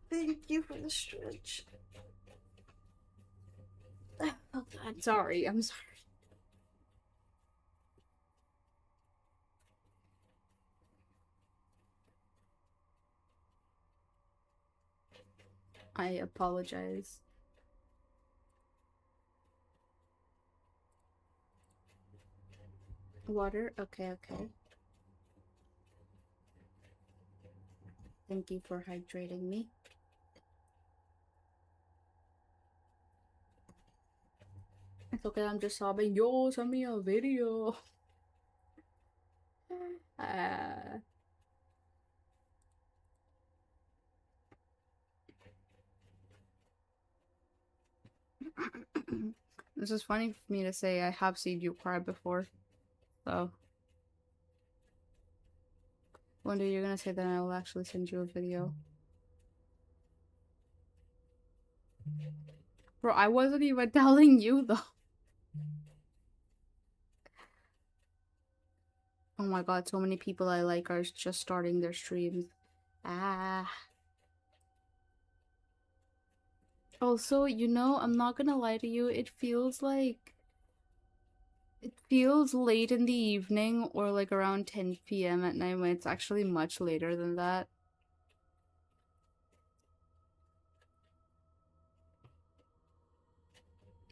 Thank you for the stretch. Oh god, sorry. I'm sorry. I apologize. Water? Okay. Thank you for hydrating me. It's okay, I'm just sobbing. Yo, send me a video. This is funny for me to say I have seen you cry before. So one day you're gonna say that I will actually send you a video. Bro, I wasn't even telling you though. Oh my god, so many people I like are just starting their streams. Ah. Also, you know, I'm not gonna lie to you, it feels late in the evening or like around 10 p.m. at night when it's actually much later than that.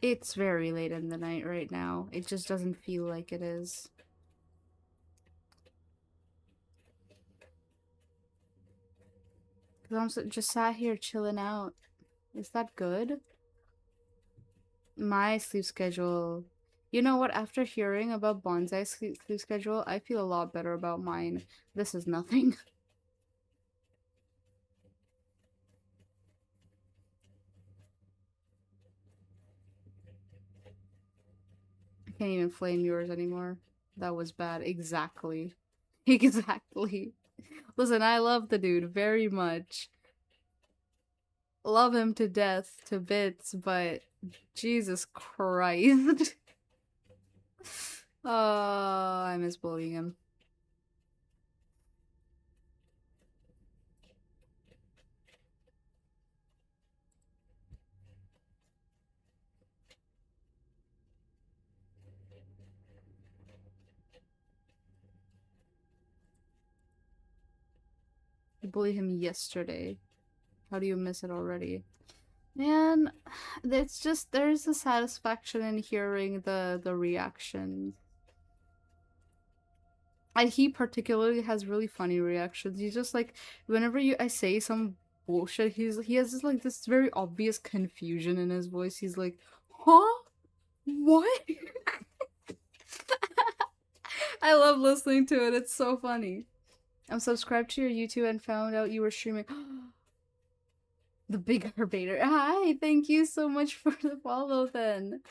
It's very late in the night right now. It just doesn't feel like it is. Because just sat here chilling out. Is that good? My sleep schedule. You know what? After hearing about Bonsai's sleep schedule, I feel a lot better about mine. This is nothing. I can't even flame yours anymore. That was bad. Exactly. Exactly. Listen, I love the dude very much. Love him to death, to bits, but Jesus Christ. I miss bullying him. I bullied him yesterday. How do you miss it already? Man, it's just there's a satisfaction in hearing the reactions. And he particularly has really funny reactions. He's just like whenever I say some bullshit, he has this like this very obvious confusion in his voice. He's like, "Huh? What?" I love listening to it. It's so funny. I'm subscribed to your YouTube and found out you were streaming. The big herbator. Hi, thank you so much for the follow then.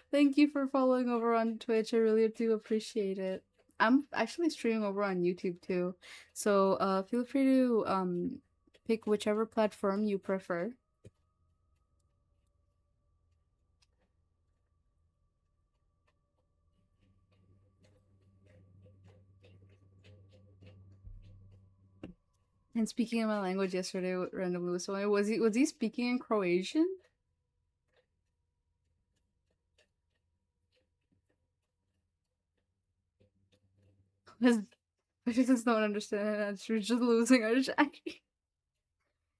Thank you for following over on Twitch. I really do appreciate it. I'm actually streaming over on YouTube too. So feel free to pick whichever platform you prefer. And speaking in my language yesterday randomly with someone, was he speaking in Croatian? I just don't understand. She was just losing her shit.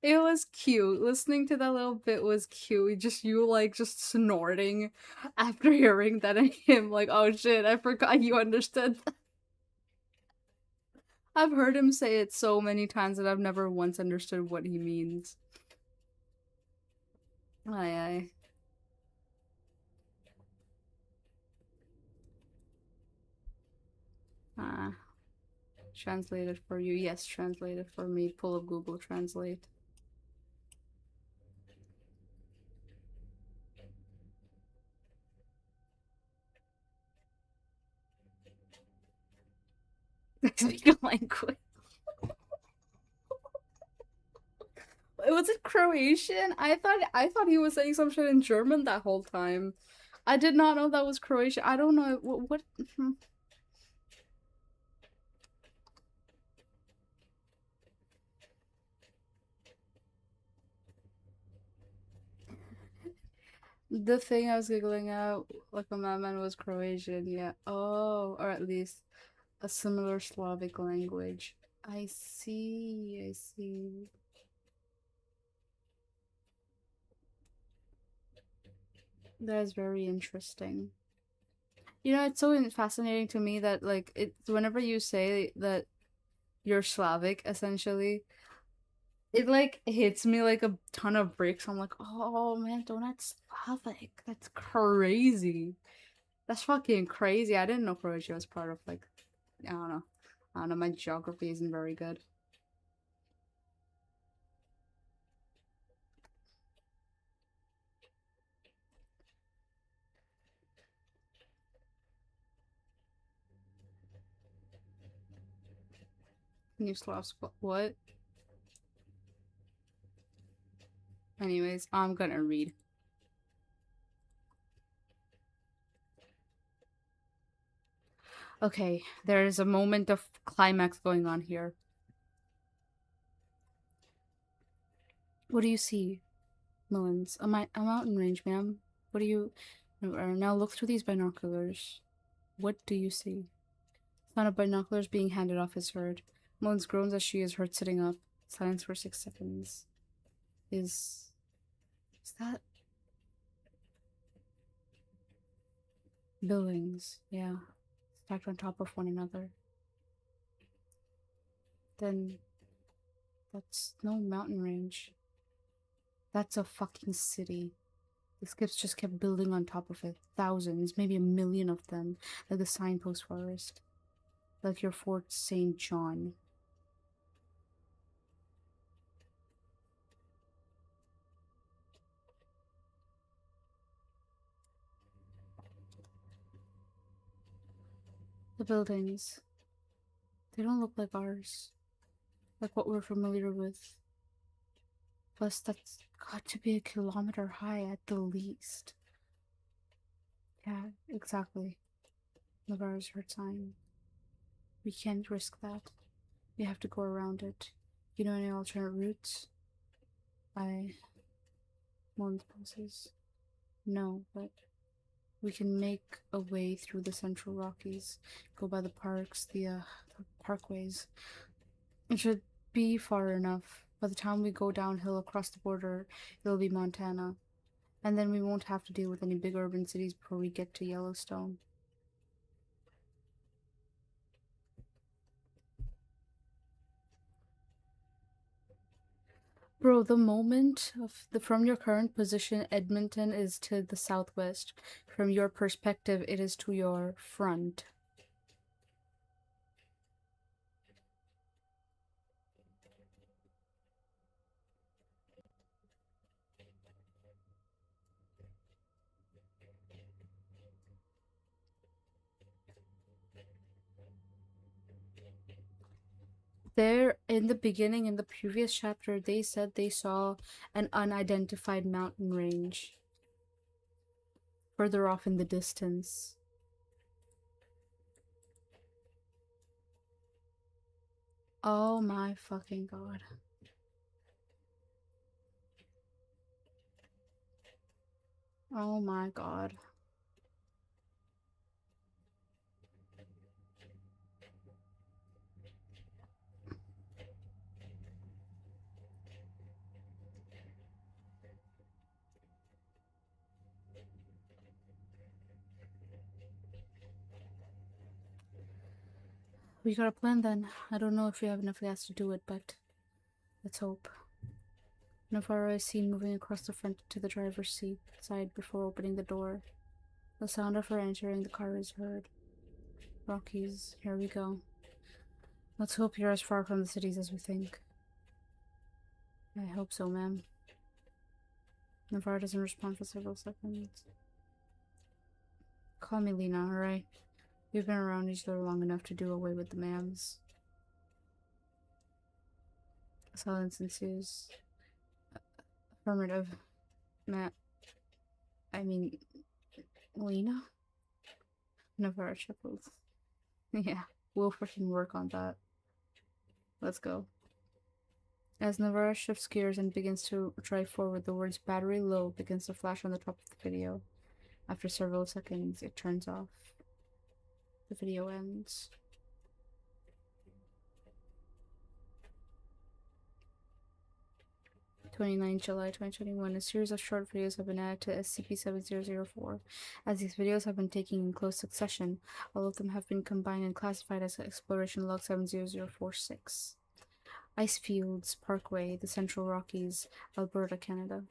It was cute. Listening to that little bit was cute. Just you like just snorting after hearing that and him like, oh shit, I forgot you understood that. I've heard him say it so many times that I've never once understood what he means. Aye aye. Ah. Translated for you. Yes, translated for me. Pull up Google Translate. Speak a language. Was it Croatian? I thought he was saying some shit in German that whole time. I did not know that was Croatian. I don't know what the thing I was giggling at, like a madman, was Croatian. Yeah. Oh, or at least a similar Slavic language. I see. I see. That is very interesting. You know, it's so fascinating to me that like whenever you say that you're Slavic, essentially, it like hits me like a ton of bricks. I'm like, oh man, Donut's Slavic. That's crazy. That's fucking crazy. I didn't know Croatia was part of like, I don't know. I don't know. My geography isn't very good. New slots. What? Anyways, I'm gonna read. Okay, there is a moment of climax going on here. What do you see, Mullins? A mountain range, ma'am. What do you... Now look through these binoculars. What do you see? Sound of binoculars being handed off is heard. Mullins groans as she is heard sitting up. Silence for 6 seconds. Is that... Buildings, yeah. Stacked on top of one another. Then... That's no mountain range. That's a fucking city. The skips just kept building on top of it. Thousands, maybe 1,000,000 of them. Like the signpost forest. Like your Fort St. John. The buildings. They don't look like ours. Like what we're familiar with. Plus, that's got to be 1 kilometer high at the least. Yeah, exactly. Navarro's her time. We can't risk that. We have to go around it. You know any alternate routes? One passes. No, but we can make a way through the Central Rockies. Go by the parks, the parkways. It should be far enough. By the time we go downhill across the border, it'll be Montana. And then we won't have to deal with any big urban cities before we get to Yellowstone. Bro, the moment of from your current position, Edmonton is to the southwest. From your perspective, it is to your front. There, in the beginning, in the previous chapter, they said they saw an unidentified mountain range further off in the distance. Oh my fucking god. Oh my god. We got a plan then. I don't know if we have enough gas to do it, but let's hope. Navarro is seen moving across the front to the driver's seat side before opening the door. The sound of her entering the car is heard. Rockies, here we go. Let's hope you're as far from the cities as we think. I hope so, ma'am. Navarro doesn't respond for several seconds. Call me Lena, alright? We've been around each other long enough to do away with the ma'ams. Silence ensues. Affirmative. Matt. I mean, Lena? Navarro chuckles. Yeah, we'll freaking work on that. Let's go. As Navarro shifts gears and begins to drive forward, the words battery low begins to flash on the top of the video. After several seconds, it turns off. The video ends. 29 July 2021, a series of short videos have been added to SCP-7004. As these videos have been taken in close succession, all of them have been combined and classified as Exploration Log 70046. Ice Fields Parkway, the Central Rockies, Alberta, Canada.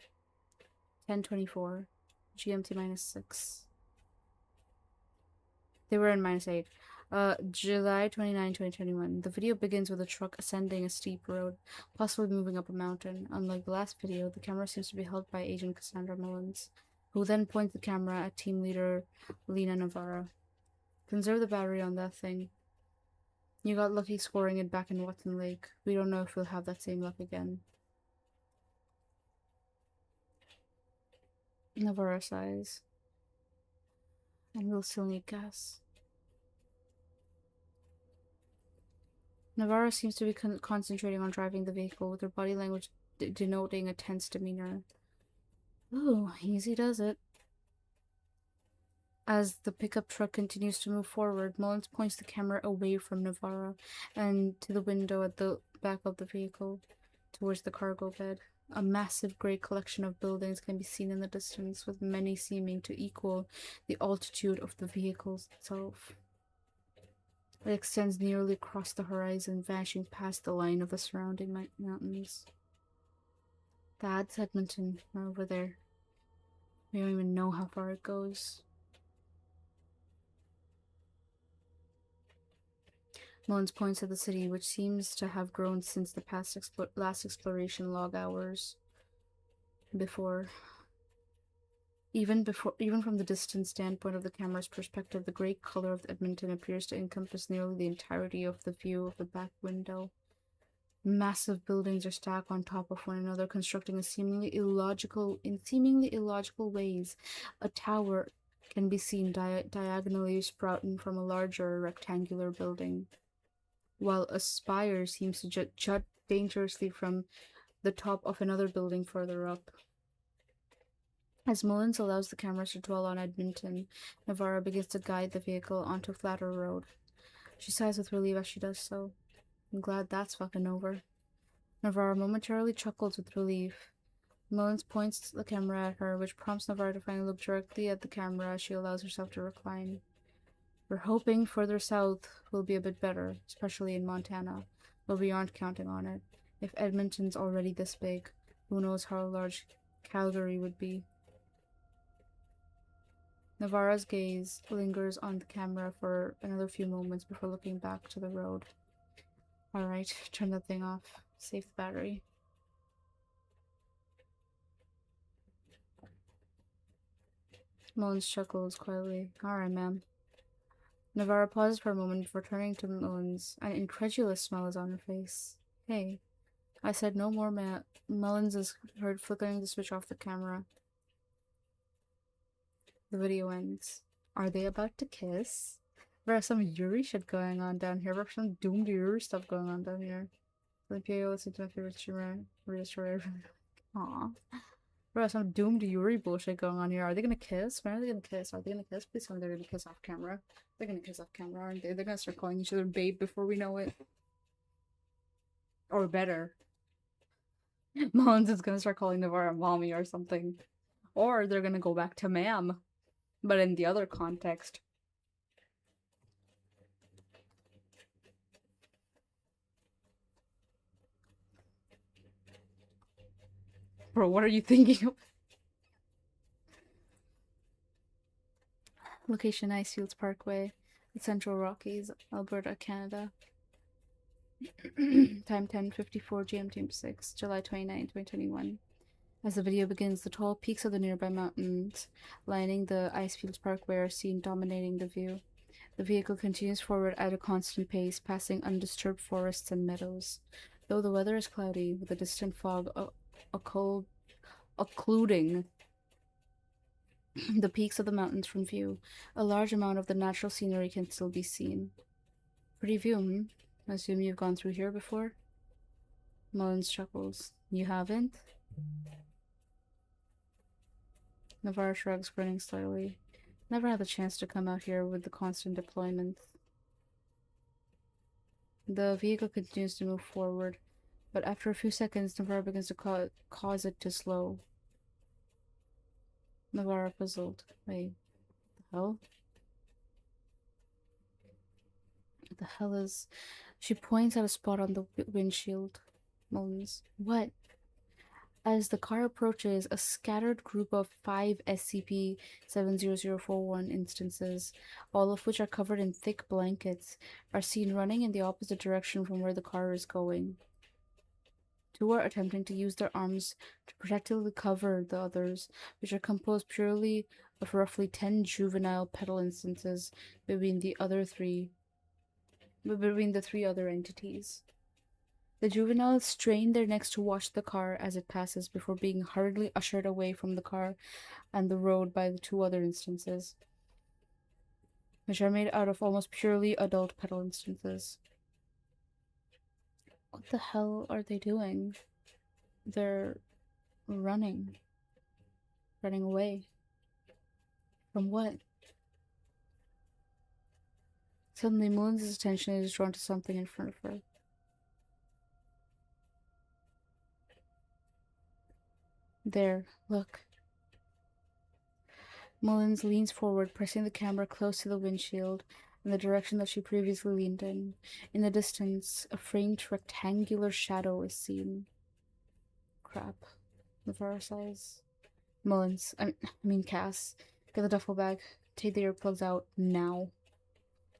10:24, GMT-6. They were in -8. July 29, 2021. The video begins with a truck ascending a steep road, possibly moving up a mountain. Unlike the last video, the camera seems to be held by Agent Cassandra Mullins, who then points the camera at team leader Lena Navarro. Conserve the battery on that thing. You got lucky scoring it back in Watson Lake. We don't know if we'll have that same luck again. Navarro sighs. And we'll still need gas. Navarro seems to be concentrating on driving the vehicle, with her body language denoting a tense demeanor. Ooh, easy does it. As the pickup truck continues to move forward, Mullins points the camera away from Navarro and to the window at the back of the vehicle, towards the cargo bed. A massive grey collection of buildings can be seen in the distance, with many seeming to equal the altitude of the vehicle itself. It extends nearly across the horizon, vanishing past the line of the surrounding mountains. That's Edmonton, over there. We don't even know how far it goes. Mullins points at the city, which seems to have grown since the last exploration log hours. Even from the distant standpoint of the camera's perspective, the grey color of Edmonton appears to encompass nearly the entirety of the view of the back window. Massive buildings are stacked on top of one another, constructing in seemingly illogical ways. A tower can be seen diagonally sprouting from a larger rectangular building, while a spire seems to jut dangerously from the top of another building further up. As Mullins allows the cameras to dwell on Edmonton, Navarro begins to guide the vehicle onto a flatter road. She sighs with relief as she does so. I'm glad that's fucking over. Navarro momentarily chuckles with relief. Mullins points the camera at her, which prompts Navarro to finally look directly at the camera as she allows herself to recline. We're hoping further south will be a bit better, especially in Montana, but we aren't counting on it. If Edmonton's already this big, who knows how large Calgary would be. Navarro's gaze lingers on the camera for another few moments before looking back to the road. Alright, turn that thing off. Save the battery. Mullins chuckles quietly. Alright, ma'am. Navarro pauses for a moment before turning to Mullins. An incredulous smile is on her face. Hey, I said no more, Mullins is heard flickering the switch off the camera. The video ends. Are they about to kiss? There's some Yuri shit going on down here. There's some doomed Yuri stuff going on down here. Olympia, listen to my favorite streamer. Aww. There's some doomed Yuri bullshit going on here. Are they gonna kiss? When are they gonna kiss? Are they gonna kiss? Please tell me they're gonna kiss off camera. They're gonna kiss off camera, aren't they? They're gonna start calling each other babe before we know it. Or better. Mullins is gonna start calling Navarro mommy or something. Or they're gonna go back to ma'am. But in the other context. Bro, what are you thinking of? Location Icefields Parkway, the Central Rockies, Alberta, Canada. Time 10:54 GMT 6, July 29, 2021. As the video begins, the tall peaks of the nearby mountains lining the Icefields Parkway are seen dominating the view. The vehicle continues forward at a constant pace, passing undisturbed forests and meadows. Though the weather is cloudy, with a distant fog occluding the peaks of the mountains from view, a large amount of the natural scenery can still be seen. Pretty view, hmm? I assume you've gone through here before? Mullins chuckles. You haven't? Navarro shrugs, grinning slightly. Never had the chance to come out here with the constant deployment. The vehicle continues to move forward, but after a few seconds, Navarro begins to cause it to slow. Navarro puzzled. Wait, the hell? What the hell is... She points at a spot on the windshield. Mullins. What? As the car approaches, a scattered group of 5 SCP-70041 instances, all of which are covered in thick blankets, are seen running in the opposite direction from where the car is going. 2 are attempting to use their arms to protectively cover the others, which are composed purely of roughly 10 juvenile petal instances between the other 3. between the three other entities. The juveniles strain their necks to watch the car as it passes before being hurriedly ushered away from the car and the road by the two other instances, which are made out of almost purely adult petal instances. What the hell are they doing? They're running. Running away. From what? Suddenly, Mullins' attention is drawn to something in front of her. There, look. Mullins leans forward, pressing the camera close to the windshield in the direction that she previously leaned in. In the distance, a faint rectangular shadow is seen. Crap. Navarro sighs. Mullins, I mean Cass, get the duffel bag. Take the earplugs out now.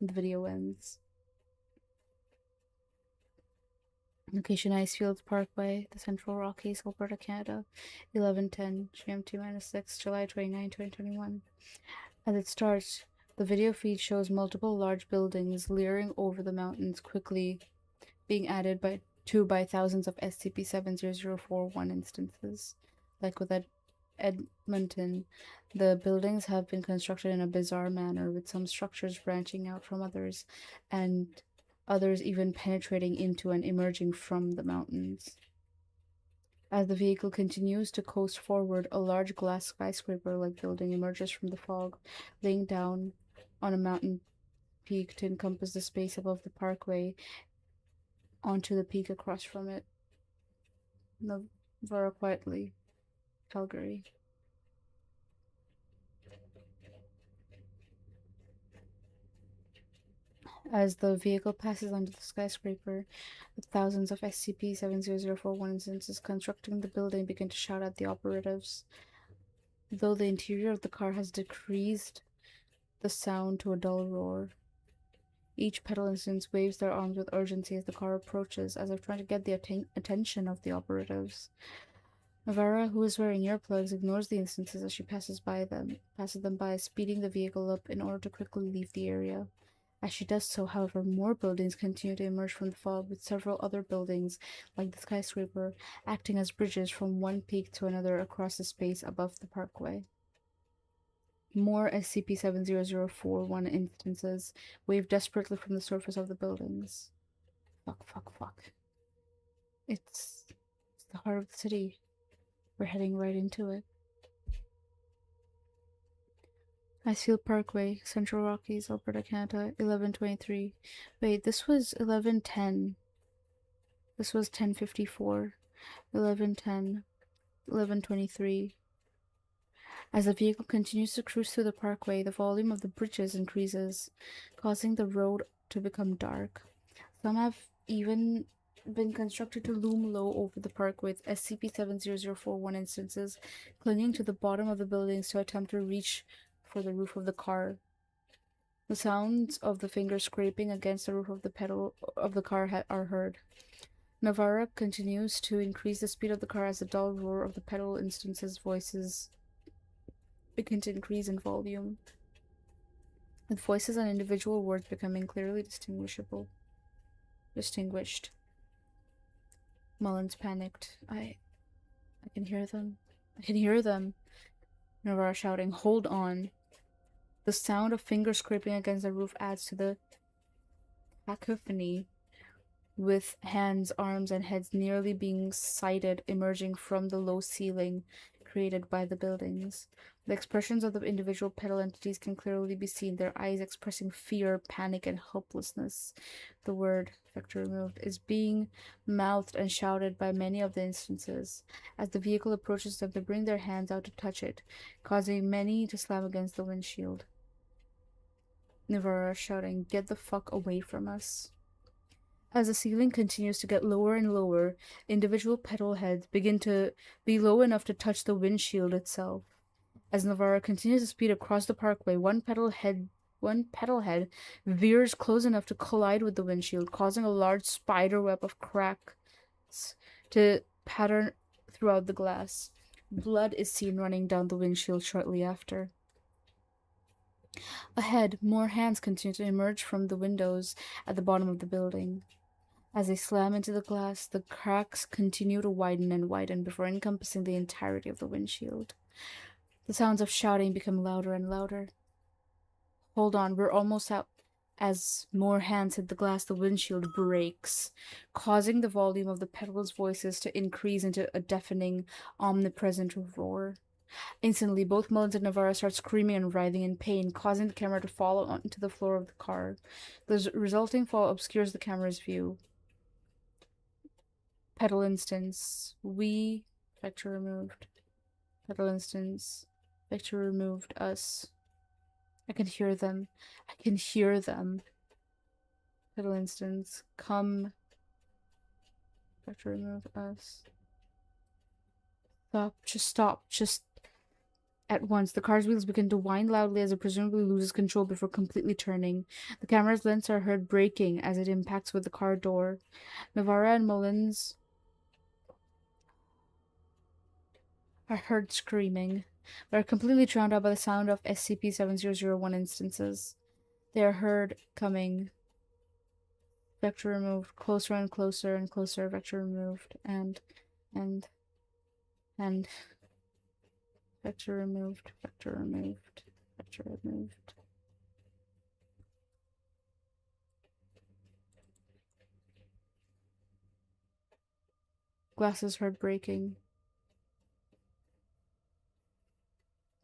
The video ends. Location: Icefields Parkway, the Central Rockies, Alberta, Canada. 11:10 GMT-6, July 29, 2021. As it starts, the video feed shows multiple large buildings leering over the mountains, quickly being added by thousands of SCP-70041 instances. Like with Edmonton, the buildings have been constructed in a bizarre manner, with some structures branching out from others, and others even penetrating into and emerging from the mountains. As the vehicle continues to coast forward, a large glass skyscraper-like building emerges from the fog, laying down on a mountain peak to encompass the space above the parkway onto the peak across from it. Navara quietly. Calgary. As the vehicle passes under the skyscraper, the thousands of SCP-70041 instances constructing the building begin to shout at the operatives. Though the interior of the car has decreased the sound to a dull roar. Each petal instance waves their arms with urgency as the car approaches, as if trying to get the attention of the operatives. Navarra, who is wearing earplugs, ignores the instances as she passes them by, speeding the vehicle up in order to quickly leave the area. As she does so, however, more buildings continue to emerge from the fog, with several other buildings, like the skyscraper, acting as bridges from one peak to another across the space above the parkway. More SCP-70041 instances wave desperately from the surface of the buildings. Fuck. It's the heart of the city. We're heading right into it. Icefield Parkway, Central Rockies, Alberta, Canada, 11:23. Wait, this was 11:10. This was 10:54. 11:10. 11:23. As the vehicle continues to cruise through the parkway, the volume of the bridges increases, causing the road to become dark. Some have even been constructed to loom low over the park, with SCP-70041 instances clinging to the bottom of the buildings to attempt to reach for the roof of the car. The sounds of the fingers scraping against the roof of the car are heard. Navarra continues to increase the speed of the car as the dull roar of the pedal instances' voices begin to increase in volume, with voices and individual words becoming clearly distinguished. Mullins panicked. I can hear them. I can hear them. Navarra shouting, "Hold on." The sound of fingers scraping against the roof adds to the cacophony, with hands, arms, and heads nearly being sighted emerging from the low ceiling created by the buildings. The expressions of the individual petal entities can clearly be seen, their eyes expressing fear, panic, and helplessness. The word, vector removed, is being mouthed and shouted by many of the instances. As the vehicle approaches them, they bring their hands out to touch it, causing many to slam against the windshield. Navarra shouting, "Get the fuck away from us." As the ceiling continues to get lower and lower, individual petal heads begin to be low enough to touch the windshield itself. As Navarra continues to speed across the parkway, one petal head veers close enough to collide with the windshield, causing a large spider web of cracks to pattern throughout the glass. Blood is seen running down the windshield shortly after. Ahead, more hands continue to emerge from the windows at the bottom of the building. As they slam into the glass, the cracks continue to widen and widen before encompassing the entirety of the windshield. The sounds of shouting become louder and louder. Hold on, we're almost out. As more hands hit the glass, the windshield breaks, causing the volume of the pedals' voices to increase into a deafening, omnipresent roar. Instantly, both Mullins and Navarro start screaming and writhing in pain, causing the camera to fall onto the floor of the car. The resulting fall obscures the camera's view. Pedal instance. We. Vector removed. Pedal instance. Vector removed. Us. I can hear them. I can hear them. Pedal instance. Come. Vector remove. Us. Stop. Just stop. Just. At once, the car's wheels begin to whine loudly as it presumably loses control before completely turning. The camera's lens are heard breaking as it impacts with the car door. Navarra and Mullins are heard screaming, but are completely drowned out by the sound of SCP-7001 instances. They are heard coming. Vector removed. Closer and closer and closer. Vector removed. And. Vector removed. Vector removed. Vector removed. Glasses heard breaking.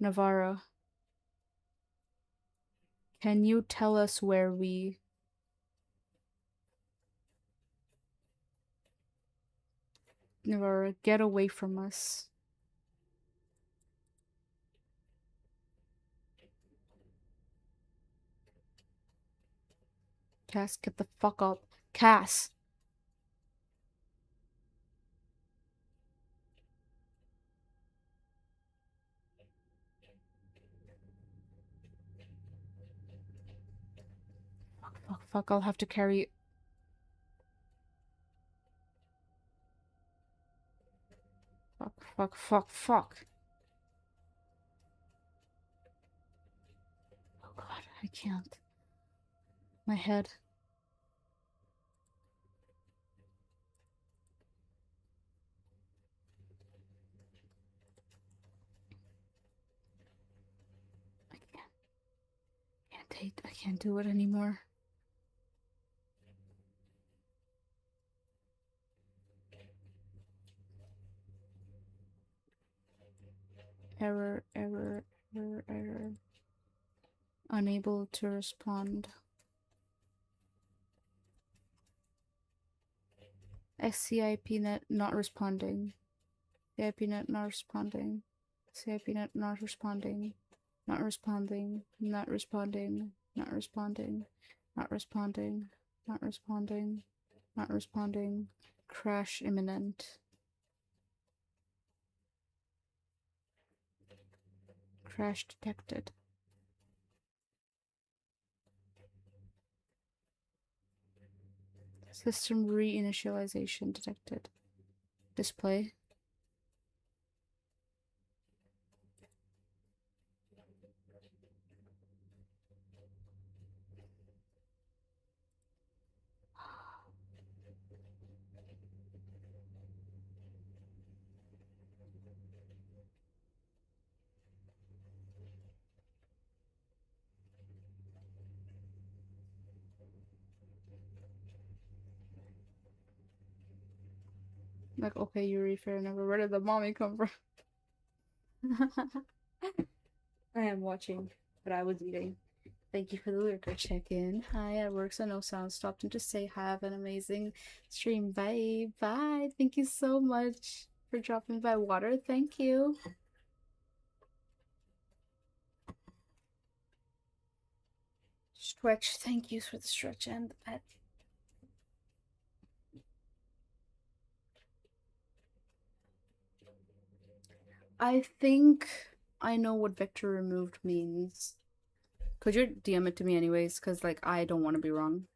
Navarra. Can you tell us where we... Navarra, get away from us. Cass, get the fuck up. Cass! Fuck, I'll have to carry... Fuck. Oh god, I can't. My head. I can't do it anymore. Error. Unable to respond. SCIP net not responding. CIP net not responding. CIP net not responding. Not responding. Not responding. Not responding. Not responding. Not responding. Not responding. Crash imminent. Crash detected. System reinitialization detected. Display. Like, okay, Yuri, fair enough. Where did the mommy come from? I am watching, but I was eating. Thank you for the lurker check-in. Hi, at work, so no sound. Stopped in to say have an amazing stream. Bye. Bye. Thank you so much for dropping by. Water. Thank you. Stretch. Thank you for the stretch and the pet. I think I know what vector removed means. Could you DM it to me anyways? Because, like, I don't want to be wrong.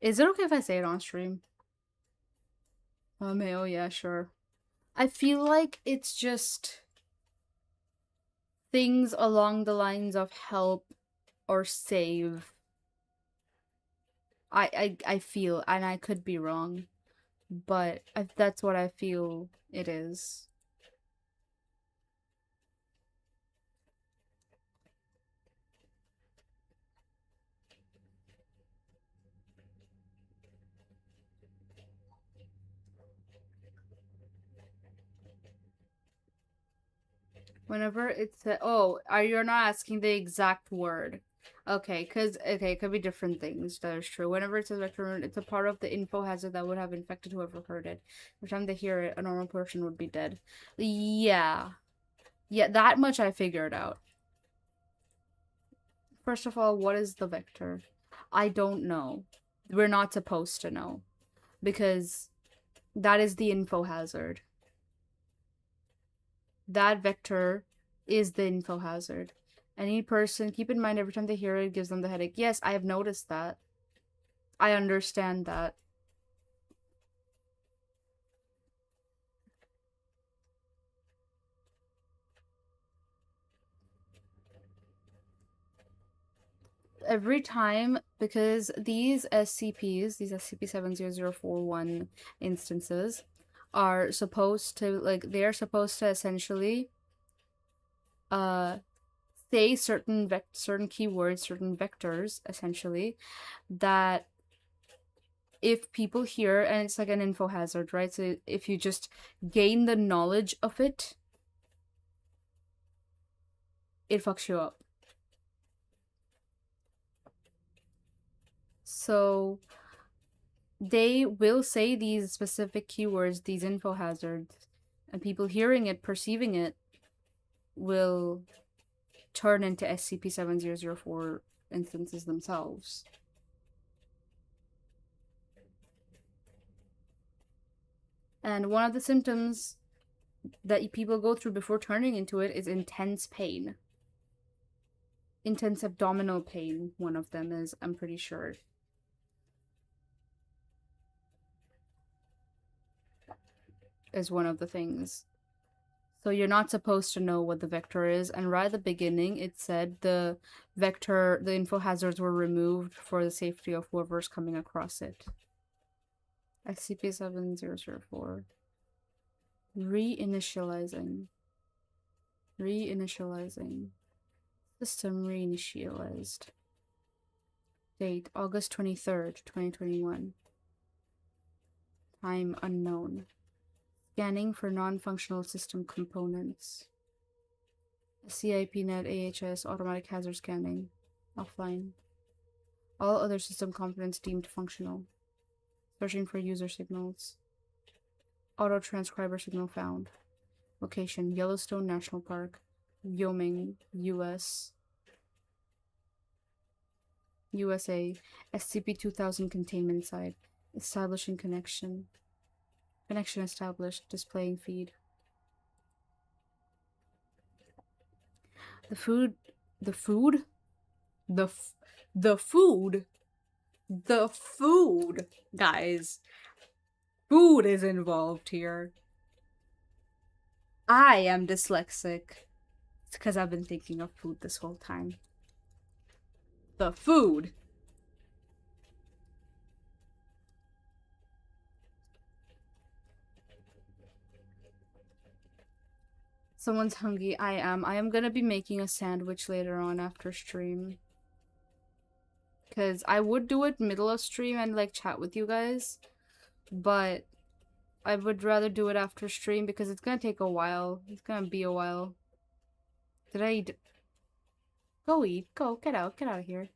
Is it okay if I say it on stream? Mayo, yeah, sure. I feel like it's just things along the lines of help or save. I feel, and I could be wrong, but that's what I feel it is. Whenever it's are you not asking the exact word? Okay, it could be different things. That is true. Whenever it says vector, it's a part of the info hazard that would have infected whoever heard it. Every time they hear it, a normal person would be dead. Yeah, yeah, that much I figured out. First of all, what is the vector? I don't know. We're not supposed to know because that is the info hazard. That vector is the info hazard. Any person, keep in mind every time they hear it, it gives them the headache. Yes, I have noticed that. I understand that. Every time, because these SCPs, these SCP-70041 instances, are supposed to, like, they're supposed to essentially say certain keywords, certain vectors, essentially, that if people hear, and it's like an info hazard, right? So if you just gain the knowledge of it, it fucks you up. So they will say these specific keywords, these info hazards, and people hearing it, perceiving it, will turn into SCP-7004 instances themselves. And one of the symptoms that people go through before turning into it is intense pain. Intense abdominal pain, one of them is, I'm pretty sure. Is one of the things. So you're not supposed to know what the vector is, and right at the beginning it said the info hazards were removed for the safety of whoever's coming across it. SCP-7004. Reinitializing. System reinitialized. Date, August 23rd, 2021. Time unknown. Scanning for non-functional system components. CIP-net AHS automatic hazard scanning. Offline. All other system components deemed functional. Searching for user signals. Auto transcriber signal found. Location, Yellowstone National Park, Wyoming, USA. SCP-2000 containment site. Establishing connection. Connection established. Displaying feed. The food, guys. Food is involved here. I am dyslexic. It's because I've been thinking of food this whole time. The food. Someone's hungry. I am. I am gonna be making a sandwich later on after stream. Because I would do it middle of stream and like chat with you guys. But I would rather do it after stream because it's gonna take a while. It's gonna be a while. Did I eat? Go eat. Go. Get out. Get out of here.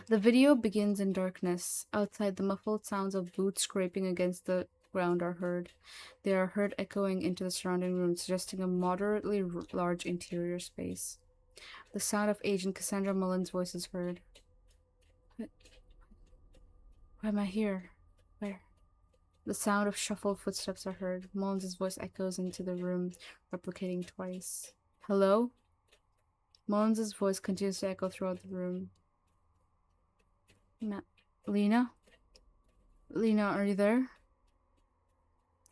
The video begins in darkness. Outside, the muffled sounds of boots scraping against the ground are heard. They are heard echoing into the surrounding room, suggesting a moderately large interior space. The sound of Agent Cassandra Mullen's voice is heard. Why am I here? Where? The sound of shuffled footsteps are heard. Mullins' voice echoes into the room, replicating twice. Hello? Mullins' voice continues to echo throughout the room. Lena? Lena, are you there?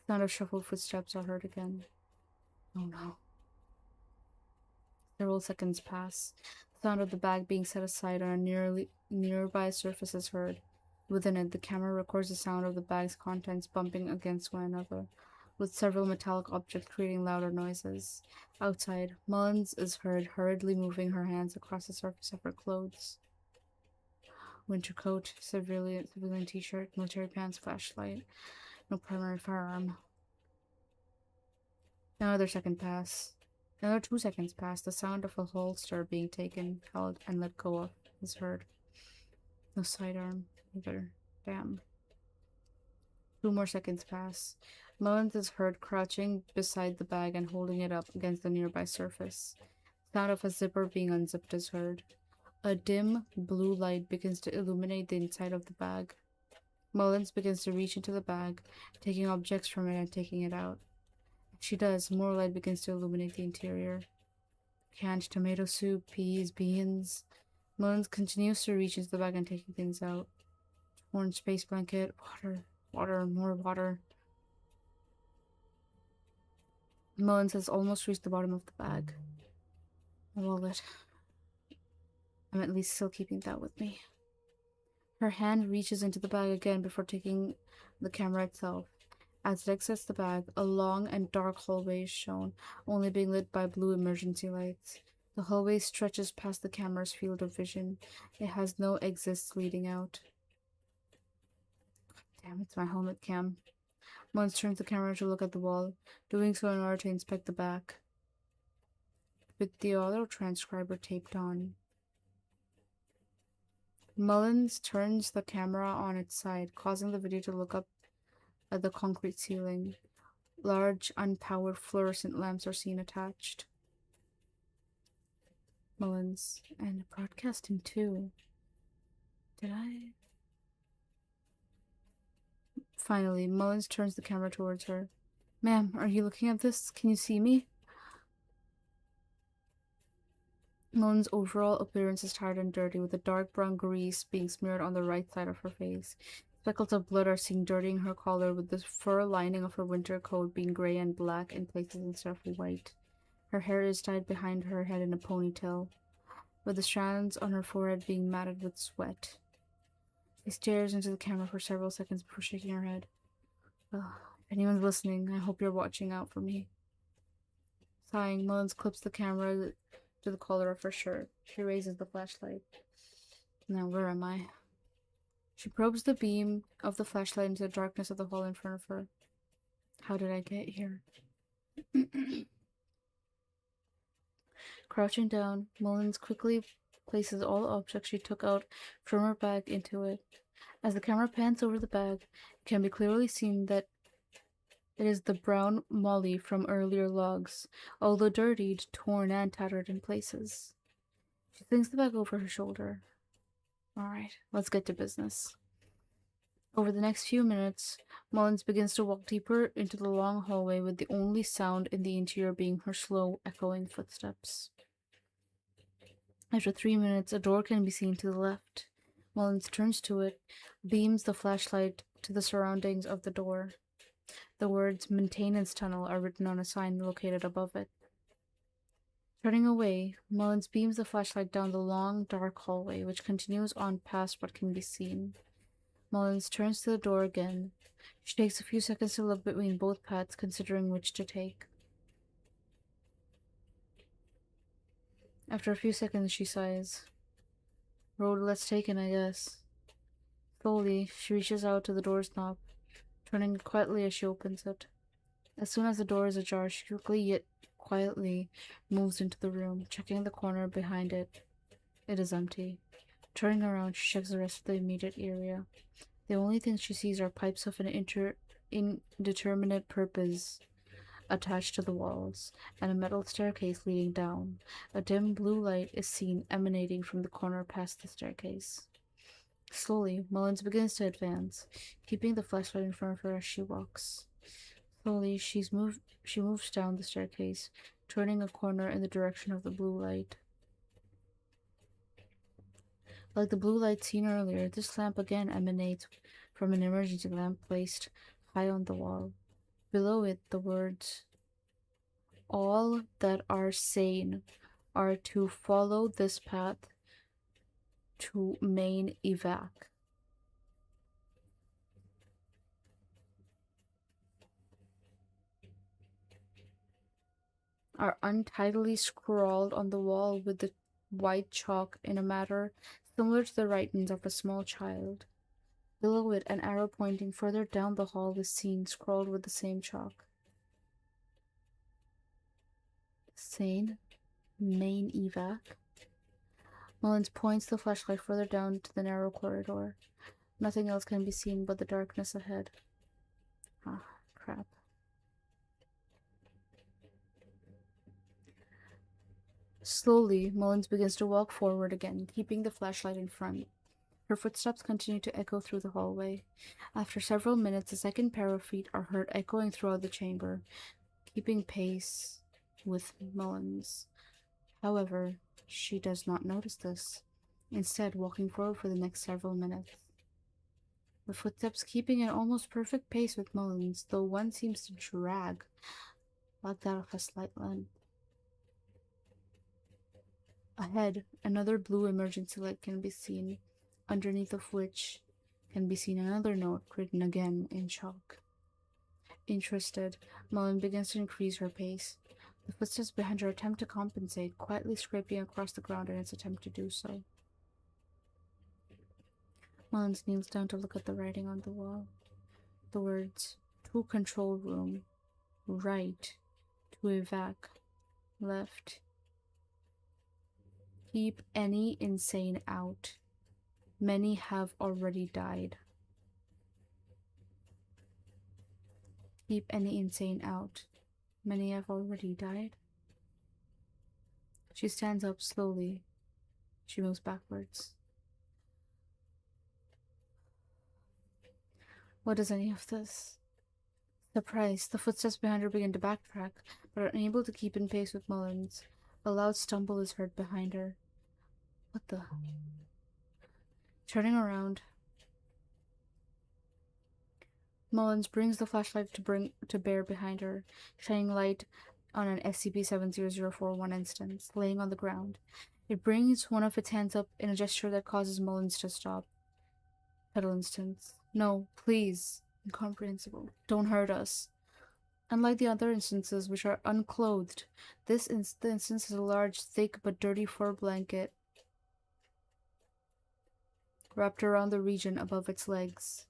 Sound of shuffled footsteps are heard again. Oh no. Several seconds pass. The sound of the bag being set aside on a nearby surface is heard. Within it, the camera records the sound of the bag's contents bumping against one another, with several metallic objects creating louder noises. Outside, Mullins is heard hurriedly moving her hands across the surface of her clothes. Winter coat, civilian t-shirt, military pants, flashlight. No primary firearm. Another second pass. Another 2 seconds pass. The sound of a holster being taken, held, and let go of is heard. No sidearm either. Damn. 2 more seconds pass. Mullins is heard crouching beside the bag and holding it up against the nearby surface. The sound of a zipper being unzipped is heard. A dim blue light begins to illuminate the inside of the bag. Mullins begins to reach into the bag, taking objects from it and taking it out. As she does, more light begins to illuminate the interior. Canned tomato soup, peas, beans. Mullins continues to reach into the bag and taking things out. Torn space blanket, water, more water. Mullins has almost reached the bottom of the bag. My wallet. I'm at least still keeping that with me. Her hand reaches into the bag again before taking the camera itself. As it exits the bag, a long and dark hallway is shown, only being lit by blue emergency lights. The hallway stretches past the camera's field of vision. It has no exits leading out. Damn, it's my helmet cam. Mullins turns the camera to look at the wall, doing so in order to inspect the back. With the auto transcriber taped on. Mullins turns the camera on its side, causing the video to look up at the concrete ceiling. Large, unpowered fluorescent lamps are seen attached. Mullins. And broadcasting too. Did I? Finally, Mullins turns the camera towards her. Ma'am, are you looking at this? Can you see me? Mullins' overall appearance is tired and dirty, with a dark brown grease being smeared on the right side of her face. Speckles of blood are seen dirtying her collar, with the fur lining of her winter coat being gray and black in places instead of white. Her hair is tied behind her head in a ponytail, with the strands on her forehead being matted with sweat. She stares into the camera for several seconds before shaking her head. Ugh, if anyone's listening, I hope you're watching out for me. Sighing, Mullins clips the camera to the collar of her shirt. She raises the flashlight. Now, where am I? She probes the beam of the flashlight into the darkness of the hall in front of her. How did I get here? Crouching down, Mullins quickly places all objects she took out from her bag into it. As the camera pans over the bag, it can be clearly seen that it is the brown molly from earlier logs, although dirtied, torn, and tattered in places. She flings the bag over her shoulder. Alright, let's get to business. Over the next few minutes, Mullins begins to walk deeper into the long hallway, with the only sound in the interior being her slow, echoing footsteps. After 3 minutes, a door can be seen to the left. Mullins turns to it, beams the flashlight to the surroundings of the door. The words "Maintenance Tunnel" are written on a sign located above it. Turning away, Mullins beams the flashlight down the long, dark hallway, which continues on past what can be seen. Mullins turns to the door again. She takes a few seconds to look between both paths, considering which to take. After a few seconds, she sighs. Road less taken, I guess. Slowly, she reaches out to the door's knob, turning it quietly as she opens it. As soon as the door is ajar, she quickly yet quietly moves into the room, checking the corner behind it. It is empty. Turning around, she checks the rest of the immediate area. The only things she sees are pipes of an indeterminate purpose attached to the walls, and a metal staircase leading down. A dim blue light is seen emanating from the corner past the staircase. Slowly, Mullins begins to advance, keeping the flashlight in front of her as she walks. Slowly, she moves down the staircase, turning a corner in the direction of the blue light. Like the blue light seen earlier, this lamp again emanates from an emergency lamp placed high on the wall. Below it, the words, "All that are sane are to follow this path to main evac." Are untidily scrawled on the wall with the white chalk in a manner similar to the writings of a small child. Below it, an arrow pointing further down the hall is seen, scrawled with the same chalk. Sane, main evac. Mullins points the flashlight further down to the narrow corridor. Nothing else can be seen but the darkness ahead. Ah, crap. Slowly, Mullins begins to walk forward again, keeping the flashlight in front. Her footsteps continue to echo through the hallway. After several minutes, a second pair of feet are heard echoing throughout the chamber, keeping pace with Mullins. However, she does not notice this, instead walking forward for the next several minutes. The footsteps keeping an almost perfect pace with Mullins, though one seems to drag, like that of a slight limp. Ahead, another blue emergency light can be seen, underneath of which can be seen another note written again in chalk. Interested, Mullen begins to increase her pace. The footsteps behind her attempt to compensate, quietly scraping across the ground in its attempt to do so. Mullins kneels down to look at the writing on the wall. The words, "To control room, right, to evac, left. Keep any insane out. Many have already died." Keep any insane out. Many have already died. She stands up slowly. She moves backwards. What is any of this? Surprised, the footsteps behind her begin to backtrack, but are unable to keep in pace with Mullins. A loud stumble is heard behind her. What the? Turning around, Mullins brings the flashlight to bear behind her, shining light on an SCP-70041 instance, laying on the ground. It brings one of its hands up in a gesture that causes Mullins to stop. Petal instance. No, please. Incomprehensible. Don't hurt us. Unlike the other instances, which are unclothed, the instance has a large, thick, but dirty fur blanket wrapped around the region above its legs.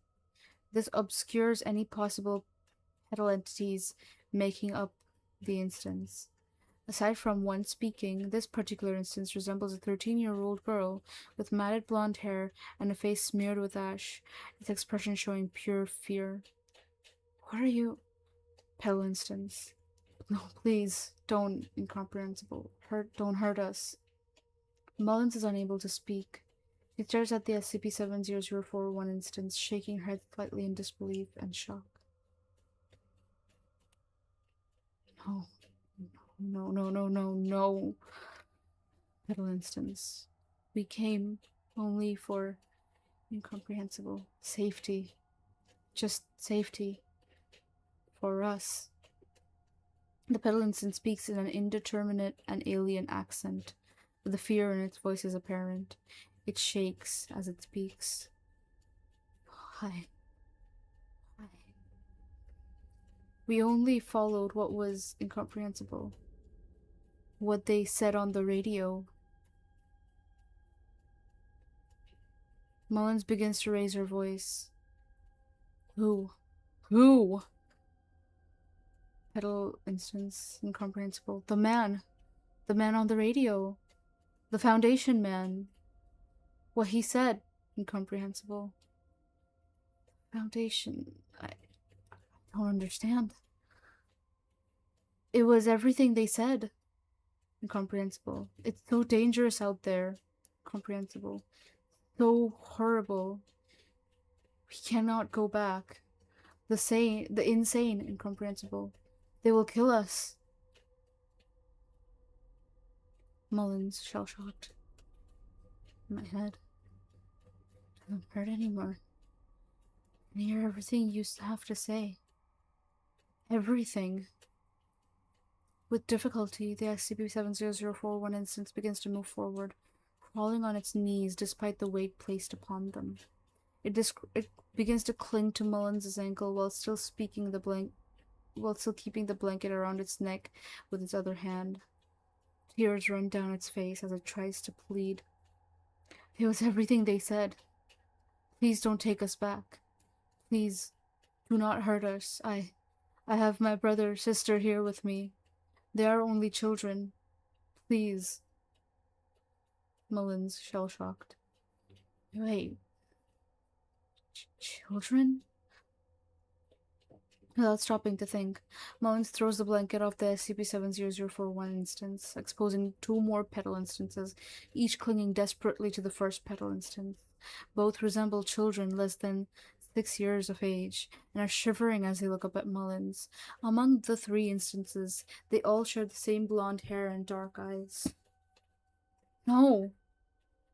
This obscures any possible petal entities making up the instance. Aside from one speaking, this particular instance resembles a 13-year-old girl with matted blonde hair and a face smeared with ash, its expression showing pure fear. What are you? Petal instance. No, please, don't. Incomprehensible. Don't hurt us. Mullins is unable to speak. She stares at the SCP-70041 instance, shaking her head slightly in disbelief and shock. No. No, no, no, no, no. Petal instance. We came only for incomprehensible safety. Just safety. For us. The petal instance speaks in an indeterminate and alien accent, but the fear in its voice is apparent. It shakes as it speaks. Hi. Hi. We only followed what was incomprehensible. What they said on the radio. Mullins begins to raise her voice. Who? Who? Petal instance, incomprehensible. The man. The man on the radio. The Foundation man. What he said, incomprehensible. Foundation. I don't understand. It was everything they said. Incomprehensible. It's so dangerous out there. Comprehensible. So horrible. We cannot go back. The insane, incomprehensible. They will kill us. Mullins, shell-shocked. My head doesn't hurt anymore. and hear everything you have to say. Everything. With difficulty, the SCP-70041 instance begins to move forward, crawling on its knees despite the weight placed upon them. It begins to cling to Mullins' ankle while still keeping the blanket around its neck with its other hand. Tears run down its face as it tries to plead. It was everything they said. Please don't take us back. Please do not hurt us. I have my brother, sister here with me. They are only children. Please. Mullins, shell-shocked. Wait. Children? Without stopping to think, Mullins throws the blanket off the SCP-70041 instance, exposing two more petal instances, each clinging desperately to the first petal instance. Both resemble children less than 6 years of age, and are shivering as they look up at Mullins. Among the three instances, they all share the same blonde hair and dark eyes. No!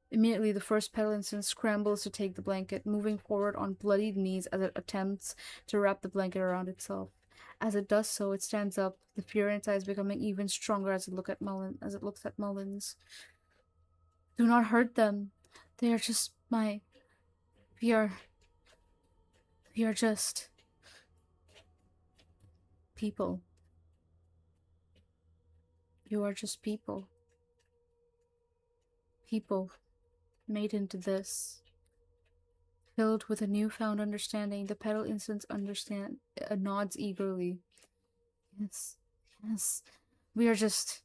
Immediately, the first petal instance scrambles to take the blanket, moving forward on bloodied knees as it attempts to wrap the blanket around itself. As it does so, it stands up, the fear in its eyes becoming even stronger as it looks at Mullins. Do not hurt them. They are just my... We are just... people. You are just people. People made into this. Filled with a newfound understanding, the petal instance nods eagerly. Yes, yes. We are just...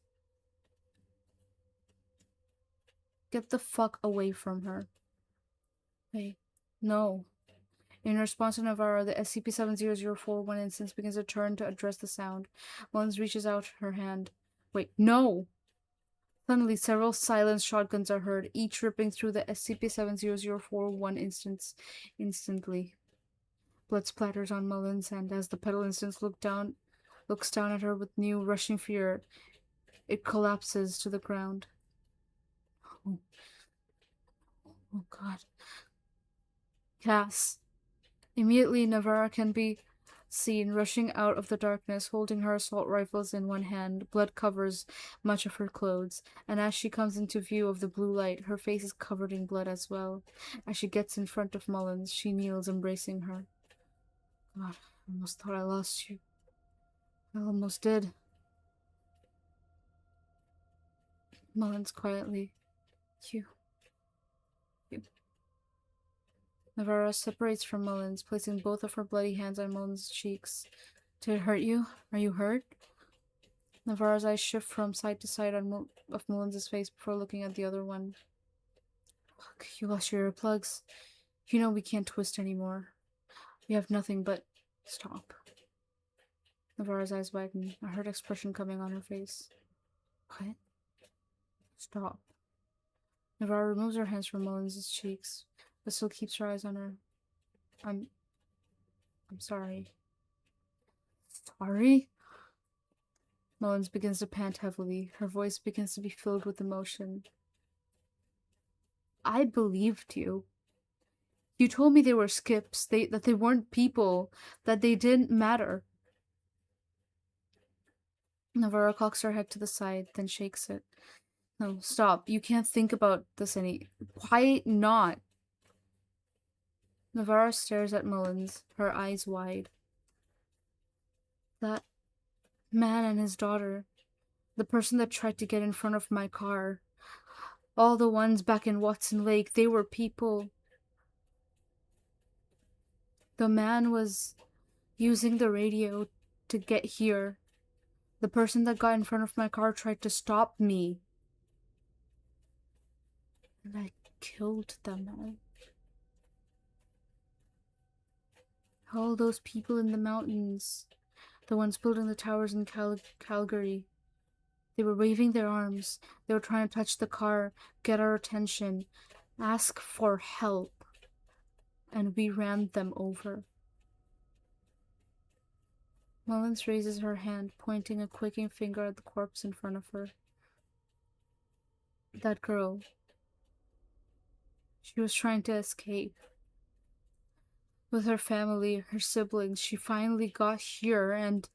Get the fuck away from her. Wait, no. In response to Navarro, the SCP-70041 instance begins to turn to address the sound. Mullins reaches out her hand. Wait, no! Suddenly, several silenced shotguns are heard, each ripping through the SCP-70041 instance instantly. Blood splatters on Mullins, and as the petal instance looks down at her with new rushing fear, it collapses to the ground. Oh God. Cass. Immediately, Navarra can be seen rushing out of the darkness, holding her assault rifles in one hand. Blood covers much of her clothes, and as she comes into view of the blue light, her face is covered in blood as well. As she gets in front of Mullins, she kneels, embracing her. God, I almost thought I lost you. I almost did. Mullins quietly. You. Navarra separates from Mullins, placing both of her bloody hands on Mullins' cheeks. Did it hurt you? Are you hurt? Navarra's eyes shift from side to side of Mullins' face before looking at the other one. Fuck, you lost your earplugs. You know we can't twist anymore. We have nothing but... Stop. Navarra's eyes widen, a hurt expression coming on her face. What? Stop. Navarra removes her hands from Mullins' cheeks, but still keeps her eyes on her. I'm sorry. Sorry? Mullins begins to pant heavily. Her voice begins to be filled with emotion. I believed you. You told me they were skips, that they weren't people, that they didn't matter. Navarra cocks her head to the side, then shakes it. No, stop. You can't think about this Why not? Navarra stares at Mullins, her eyes wide. That man and his daughter, the person that tried to get in front of my car, all the ones back in Watson Lake, they were people. The man was using the radio to get here. The person that got in front of my car tried to stop me. And I killed them all. All those people in the mountains. The ones building the towers in Calgary. They were waving their arms. They were trying to touch the car, get our attention, ask for help. And we ran them over. Mullins raises her hand, pointing a quaking finger at the corpse in front of her. That girl. She was trying to escape. With her family, her siblings, she finally got here, and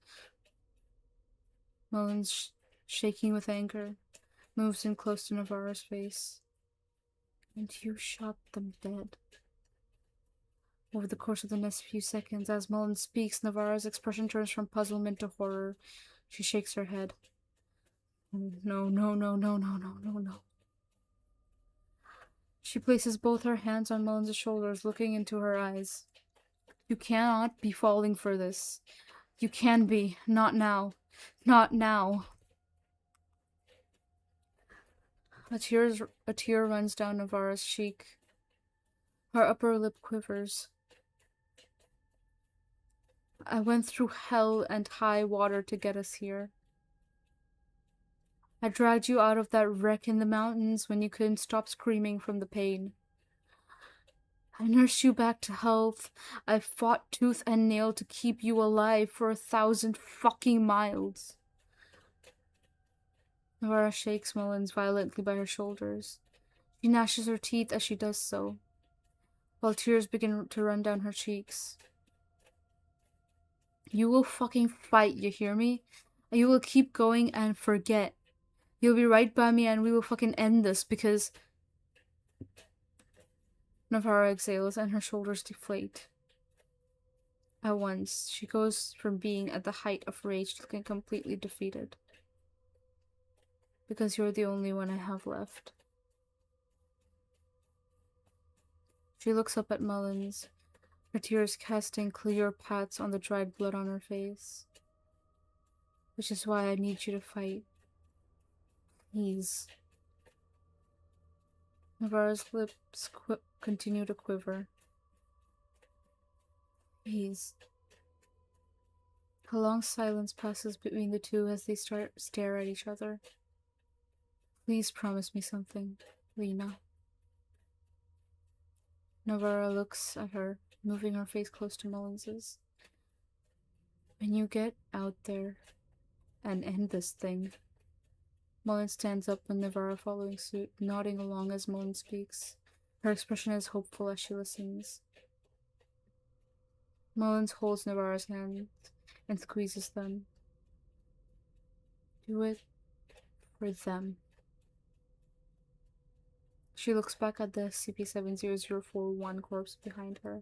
Mullins, shaking with anger, moves in close to Navarro's face. And you shot them dead. Over the course of the next few seconds, as Mullins speaks, Navarro's expression turns from puzzlement to horror. She shakes her head. No, no, no, no, no, no, no, no. She places both her hands on Mullins' shoulders, looking into her eyes. You cannot be falling for this. You can be. Not now. Not now. A tear runs down Navarro's cheek. Her upper lip quivers. I went through hell and high water to get us here. I dragged you out of that wreck in the mountains when you couldn't stop screaming from the pain. I nursed you back to health. I fought tooth and nail to keep you alive for 1,000 fucking miles. Navarro shakes Mullins violently by her shoulders. She gnashes her teeth as she does so, while tears begin to run down her cheeks. You will fucking fight, you hear me? You will keep going and forget. You'll be right by me and we will fucking end this because... Navarro exhales and her shoulders deflate. At once, she goes from being at the height of rage to looking completely defeated. Because you're the only one I have left. She looks up at Mullins, her tears casting clear paths on the dried blood on her face. Which is why I need you to fight. Please. Navarro's lips continue to quiver. Please. A long silence passes between the two as they stare at each other. Please promise me something, Lena. Navarro looks at her, moving her face close to Mullins's. When you get out there and end this thing. Mullins stands up with Navarro following suit, nodding along as Mullins speaks. Her expression is hopeful as she listens. Mullins holds Navarro's hands and squeezes them. Do it for them. She looks back at the SCP-70041 corpse behind her.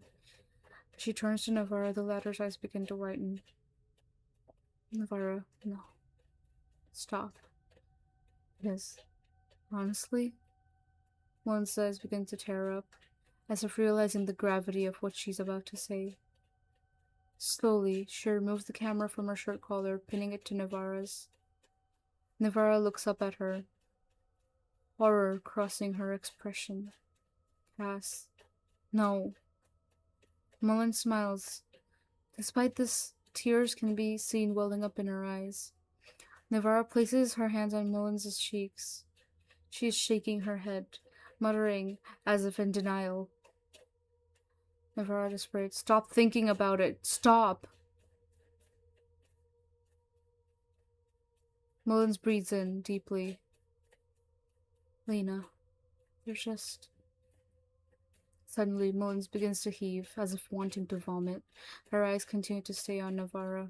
She turns to Navarro, the latter's eyes begin to whiten. Navarro, no. Stop. Because, honestly, Mullins' eyes begin to tear up, as if realizing the gravity of what she's about to say. Slowly, she removes the camera from her shirt collar, pinning it to Navarro's. Navarro looks up at her, horror crossing her expression. Cass. No. Mullins smiles. Despite this, tears can be seen welling up in her eyes. Navarro places her hands on Mullins' cheeks. She is shaking her head, muttering as if in denial. Navarro desperate. Stop thinking about it. Stop! Mullins breathes in deeply. Lena, you're just... Suddenly, Mullins begins to heave, as if wanting to vomit. Her eyes continue to stay on Navarro.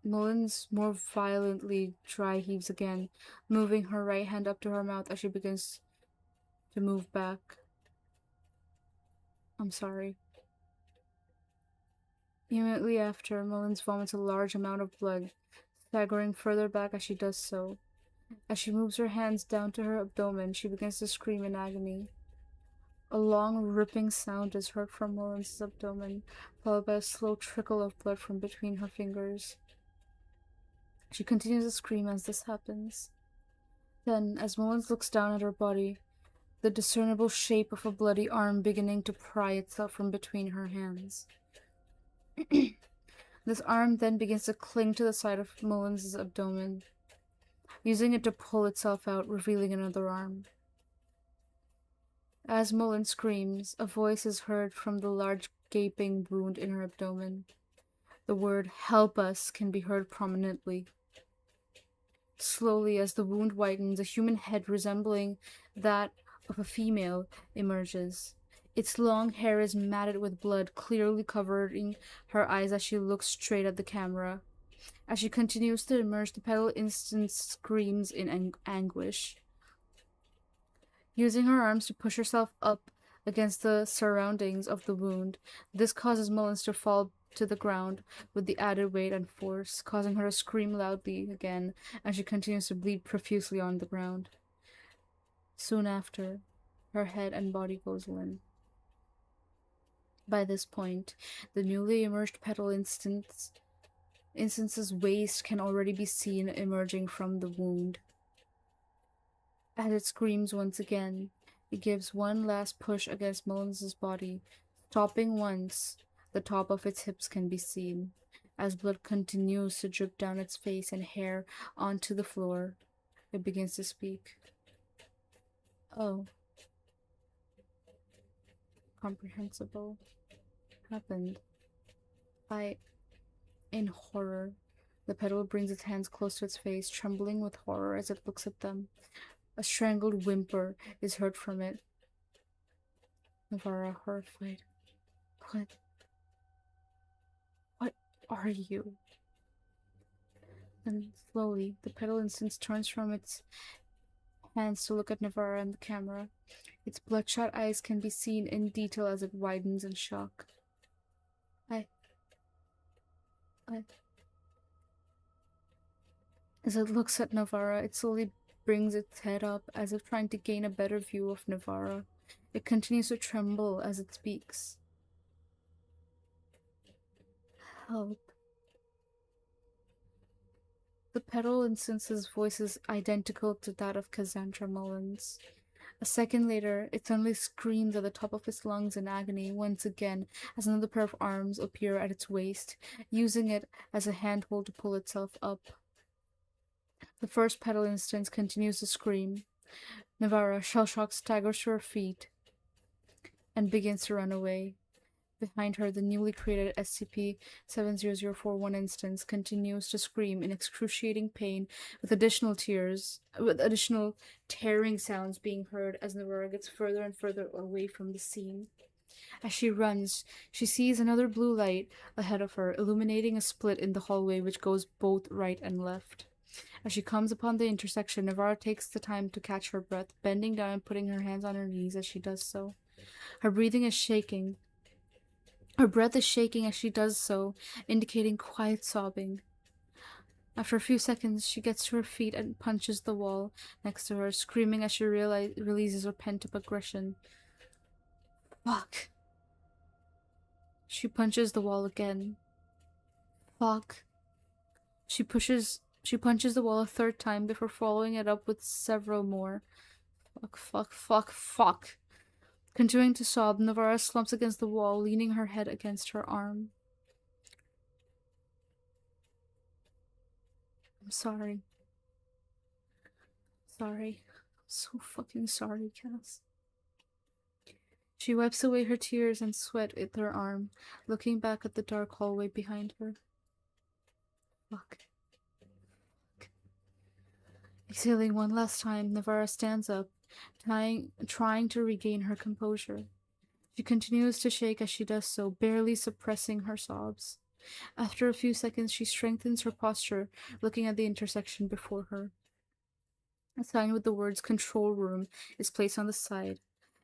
Mullins more violently dry heaves again, moving her right hand up to her mouth as she begins to move back. I'm sorry. Immediately after, Mullins vomits a large amount of blood, staggering further back as she does so. As she moves her hands down to her abdomen, she begins to scream in agony. A long, ripping sound is heard from Mullins' abdomen, followed by a slow trickle of blood from between her fingers. She continues to scream as this happens. Then, as Mullins looks down at her body, the discernible shape of a bloody arm beginning to pry itself from between her hands. This arm then begins to cling to the side of Mullins' abdomen, using it to pull itself out, revealing another arm. As Mullins screams, a voice is heard from the large gaping wound in her abdomen. The word "help us" can be heard prominently. Slowly, as the wound widens, a human head resembling that of a female emerges. Its long hair is matted with blood, clearly covering her eyes as she looks straight at the camera. As she continues to emerge, the petal instant screams in anguish. Using her arms to push herself up against the surroundings of the wound, this causes Mullins to fall to the ground with the added weight and force, causing her to scream loudly again as she continues to bleed profusely on the ground. Soon after, her head and body goes limp. By this point, the newly emerged petal instance's waist can already be seen emerging from the wound. As it screams once again, it gives one last push against Mullins's body, stopping once the top of its hips can be seen. As blood continues to drip down its face and hair onto the floor, it begins to speak. Oh. Comprehensible. Happened. In horror. The petal brings its hands close to its face, trembling with horror as it looks at them. A strangled whimper is heard from it. Navarra, horrified. What are you? Then slowly, the petal instance turns from its hands to look at Navarra and the camera. Its bloodshot eyes can be seen in detail as it widens in shock. As it looks at Navarra, it slowly brings its head up as if trying to gain a better view of Navarra. It continues to tremble as it speaks. Help. The petal instance's voice is identical to that of Cassandra Mullins. A second later, it suddenly screams at the top of its lungs in agony once again as another pair of arms appear at its waist, using it as a handhold to pull itself up. The first petal instance continues to scream. Navarra, shell-shocked, staggers to her feet and begins to run away. Behind her, the newly created SCP-70041 instance continues to scream in excruciating pain, with additional tearing sounds being heard as Navarra gets further and further away from the scene. As she runs, she sees another blue light ahead of her, illuminating a split in the hallway which goes both right and left. As she comes upon the intersection, Navarra takes the time to catch her breath, bending down and putting her hands on her knees as she does so. Her breath is shaking as she does so, indicating quiet sobbing. After a few seconds, she gets to her feet and punches the wall next to her, screaming as she releases her pent-up aggression. Fuck. She punches the wall again. Fuck. She punches the wall a third time before following it up with several more. Fuck. Continuing to sob, Navarra slumps against the wall, leaning her head against her arm. I'm sorry. I'm so fucking sorry, Cass. She wipes away her tears and sweat with her arm, looking back at the dark hallway behind her. Fuck. Exhaling one last time, Navarra stands up, trying to regain her composure. She continues to shake as she does so, barely suppressing her sobs. After a few seconds, she strengthens her posture, looking at the intersection before her. A sign with the words "Control Room" is placed on the side.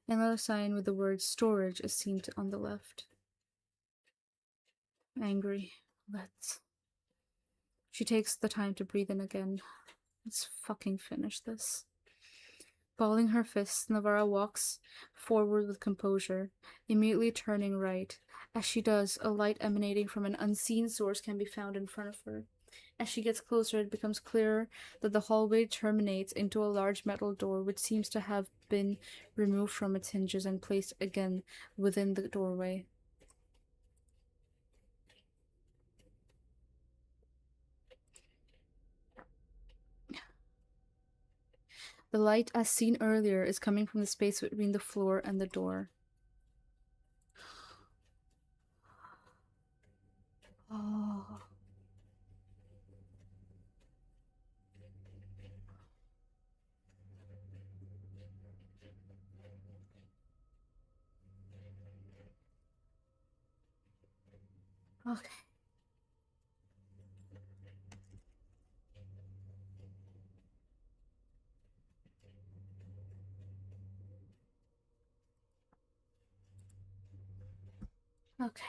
Another sign with the words "Storage" is seen on the left. Angry. She takes the time to breathe in again. Let's fucking finish this. Balling her fists, Navarra walks forward with composure, immediately turning right. As she does, a light emanating from an unseen source can be found in front of her. As she gets closer, it becomes clearer that the hallway terminates into a large metal door which seems to have been removed from its hinges and placed again within the doorway. The light, as seen earlier, is coming from the space between the floor and the door. Oh. Okay. Okay.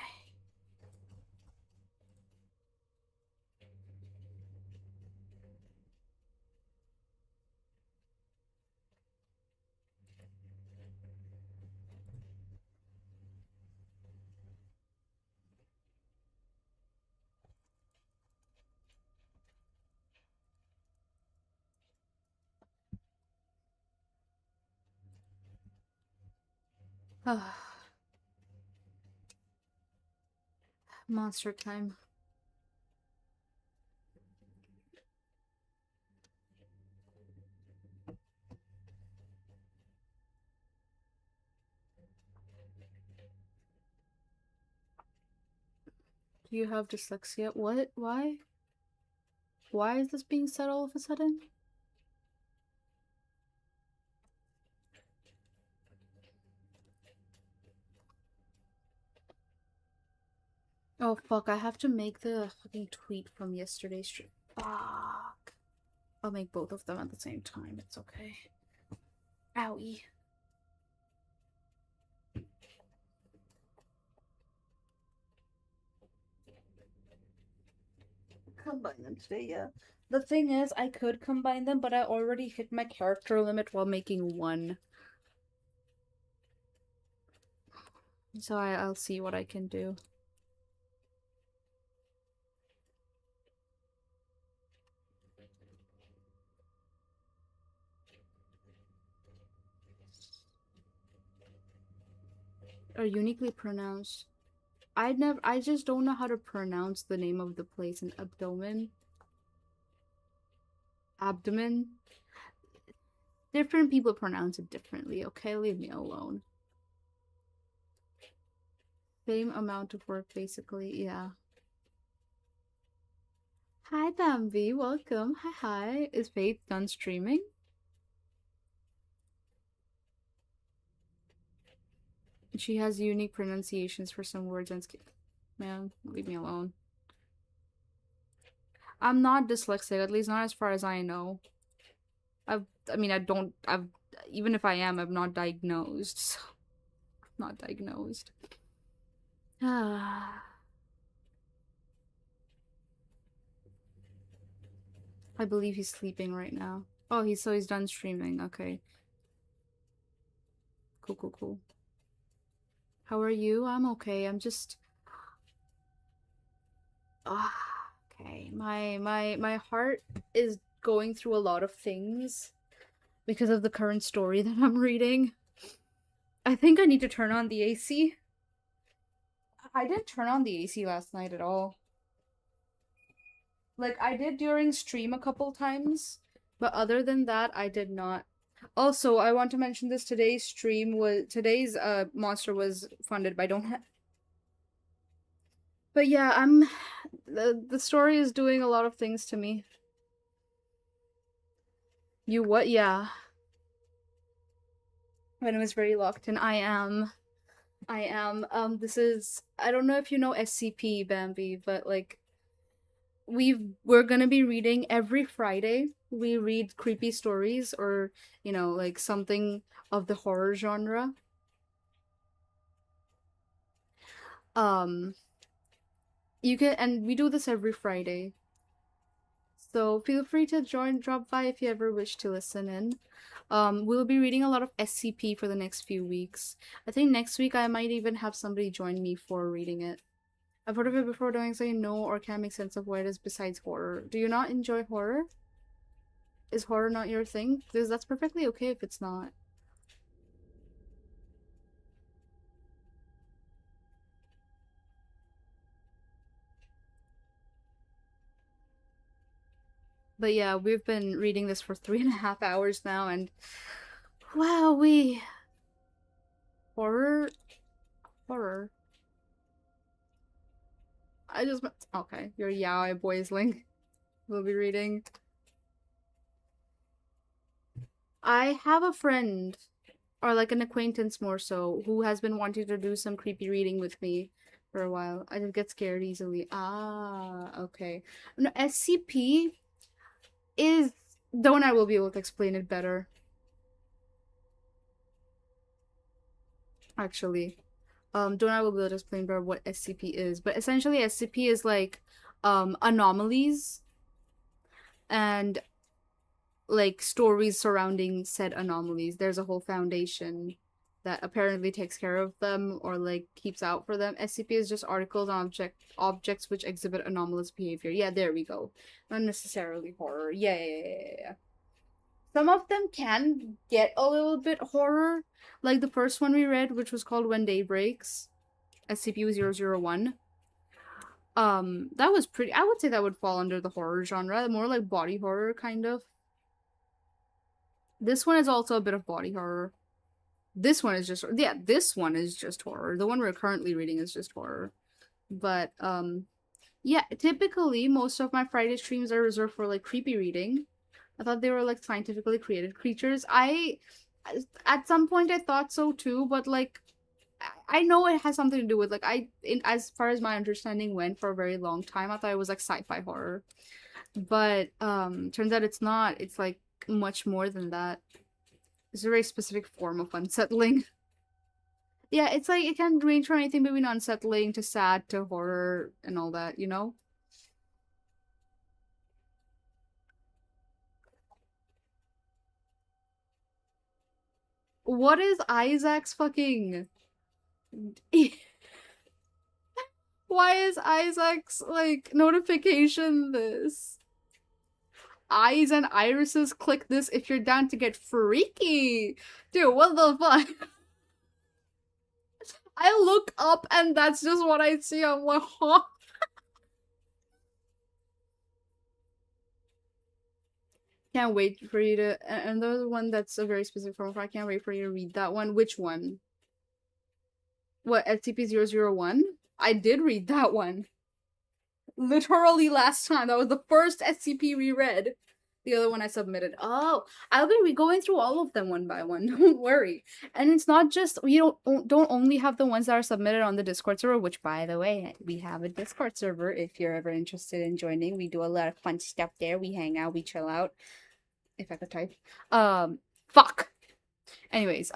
Monster time. Do you have dyslexia? What? Why? Why is this being said all of a sudden? Oh fuck, I have to make the fucking tweet from yesterday's stream. Fuck. I'll make both of them at the same time, it's okay. Owie. Combine them today, yeah. The thing is, I could combine them, but I already hit my character limit while making one. So I'll see what I can do. Are uniquely pronounced. I just don't know how to pronounce the name of the place in abdomen. Abdomen. Different people pronounce it differently, okay? Leave me alone. Same amount of work, basically, yeah. Hi, Bambi, welcome. Hi. Is Faith done streaming? She has unique pronunciations for some words and man, leave me alone. I'm not dyslexic, at least not as far as I know. Even if I am, I'm not diagnosed. So, not diagnosed. I believe he's sleeping right now. Oh, he's done streaming. Okay. Cool. How are you? I'm okay. I'm just okay. My heart is going through a lot of things because of the current story that I'm reading. I think I need to turn on the AC. I didn't turn on the AC last night at all. Like, I did during stream a couple times, but other than that, I did not. Also, I want to mention this, today's monster was funded by Don't Ha- But yeah, the story is doing a lot of things to me. You what? Yeah. Venom is very locked in. I am. This is, I don't know if you know SCP, Bambi, but like, we're gonna be reading every Friday. We read creepy stories or, like something of the horror genre. Um, and we do this every Friday. So feel free to drop by if you ever wish to listen in. We'll be reading a lot of SCP for the next few weeks. I think next week I might even have somebody join me for reading it. I've heard of it before, don't exactly know or can't make sense of what it is besides horror. Do you not enjoy horror? Is horror not your thing? Because that's perfectly okay if it's not. But yeah, we've been reading this for 3.5 hours now, and wow, horror. I just okay. Your yaoi boysling. We'll be reading. I have a friend, or like an acquaintance more so, who has been wanting to do some creepy reading with me for a while. I just get scared easily. Ah, okay. No, SCP is... Don't I will be able to explain it better. Actually. Don't I will be able to explain better what SCP is. But essentially SCP is like anomalies and like stories surrounding said anomalies. There's a whole foundation that apparently takes care of them or like keeps out for them. SCP is just articles on objects which exhibit anomalous behavior. Yeah, there we go. Not necessarily horror. Yeah. Some of them can get a little bit horror, like the first one we read, which was called When Day Breaks, SCP-001. That was pretty. I would say that would fall under the horror genre, more like body horror kind of. This one is also a bit of body horror. This one is just, yeah, this one is just horror. The one we're currently reading is just horror. But yeah, typically most of my Friday streams are reserved for like creepy reading. I thought they were like scientifically created creatures. At some point I thought so too, but like I know it has something to do with like as far as my understanding went for a very long time, I thought it was like sci-fi horror. But turns out it's not. It's like much more than that. It's a very specific form of unsettling. Yeah, it's like it can range from anything between unsettling to sad to horror and all that, you know? What is Isaac's fucking... Why is Isaac's, like, notification this? Eyes and irises, click this if you're down to get freaky! Dude, what the fuck? I look up and that's just what I see. I'm like, huh? Can't wait for you to... And there's one that's a very specific form. I can't wait for you to read that one. Which one? What, SCP-001? I did read that one. Literally last time. That was the first SCP we read. The other one I submitted. Oh, I'll be going through all of them one by one. Don't worry. And it's not just... We don't only have the ones that are submitted on the Discord server, which, by the way, we have a Discord server if you're ever interested in joining. We do a lot of fun stuff there. We hang out. We chill out. If I could type. Fuck. Anyways,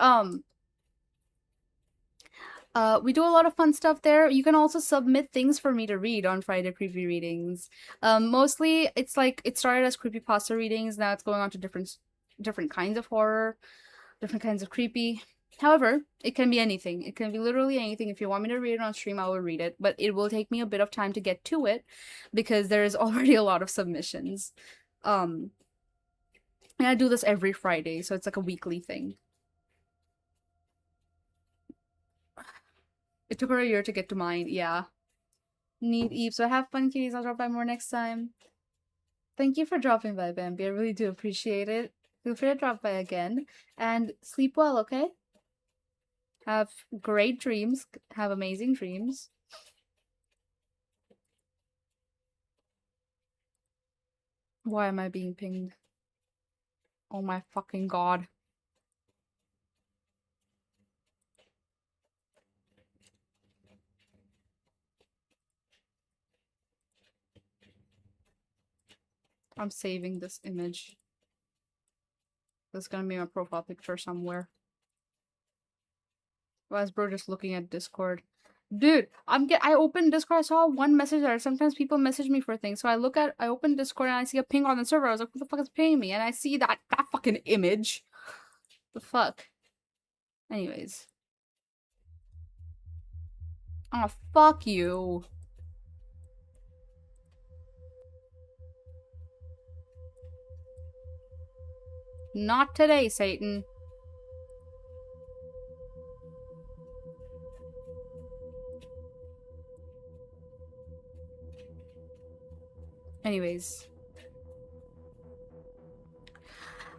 we do a lot of fun stuff there. You can also submit things for me to read on Friday Preview Readings. Mostly, it's like, it started as creepypasta readings, now it's going on to different kinds of horror, different kinds of creepy. However, it can be anything. It can be literally anything. If you want me to read it on stream, I will read it. But it will take me a bit of time to get to it, because there is already a lot of submissions. And I do this every Friday, so it's like a weekly thing. It took her a year to get to mine, yeah. Need Eve, so have fun, kitties. I'll drop by more next time. Thank you for dropping by, Bambi. I really do appreciate it. Feel free to drop by again. And sleep well, okay? Have great dreams. Have amazing dreams. Why am I being pinged? Oh my fucking god. I'm saving this image. That's gonna be my profile picture somewhere. Why is bro just looking at Discord? Dude, I opened Discord, I saw one message there. Sometimes people message me for things. So I open Discord and I see a ping on the server. I was like, who the fuck is pinging me? And I see that fucking image. The fuck? Anyways. Oh, fuck you. Not today, Satan. Anyways.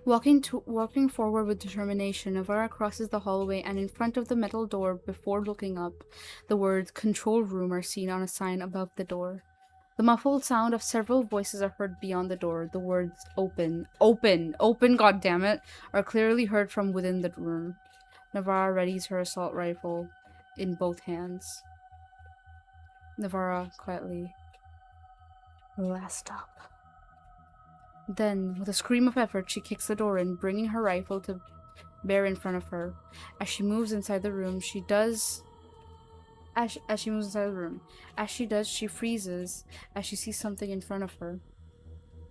Walking forward with determination, Navarra crosses the hallway and in front of the metal door before looking up. The words "control room" are seen on a sign above the door. The muffled sound of several voices are heard beyond the door. The words "open, open, open, goddammit" are clearly heard from within the room. Navarra readies her assault rifle in both hands. Navarra quietly. Last stop. Then, with a scream of effort, she kicks the door in, bringing her rifle to bear in front of her. As she moves inside the room, she does. As she moves inside the room, as she does, she freezes as she sees something in front of her.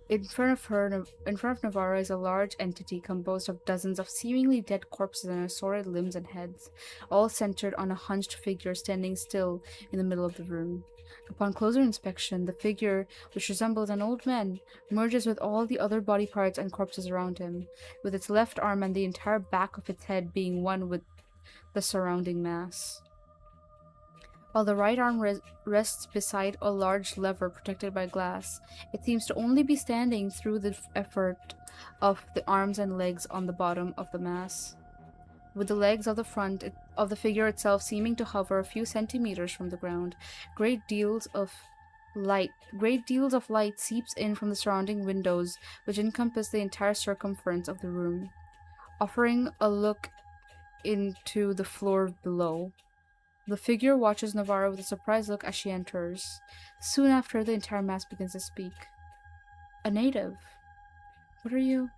In front of Navarra is a large entity composed of dozens of seemingly dead corpses and assorted limbs and heads, all centered on a hunched figure standing still in the middle of the room. Upon closer inspection, the figure, which resembles an old man, merges with all the other body parts and corpses around him, with its left arm and the entire back of its head being one with the surrounding mass. While the right arm rests beside a large lever protected by glass, it seems to only be standing through the effort of the arms and legs on the bottom of the mass, with the legs of the front of the figure itself seeming to hover a few centimeters from the ground. Great deals of light seeps in from the surrounding windows, which encompass the entire circumference of the room, offering a look into the floor below. The figure watches Navarro with a surprised look as she enters. Soon after, the entire mass begins to speak. A native. What are you?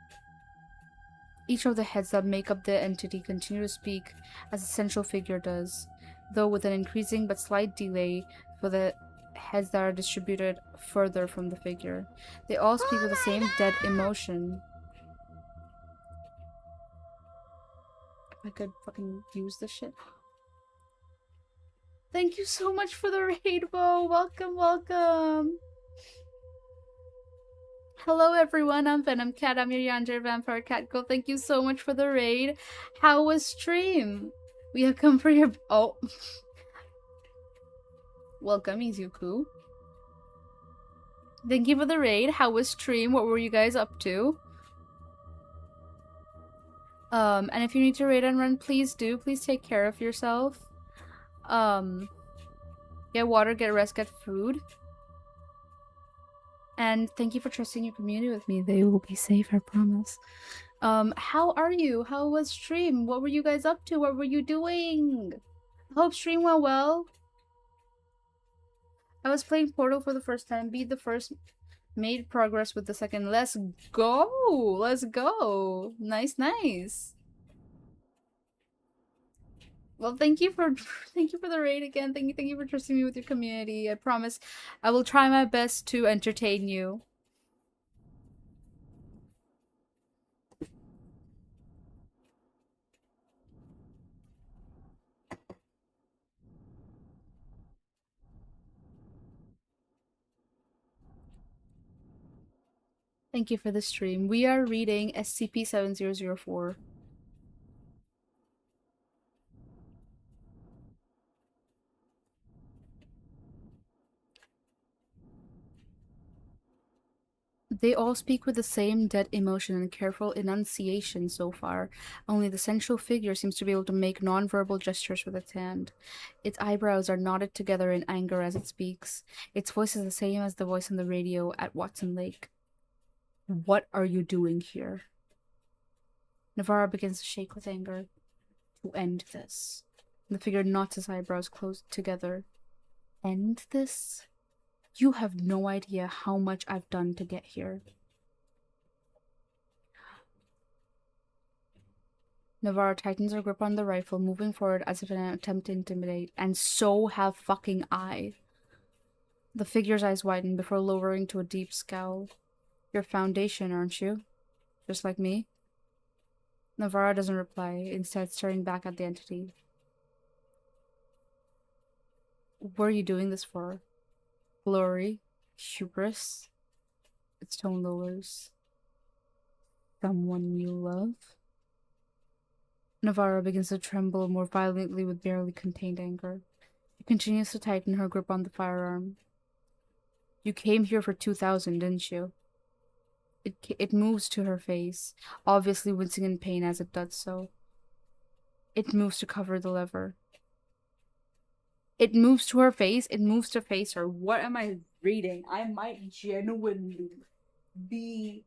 Each of the heads that make up the entity continue to speak as the central figure does, though with an increasing but slight delay for the heads that are distributed further from the figure. They all speak with the same dead emotion. If I could fucking use this shit. Thank you so much for the raid, Bo. Welcome, welcome. Hello, everyone. I'm Venom Cat. I'm your Yandere Vampire Cat Girl. Thank you so much for the raid. How was stream? We have come for your... Oh. Welcome, Izuku. Thank you for the raid. How was stream? What were you guys up to? And if you need to raid and run, please do. Please take care of yourself. Get water, get rest, get food. And thank you for trusting your community with me. They will be safe, I promise. How are you? How was stream? What were you guys up to? What were you doing? I hope stream went well. I was playing Portal for the first time. Beat the first, made progress with the second. Let's go! Let's go! Nice, nice. Well, thank you for the raid again. Thank you for trusting me with your community. I promise I will try my best to entertain you. Thank you for the stream. We are reading SCP-7004. They all speak with the same dead emotion and careful enunciation so far, only the central figure seems to be able to make non-verbal gestures with its hand. Its eyebrows are knotted together in anger as it speaks. Its voice is the same as the voice on the radio at Watson Lake. What are you doing here? Navarro begins to shake with anger. To end this. The figure knots his eyebrows close together. End this? You have no idea how much I've done to get here. Navarro tightens her grip on the rifle, moving forward as if in an attempt to intimidate, and so have fucking I. The figure's eyes widen before lowering to a deep scowl. You're Foundation, aren't you? Just like me? Navarro doesn't reply, instead staring back at the entity. What are you doing this for? Glory? Hubris? Its tone lowers. Someone you love? Navarro begins to tremble more violently with barely contained anger. She continues to tighten her grip on the firearm. You came here for 2,000, didn't you? It moves to her face, obviously wincing in pain as it does so. It moves to cover the lever. It moves to her face. It moves to face her. What am I reading? I might genuinely be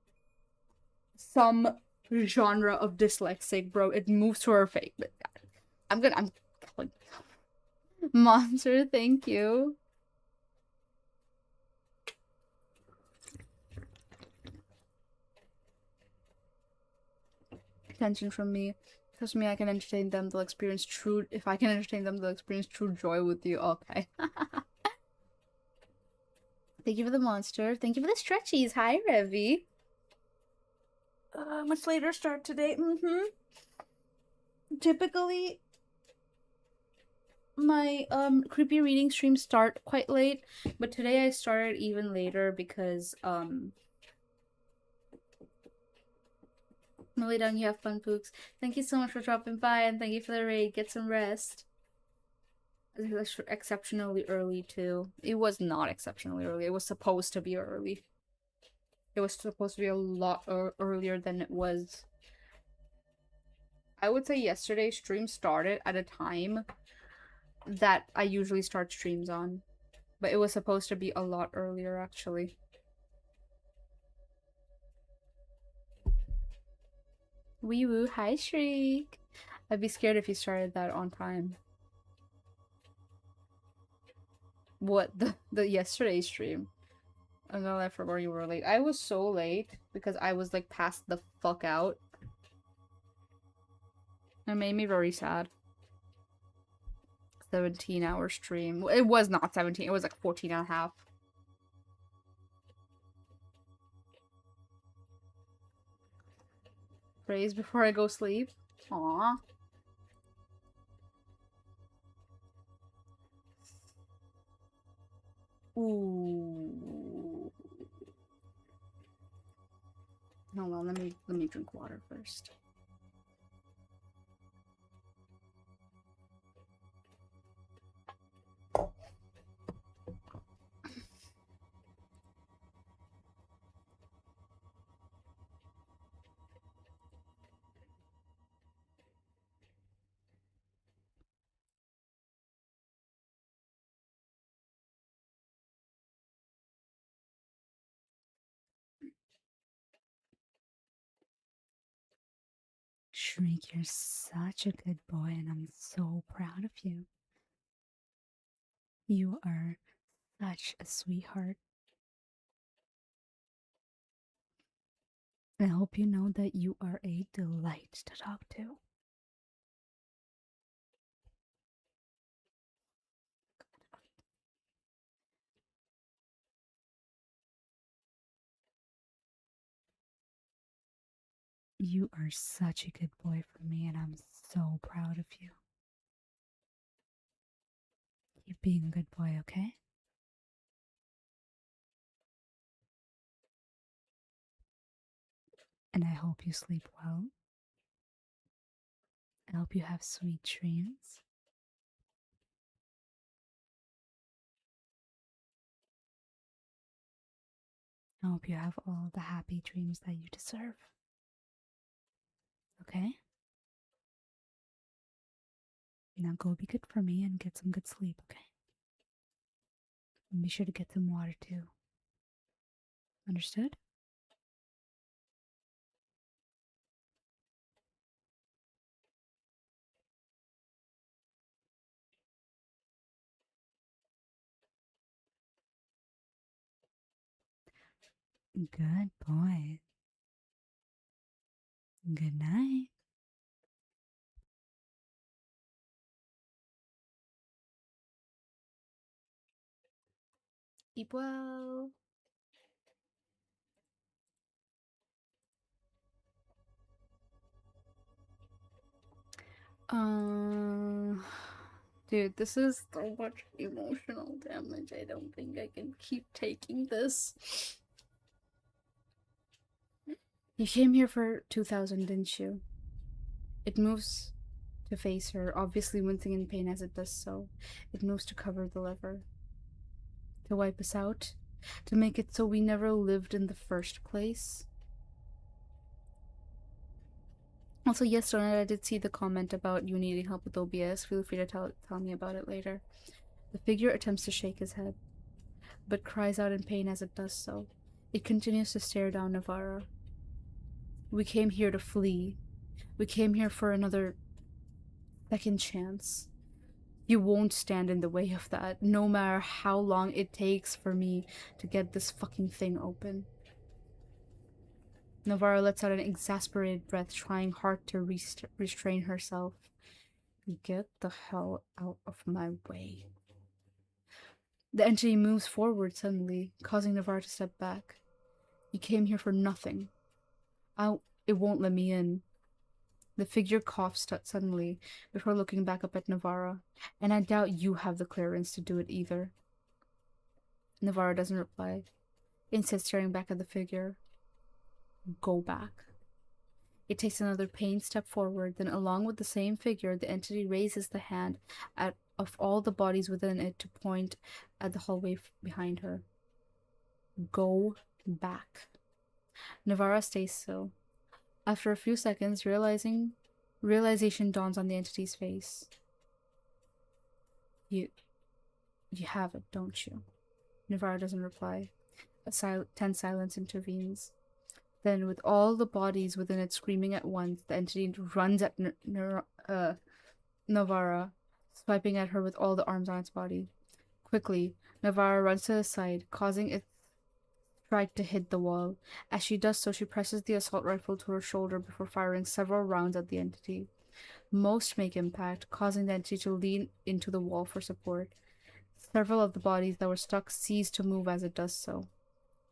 some genre of dyslexic, bro. It moves to her face. I'm killing myself. Monster, thank you. attention from me. Trust me, I can entertain them. They'll experience true. If I can entertain them, they'll experience true joy with you. Okay. Thank you for the monster. Thank you for the stretchies. Hi, Revi. Much later start today. Typically, my creepy reading streams start quite late, but today I started even later because lay down, you have fun, Pooks. Thank you so much for dropping by, and thank you for the raid. Get some rest. It was exceptionally early too. It was not exceptionally early. It was supposed to be early. It was supposed to be a lot earlier than it was. I would say yesterday's stream started at a time that I usually start streams on. But it was supposed to be a lot earlier, actually. Wee woo, hi Shriek! I'd be scared if you started that on time. What, the yesterday stream? Oh no, I forgot you were late. I was so late because I was like passed the fuck out. It made me very sad. 17-hour stream. It was not 17, it was like 14 and a half. Praise before I go sleep. Aww. Ooh. Hold on, let me drink water first. Shriek, you're such a good boy, and I'm so proud of you. You are such a sweetheart. I hope you know that you are a delight to talk to. You are such a good boy for me, and I'm so proud of you. Keep being a good boy, okay? And I hope you sleep well. I hope you have sweet dreams. I hope you have all the happy dreams that you deserve. Okay? Now go be good for me and get some good sleep, okay? And be sure to get some water too. Understood? Good boy. Good night. Keep well. Dude, this is so much emotional damage. I don't think I can keep taking this. You came here for 2000, didn't you? It moves to face her, obviously wincing in pain as it does so. It moves to cover the lever. To wipe us out? To make it so we never lived in the first place? Also, yes, Donut, I did see the comment about you needing help with OBS. Feel free to tell me about it later. The figure attempts to shake his head, but cries out in pain as it does so. It continues to stare down Navarra. We came here to flee. We came here for another second chance. You won't stand in the way of that, no matter how long it takes for me to get this fucking thing open. Navarro lets out an exasperated breath, trying hard to restrain herself. Get the hell out of my way. The entity moves forward suddenly, causing Navarro to step back. You came here for nothing. It won't let me in. The figure coughs suddenly before looking back up at Navarra, and I doubt you have the clearance to do it either. Navarra doesn't reply, instead staring back at the figure. Go back. It takes another pained step forward, then along with the same figure, the entity raises the hand of all the bodies within it to point at the hallway behind her. Go back. Navarra stays still. After a few seconds, realization dawns on the entity's face. You have it, don't you? Navarra doesn't reply. A tense silence intervenes. Then, with all the bodies within it screaming at once, the entity runs at Navarra, swiping at her with all the arms on its body. Quickly, Navarra runs to the side, causing its strike to hit the wall. As she does so, she presses the assault rifle to her shoulder before firing several rounds at the entity. Most make impact, causing the entity to lean into the wall for support. Several of the bodies that were stuck cease to move as it does so.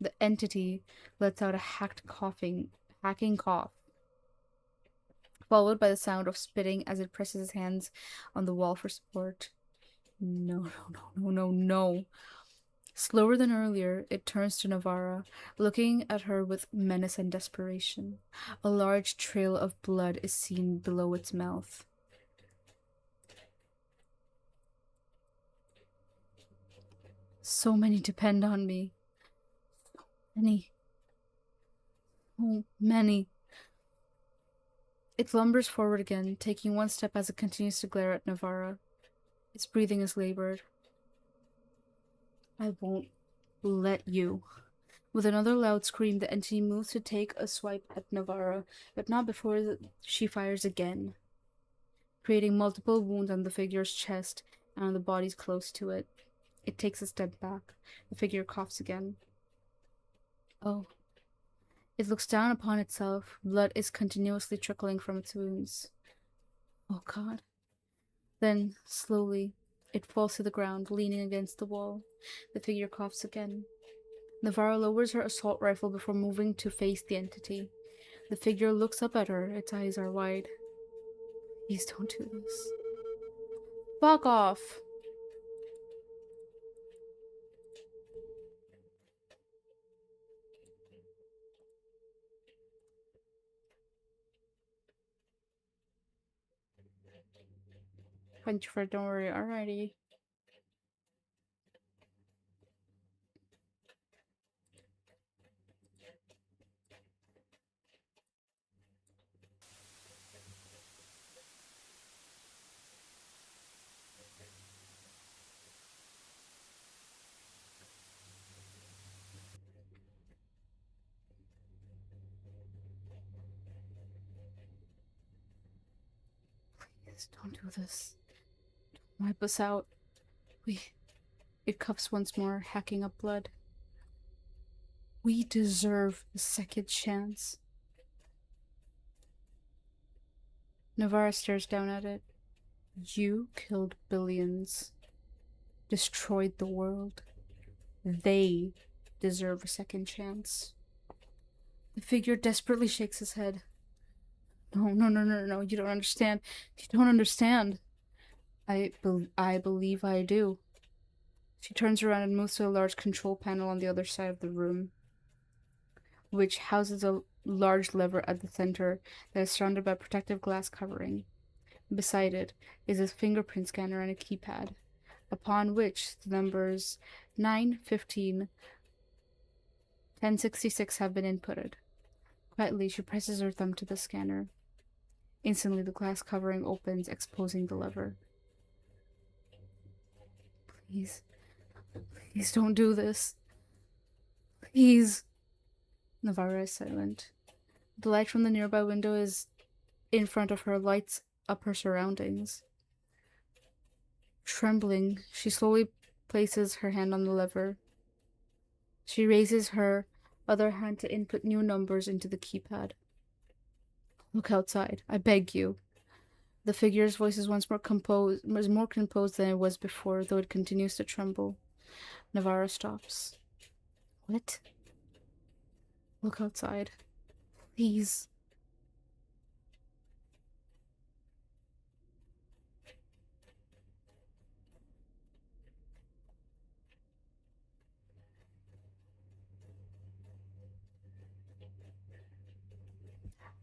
The entity lets out a hacking cough, followed by the sound of spitting as it presses its hands on the wall for support. No. Slower than earlier, it turns to Navarra, looking at her with menace and desperation. A large trail of blood is seen below its mouth. So many depend on me. So many. It lumbers forward again, taking one step as it continues to glare at Navarra. Its breathing is labored. I won't let you. With another loud scream, the entity moves to take a swipe at Navarra, but not before she fires again, creating multiple wounds on the figure's chest and on the bodies close to it. It takes a step back. The figure coughs again. Oh. It looks down upon itself. Blood is continuously trickling from its wounds. Oh God. Then, slowly, it falls to the ground, leaning against the wall. The figure coughs again. Navarra lowers her assault rifle before moving to face the entity. The figure looks up at her. Its eyes are wide. Please don't do this. Fuck off! Punch for don't worry, alrighty. Please don't do this. Don't wipe us out. It coughs once more, hacking up blood. We deserve a second chance. Navarra stares down at it. You killed billions. Destroyed the world. They deserve a second chance. The figure desperately shakes his head. No, you don't understand. You don't understand. I believe I do. She turns around and moves to a large control panel on the other side of the room, which houses a large lever at the center that is surrounded by a protective glass covering. Beside it is a fingerprint scanner and a keypad, upon which the numbers 915 1066 have been inputted. Quietly, she presses her thumb to the scanner. Instantly, the glass covering opens, exposing the lever. Please don't do this. Please. Navarra is silent. The light from the nearby window is in front of her, lights up her surroundings. Trembling, she slowly places her hand on the lever. She raises her other hand to input new numbers into the keypad. Look outside, I beg you. The figure's voice is more composed than it was before, though it continues to tremble. Navarro stops. What? Look outside. Please.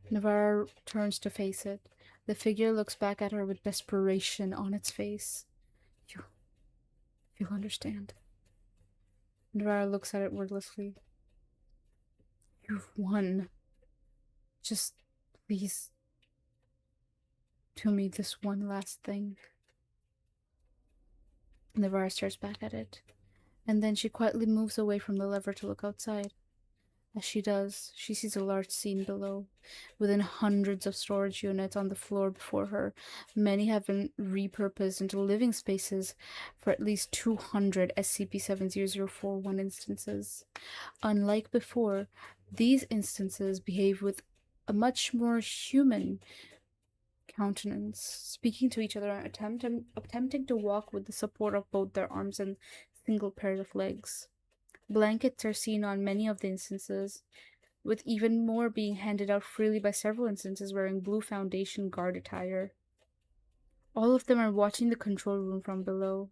Navarro turns to face it. The figure looks back at her with desperation on its face. You'll understand. Navarro looks at it wordlessly. You've won. Just please do me this one last thing. Navarro stares back at it, and then she quietly moves away from the lever to look outside. As she does, she sees a large scene below. Within hundreds of storage units on the floor before her, many have been repurposed into living spaces for at least 200 SCP-70041 instances. Unlike before, these instances behave with a much more human countenance, speaking to each other and attempting to walk with the support of both their arms and single pairs of legs. Blankets are seen on many of the instances, with even more being handed out freely by several instances wearing blue Foundation guard attire. All of them are watching the control room from below.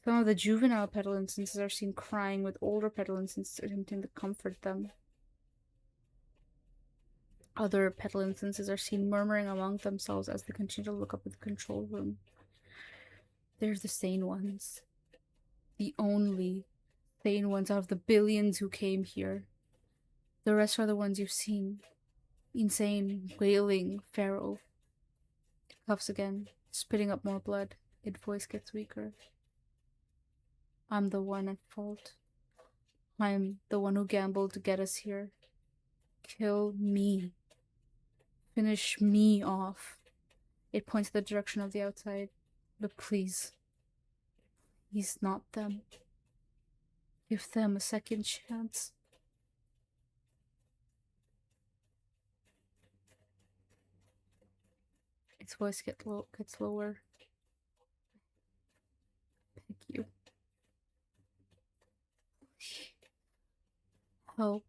Some of the juvenile petal instances are seen crying, with older petal instances attempting to comfort them. Other petal instances are seen murmuring among themselves as they continue to look up at the control room. They're the sane ones. The only sane ones out of the billions who came here. The rest are the ones you've seen. Insane, wailing, feral. It coughs again, spitting up more blood. Its voice gets weaker. I'm the one at fault. I'm the one who gambled to get us here. Kill me. Finish me off. It points in the direction of the outside. But please. He's not them. Give them a second chance. Its voice gets lower. Thank you. Help.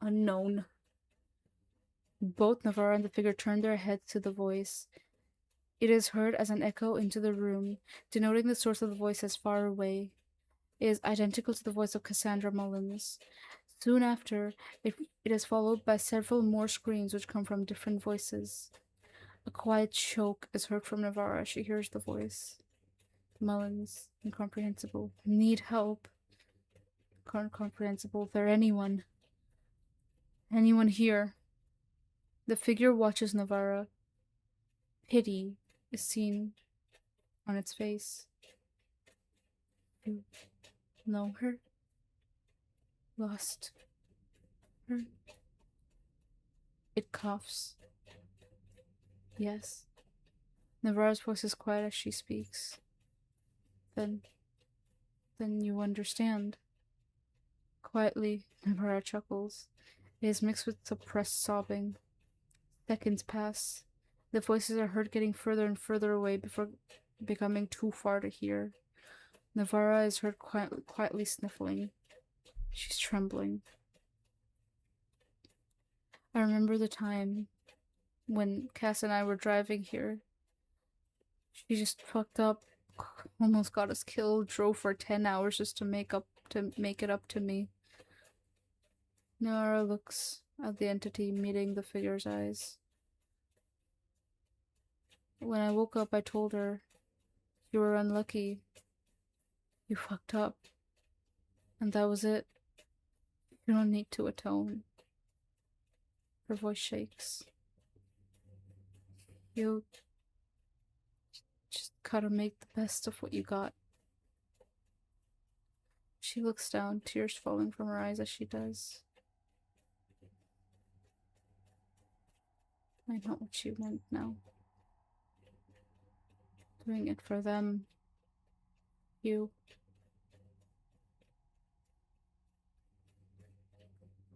Unknown. Both Navarro and the figure turn their heads to the voice. It is heard as an echo into the room, denoting the source of the voice as far away. It is identical to the voice of Cassandra Mullins. Soon after, it is followed by several more screams which come from different voices. A quiet choke is heard from Navarro as she hears the voice. Mullins, incomprehensible. Need help. Incomprehensible. There anyone? Anyone here? The figure watches Navarro. Pity is seen on its face. You know her? Lost her? It coughs. Yes. Navarro's voice is quiet as she speaks. Then you understand. Quietly, Navarro chuckles. It is mixed with suppressed sobbing. Seconds pass. The voices are heard getting further and further away before becoming too far to hear. Navarro is heard quietly sniffling. She's trembling. I remember the time when Cass and I were driving here. She just fucked up, almost got us killed, drove for 10 hours just to make it up to me. Navarro looks at the entity, meeting the figure's eyes. When I woke up, I told her, you were unlucky. You fucked up. And that was it. You don't need to atone. Her voice shakes. You just gotta make the best of what you got. She looks down, tears falling from her eyes as she does. I know what she meant now. Doing it for them. You.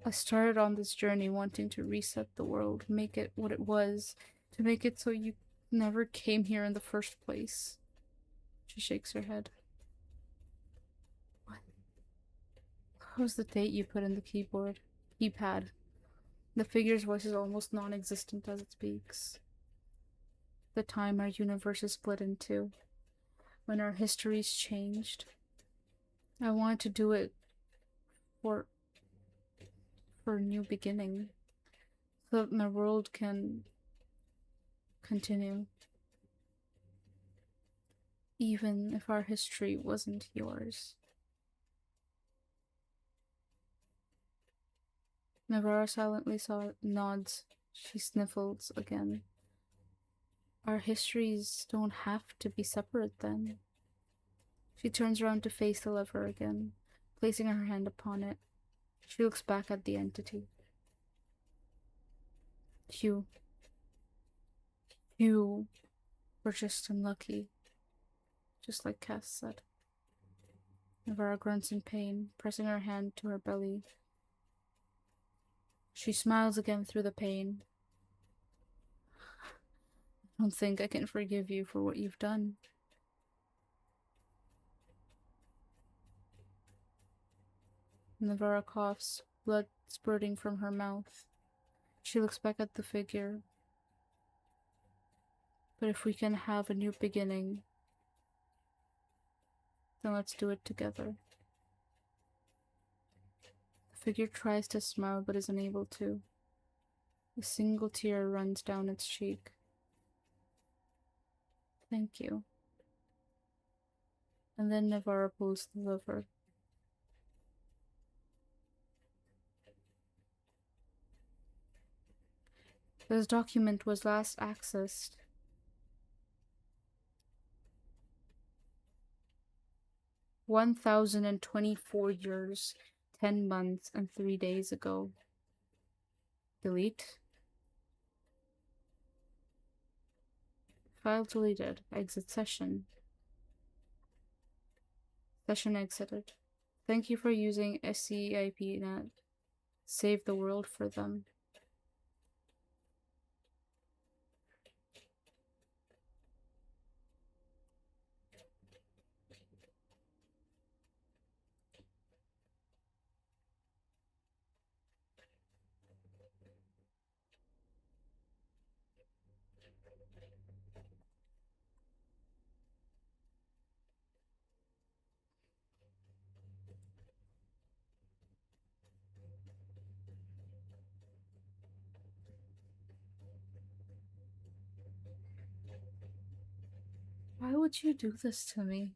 I started on this journey wanting to reset the world, make it what it was, to make it so you never came here in the first place. She shakes her head. What? What was the date you put in the keypad? The figure's voice is almost non-existent as it speaks. The time our universe is split in two. When our histories changed. I wanted to do it for a new beginning. So that my world can continue. Even if our history wasn't yours. Navarra silently nods. She sniffles again. Our histories don't have to be separate then. She turns around to face the lever again, placing her hand upon it. She looks back at the entity. You were just unlucky, just like Cass said. Navarra grunts in pain, pressing her hand to her belly. She smiles again through the pain. I don't think I can forgive you for what you've done. Navarra coughs, blood spurting from her mouth. She looks back at the figure. But if we can have a new beginning, then let's do it together. The figure tries to smile but is unable to. A single tear runs down its cheek. Thank you. And then Navarra pulls the lever. This document was last accessed 1,024 years, 10 months, and 3 days ago. Delete. File deleted. Exit session. Session exited. Thank you for using SCP net. Save the world for them. Why would you do this to me?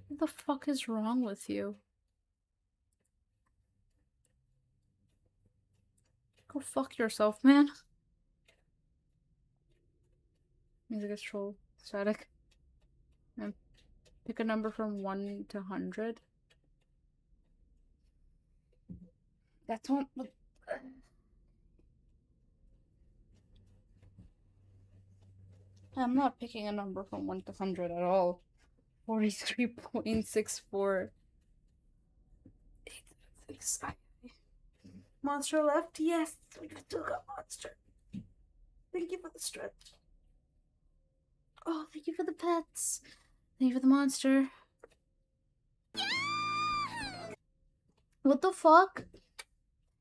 What the fuck is wrong with you? Go fuck yourself, man. Music is troll. Static. And pick a number from 1 to 100. That's one. I'm not picking a number from 1 to 100 at all. 43.64. Monster left? Yes, we still got monster. Thank you for the stretch. Oh, thank you for the pets. Thank you for the monster. What the fuck?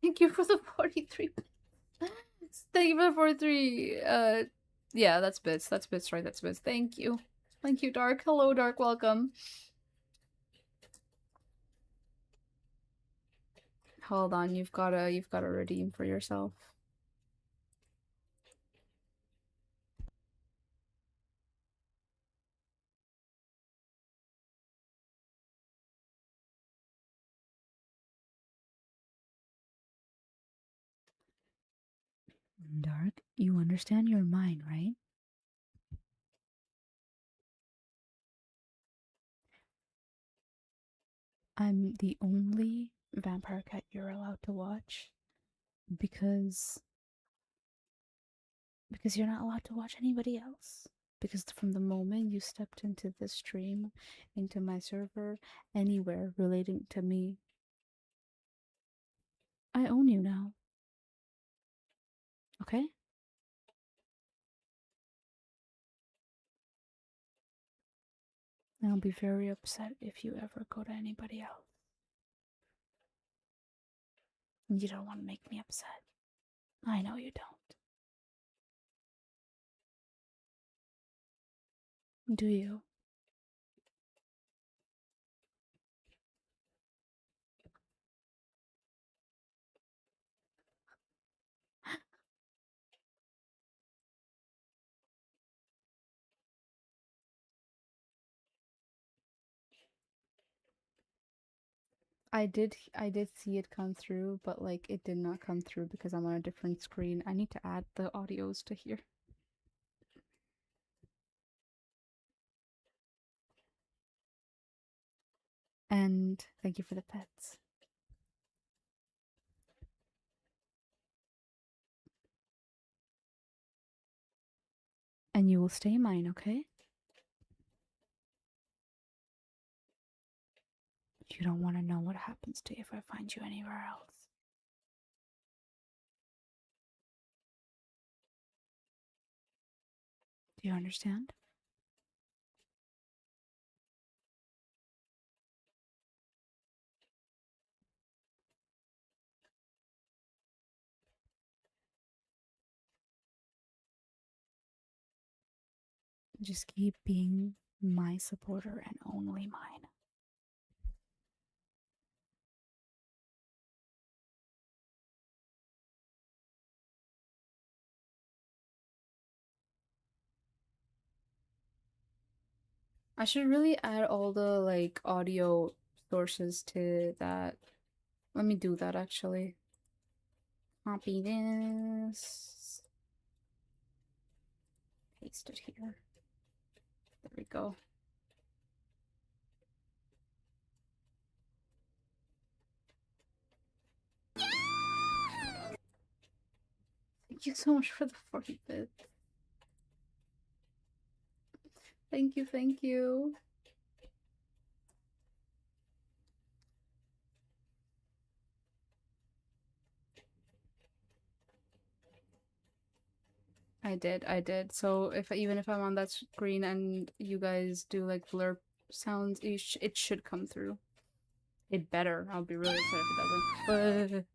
Thank you for the 43 bits. Thank you for the 43. Yeah, that's bits. That's bits, right? That's bits. Thank you. Thank you, Dark. Hello, Dark. Welcome. Hold on, you've gotta redeem for yourself. Dark, you understand you're mine, right? I'm the only vampire cat you're allowed to watch because you're not allowed to watch anybody else. Because from the moment you stepped into this stream, into my server, anywhere relating to me, I own you now. Okay? And I'll be very upset if you ever go to anybody else. You don't want to make me upset. I know you don't. Do you? I did see it come through, but like it did not come through because I'm on a different screen. I need to add the audios to here. And thank you for the pets. And you will stay mine, okay? You don't want to know what happens to you if I find you anywhere else. Do you understand? Just keep being my supporter and only mine. I should really add all the like audio sources to that. Let me do that actually. Copy this. Paste it here. There we go. Thank you so much for the 40 bits. Thank you, thank you. I did. So even if I'm on that screen and you guys do like blurb sounds, it should come through. It better. I'll be really upset if it doesn't.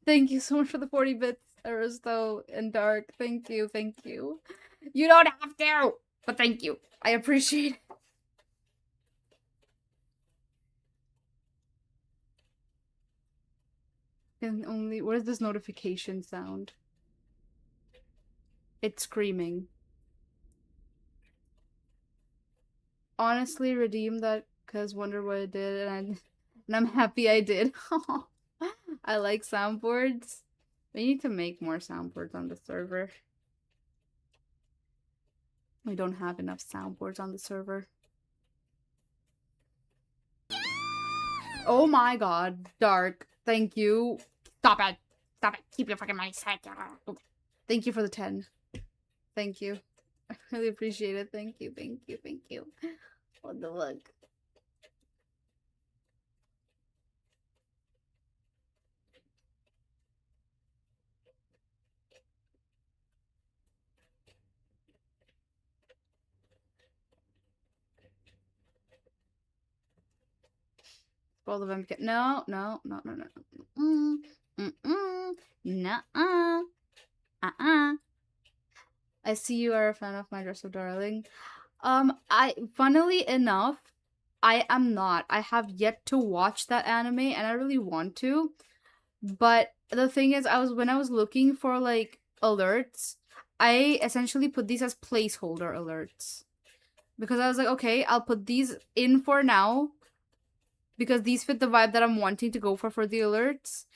Thank you so much for the 40 bits, Aristo and Dark. Thank you, thank you. You don't have to, but thank you. I appreciate it. And only, what is this notification sound? It's screaming. Honestly, redeem that because wonder what it did, and I'm happy I did. I like soundboards. We need to make more soundboards on the server. We don't have enough soundboards on the server. Oh my god, Dark. Thank you. Stop it. Stop it. Keep your fucking mic set. Thank you for the 10. Thank you. I really appreciate it. Thank you, thank you, thank you. What the fuck? All of them. No, no, no, no, no. Nuh-uh. I see you are a fan of My Dress Up Darling. Funnily enough, I am not. I have yet to watch that anime and I really want to. But the thing is, when I was looking for like alerts, I essentially put these as placeholder alerts. Because I was like, okay, I'll put these in for now. Because these fit the vibe that I'm wanting to go for the alerts.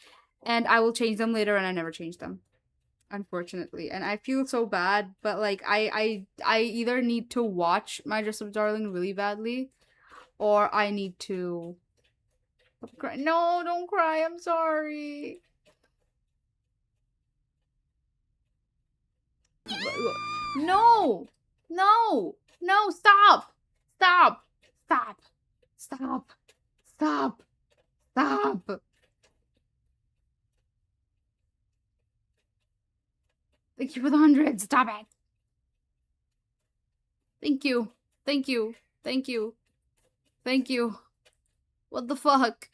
And I will change them later, and I never change them. Unfortunately. And I feel so bad, but like I either need to watch My Dress Up Darling really badly, or I need to cry. No, don't cry, I'm sorry. No! No! No, stop! Stop! Stop! Stop! Stop! Stop! Thank you for the 100. Stop it! Thank you. Thank you. Thank you. Thank you. What the fuck?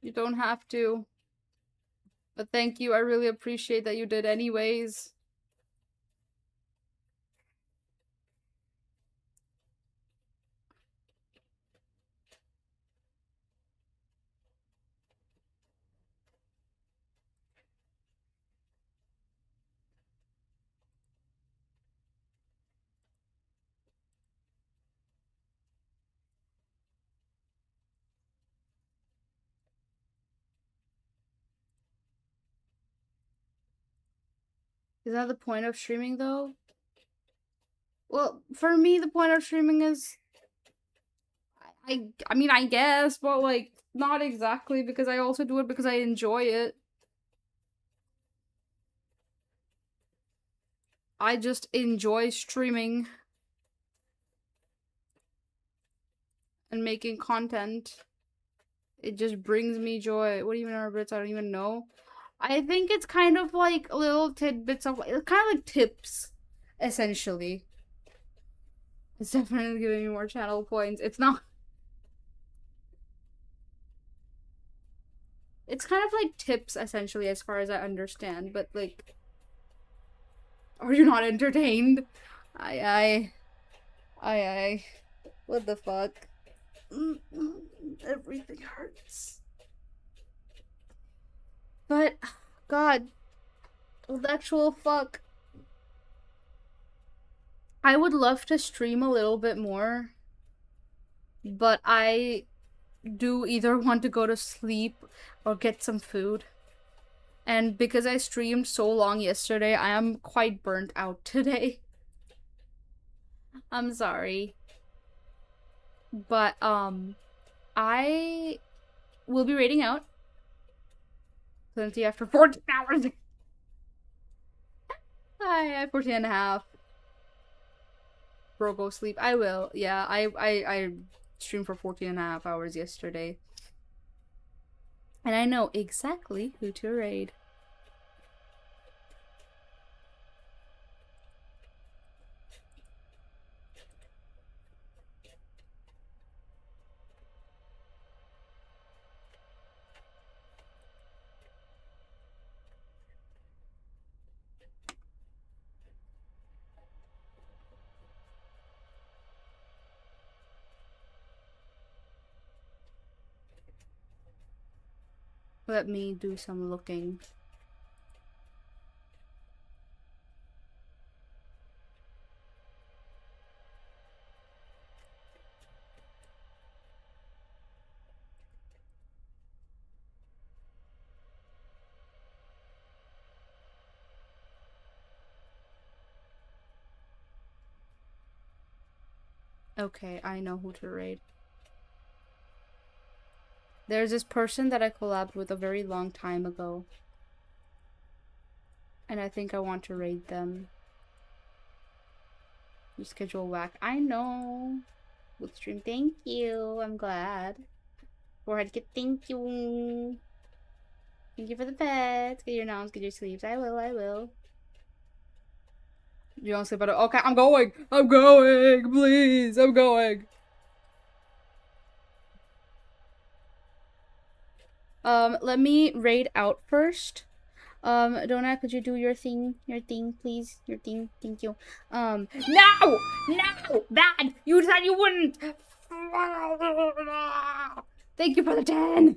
You don't have to. But thank you. I really appreciate that you did anyways. Is that the point of streaming though? Well, for me the point of streaming is I mean I guess, but like not exactly because I also do it because I enjoy it. I just enjoy streaming and making content. It just brings me joy. What even are Brits? I don't even know. I think it's kind of like little tidbits of kind of like tips, essentially. It's definitely giving me more channel points. It's not. It's kind of like tips, essentially, as far as I understand. But like, are you not entertained? I. What the fuck? Everything hurts. But, God, the actual fuck. I would love to stream a little bit more, but I do either want to go to sleep or get some food. And because I streamed so long yesterday, I am quite burnt out today. I'm sorry. But, I will be raiding out. Plenty after 14 hours. I have 14 and a half. Bro, go sleep. I will. Yeah, I streamed for 14 and a half hours yesterday. And I know exactly who to raid. Let me do some looking. Okay, I know who to raid. There's this person that I collabed with a very long time ago. And I think I want to raid them. You schedule whack. I know. With stream. Thank you. I'm glad. Forehead get thank you. Thank you for the pets. Get your nouns, get your sleeps. I will. You don't sleep at all. Okay, I'm going. Please, I'm going. Let me raid out first. Donut, could you do your thing, please? Your thing, thank you. No! Bad! You said you wouldn't! Thank you for the 10!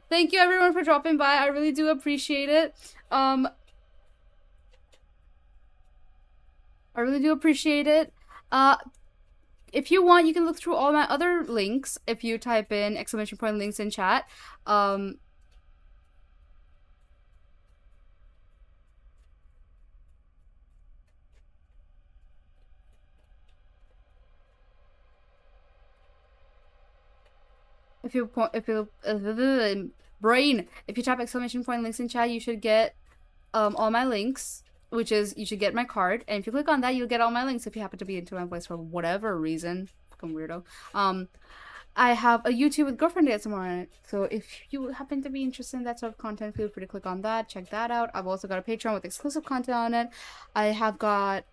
Thank you everyone for dropping by. I really do appreciate it. I really do appreciate it. If you want, you can look through all my other links if you type in ! links in chat. if you brain, if you type exclamation point links in chat, you should get all my links, which is you should get my card, and if you click on that, you'll get all my links if you happen to be into my voice for whatever reason. Fucking weirdo. I have a YouTube with girlfriend dance tomorrow on it, so if you happen to be interested in that sort of content, feel free to click on that, check that out. I've also got a Patreon with exclusive content on it. I have got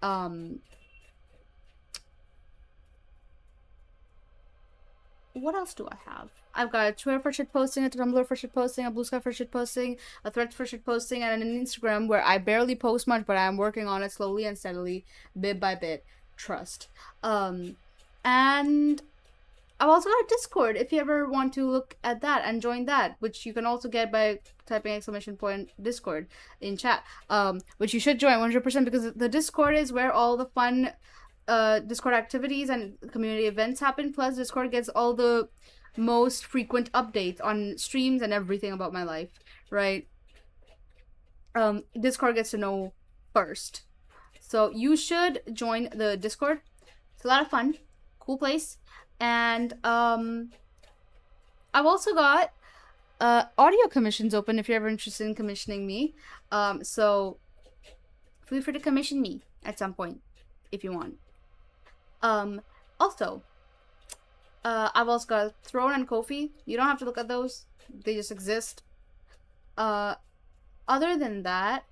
what else do I have? I've got a Twitter for shit posting, a Tumblr for shit posting, a Blue Sky for shit posting, a Threads for shit posting, and an Instagram where I barely post much, but I'm working on it slowly and steadily, bit by bit. Trust. And I've also got a Discord if you ever want to look at that and join that, which you can also get by typing exclamation point Discord in chat, which you should join 100% because the Discord is where all the fun Discord activities and community events happen. Plus, Discord gets all the most frequent updates on streams and everything about my life, right? Discord gets to know first. So you should join the Discord. It's a lot of fun. Cool place. And I've also got audio commissions open if you're ever interested in commissioning me. So feel free to commission me at some point if you want. Also, I've also got Throne and Ko-fi. You don't have to look at those. They just exist. Other than that,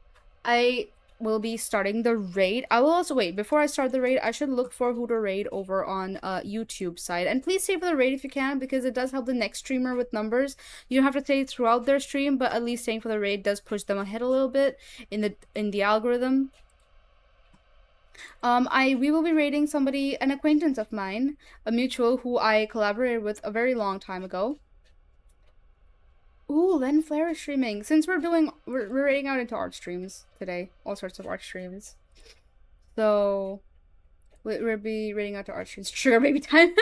I will be starting the raid. I will also wait. Before I start the raid, I should look for who to raid over on YouTube side. And please stay for the raid if you can, because it does help the next streamer with numbers. You don't have to stay throughout their stream, but at least staying for the raid does push them ahead a little bit in the algorithm. We will be raiding somebody, an acquaintance of mine, a mutual who I collaborated with a very long time ago. Ooh, Len Flair is streaming. Since we're raiding out into art streams today, all sorts of art streams. So we'll be raiding out to art streams. Sugar baby time.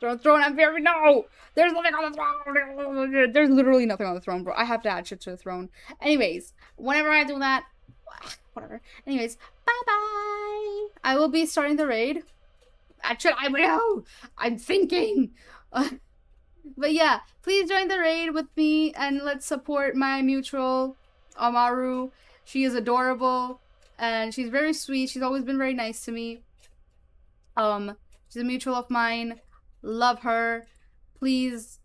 Throne and Fairy, no! There's nothing on the throne! There's literally nothing on the throne, bro. I have to add shit to the throne. Anyways, whenever I do that, whatever. Anyways, bye-bye! I will be starting the raid. Actually, I will! I'm thinking! But yeah, please join the raid with me, and let's support my mutual, Amaru. She is adorable, and she's very sweet. She's always been very nice to me. She's a mutual of mine. Love her. Please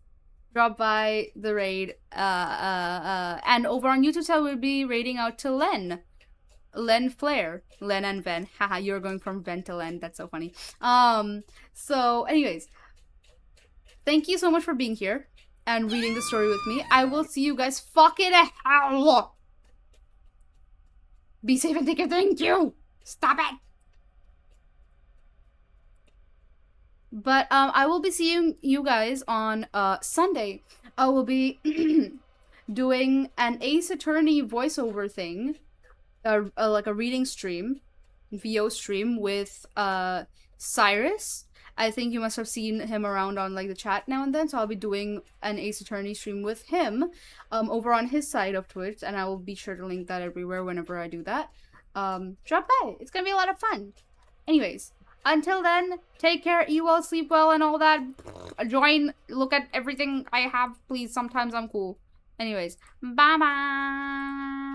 drop by the raid. And over on YouTube side, we'll be raiding out to Len. Len Flair. Len and Ven. Haha, you're going from Ven to Len. That's so funny. So anyways, thank you so much for being here and reading the story with me. I will see you guys fucking hell. Be safe and take care. Thank you. Stop it. But I will be seeing you guys on Sunday. I will be doing an Ace Attorney voiceover thing, like a reading stream, VO stream with Cyrus. I think you must have seen him around on like the chat now and then. So I'll be doing an Ace Attorney stream with him over on his side of Twitch, and I will be sure to link that everywhere whenever I do that. Drop by. It's gonna be a lot of fun. Anyways. Until then, take care, eat well, sleep well, and all that. Join, look at everything I have, please. Sometimes I'm cool. Anyways, bye-bye.